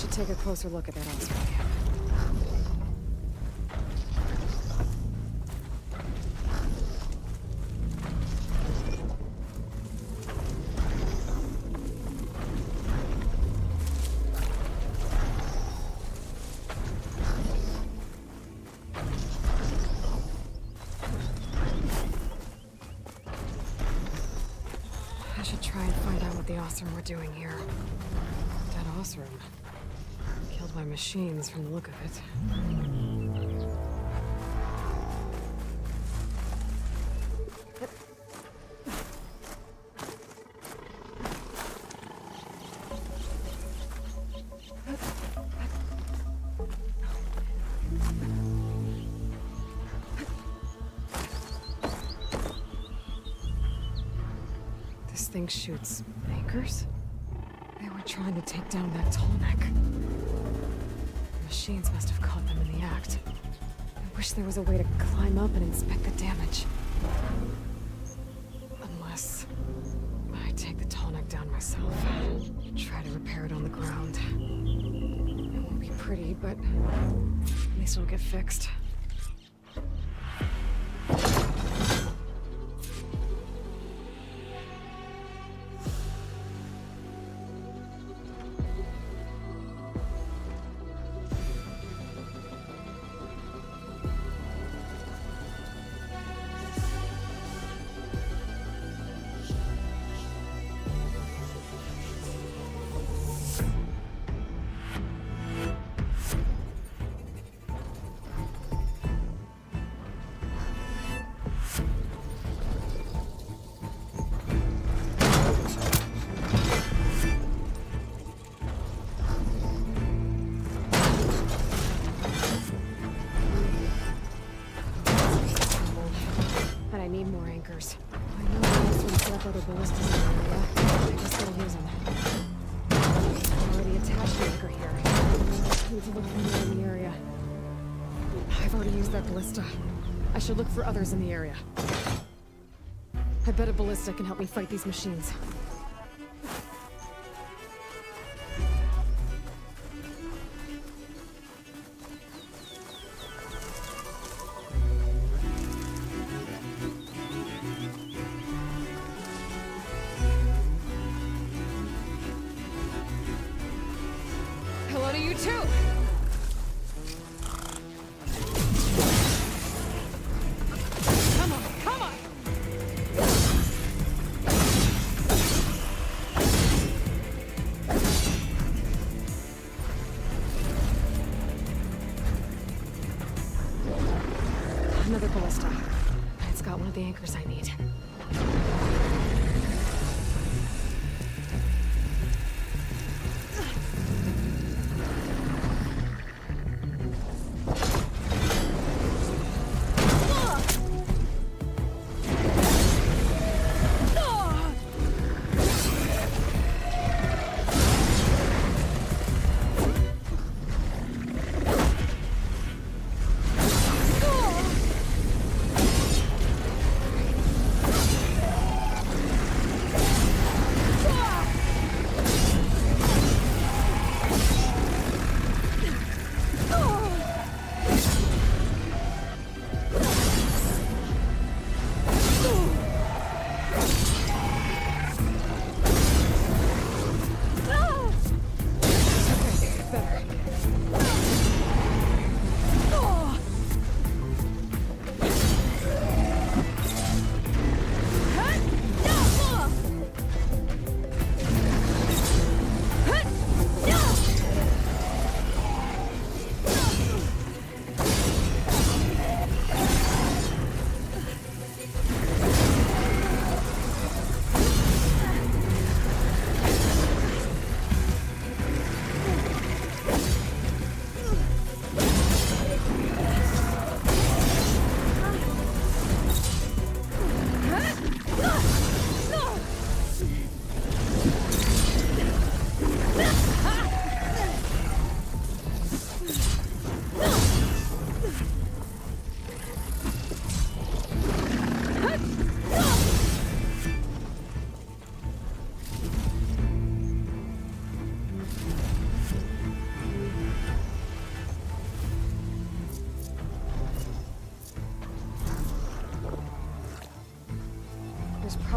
should take a closer look at that Osram camp. I should try and find out what the Osram were doing here. That Osram killed by machines from the look of it. This thing shoots anchors? They were trying to take down that tall neck. The machines must have caught them in the act. I wish there was a way to climb up and inspect the damage. Unless I take the tall neck down myself. Try to repair it on the ground. It won't be pretty, but at least it'll get fixed. I know Osram set up other ballistas in the area. I guess they'll use them. I already attached the anchor here. Need to look for more in the area. I've already used that ballista. I should look for others in the area. I bet a ballista can help me fight these machines. Hello to you too! Come on, come on! Another ballista. It's got one of the anchors I need.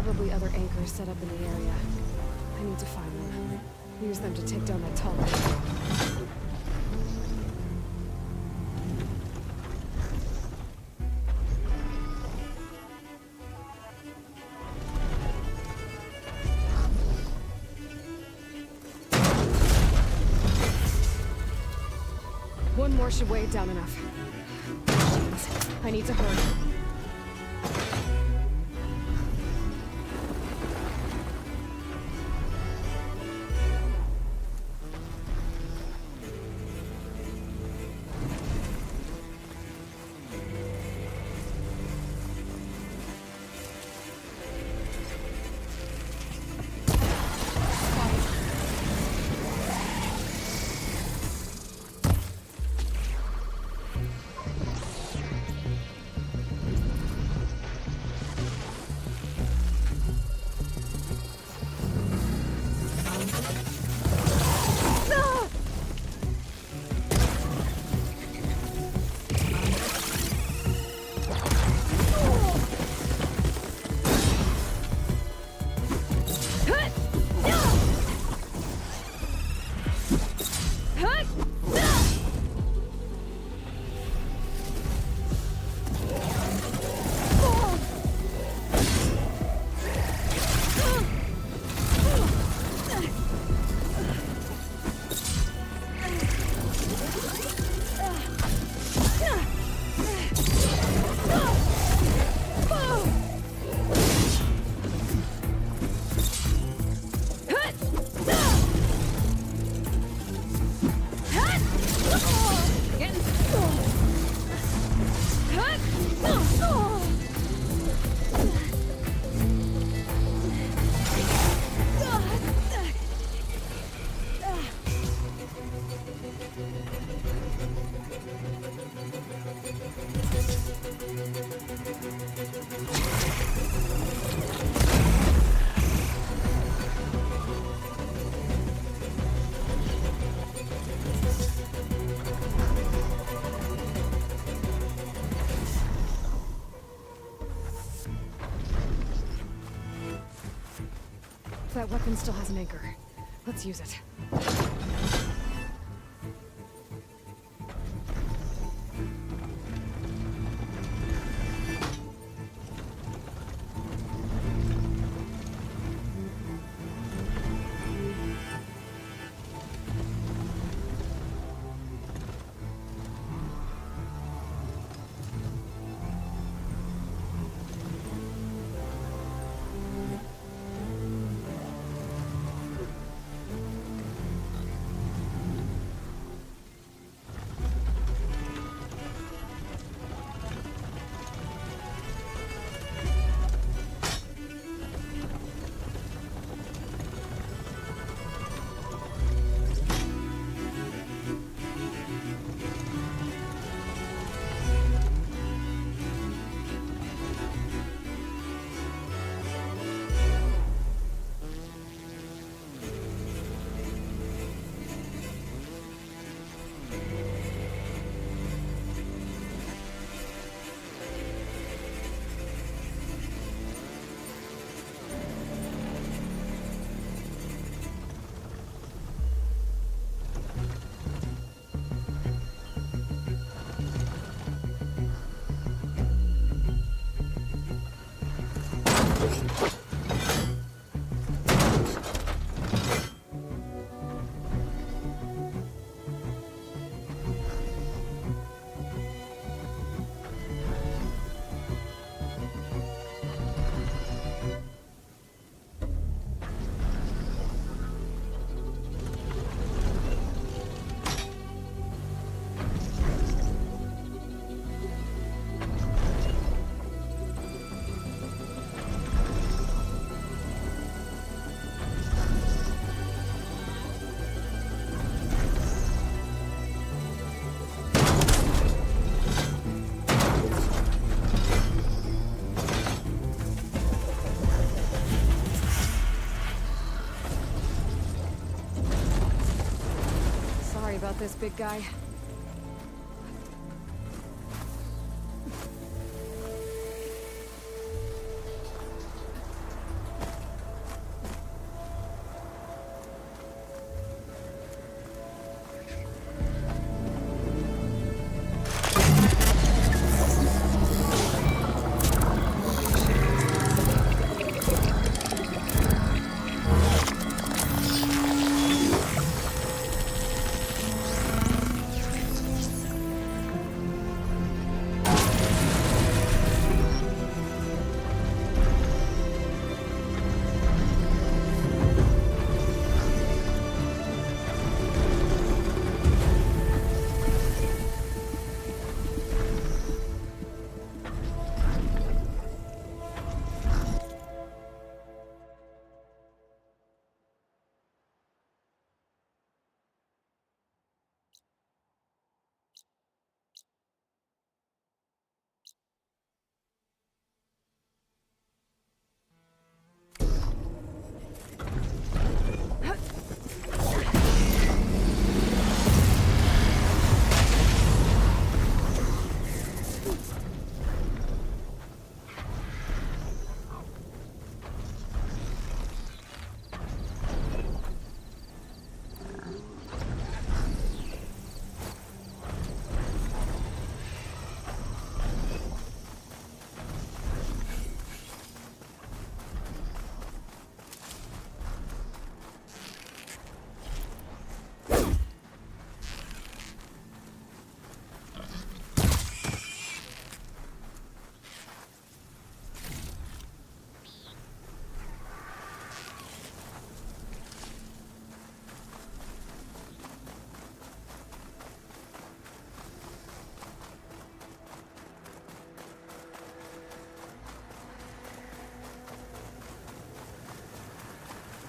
probably other anchors set up in the area. I need to find them. Use them to take down that tall one. One more should weigh it down enough. Jeez, I need to hurry. That weapon still has an anchor. Let's use it. About this big guy.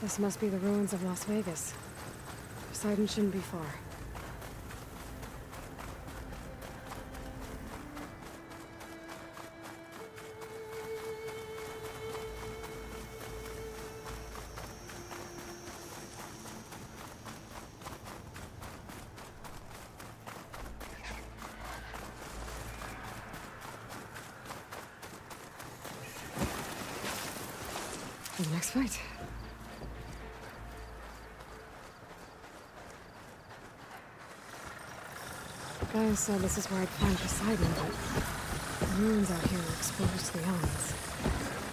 This must be the ruins of Las Vegas. Poseidon shouldn't be far. The next fight. Gaia said this is where I'd find Poseidon, but the ruins out here are exposed to the elements.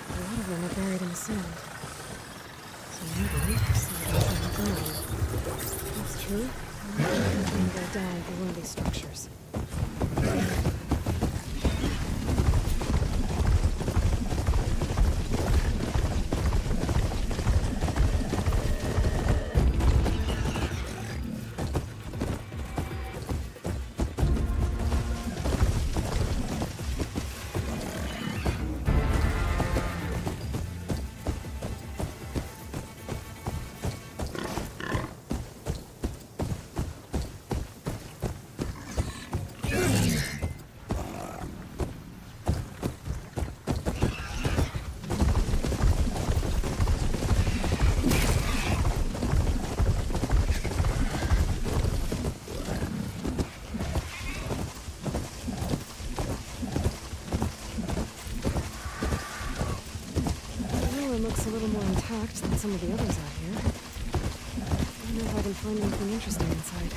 A lot of them are buried in the sand. So maybe Poseidon's on the ground. If that's true, I'm going to go down through one of these structures. Looks a little more intact than some of the others out here. I don't know if I can find anything interesting inside.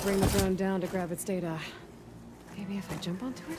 bring the drone down to grab its data. Maybe if I jump onto it?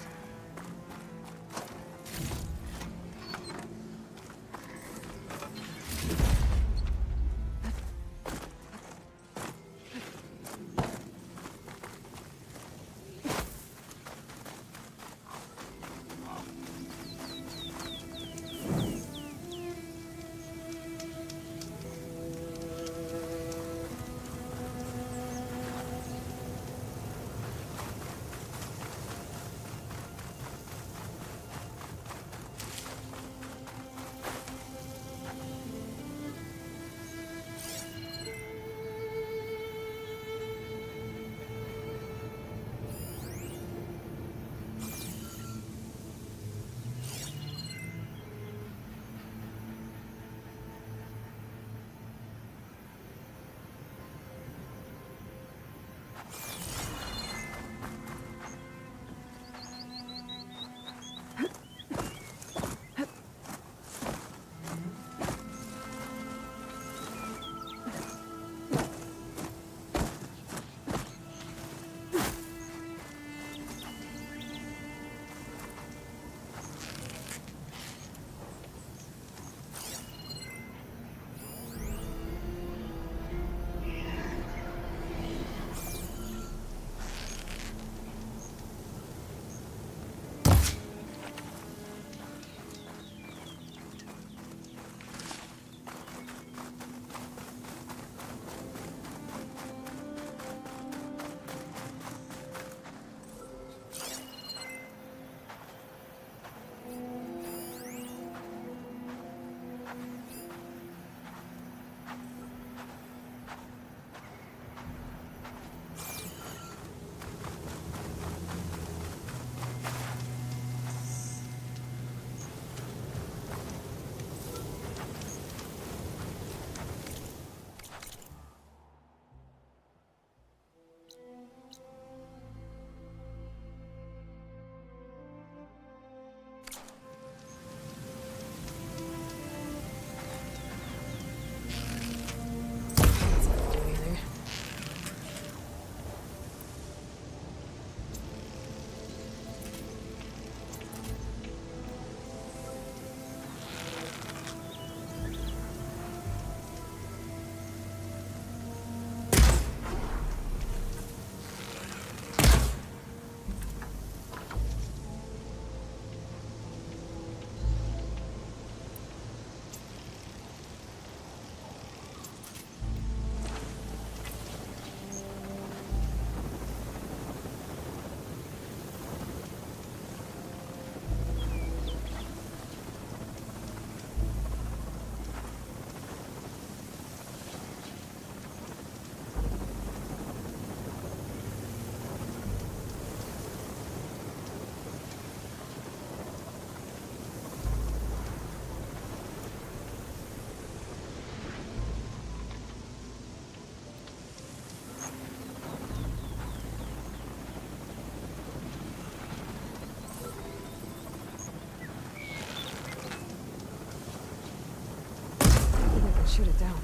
Shoot it down.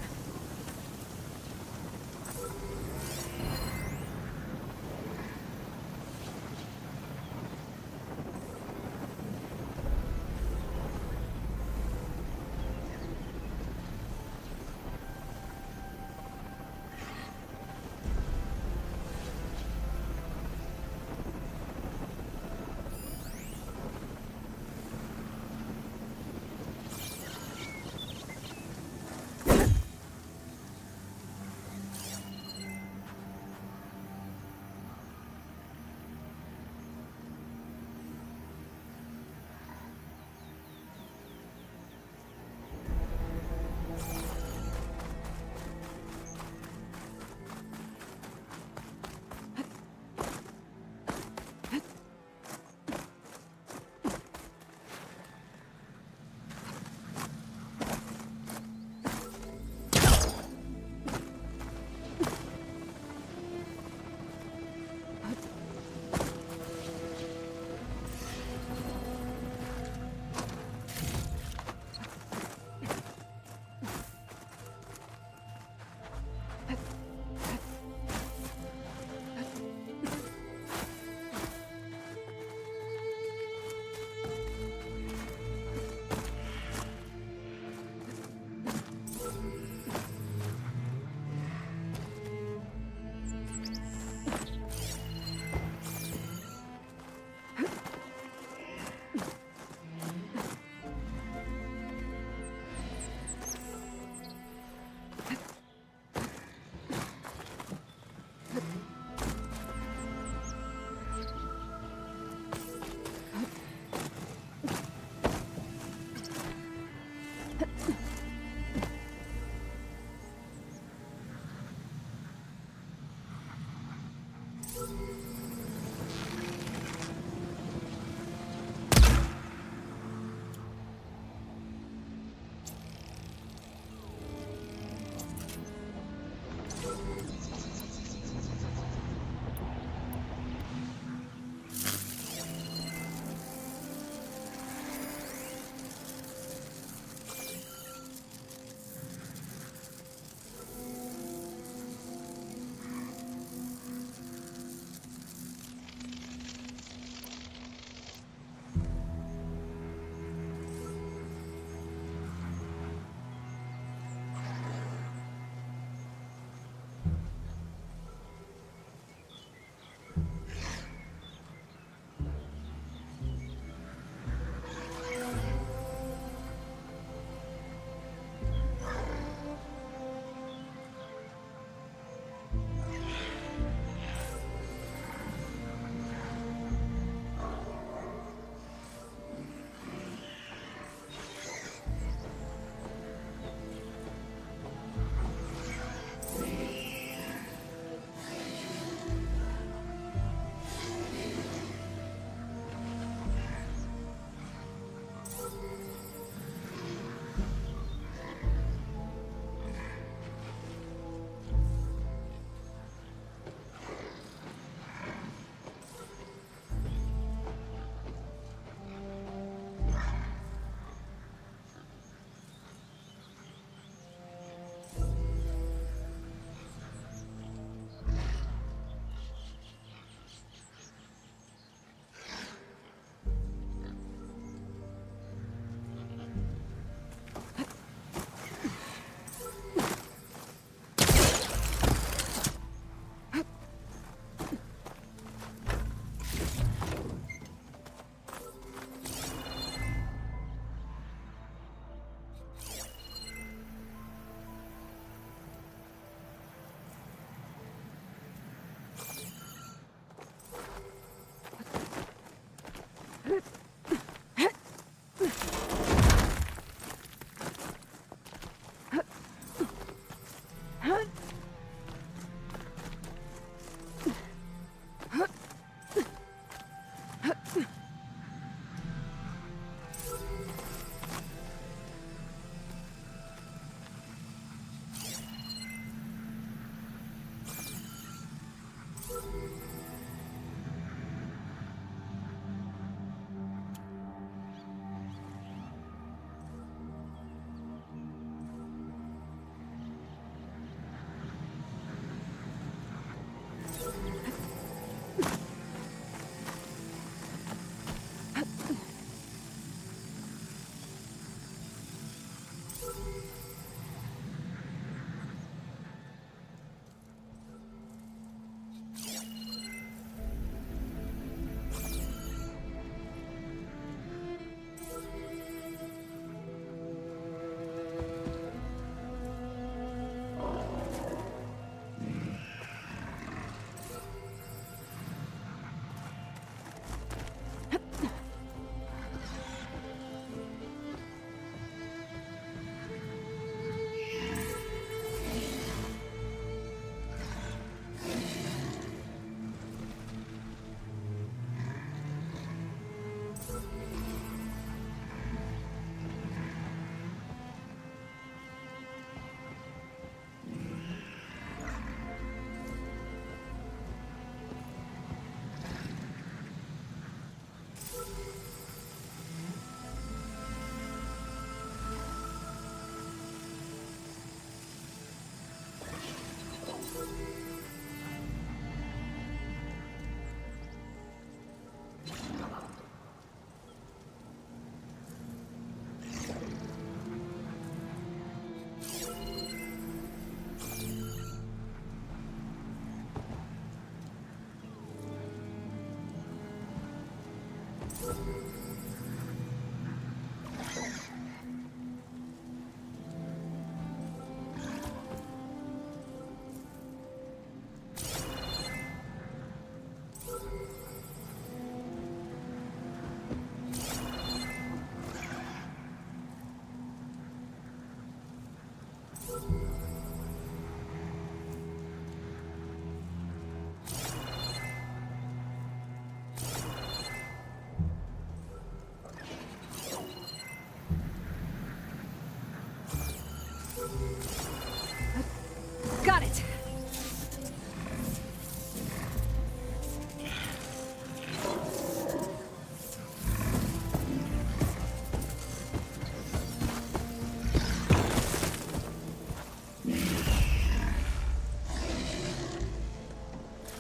Got it!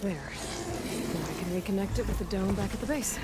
There. Now I can reconnect it with the dome back at the base.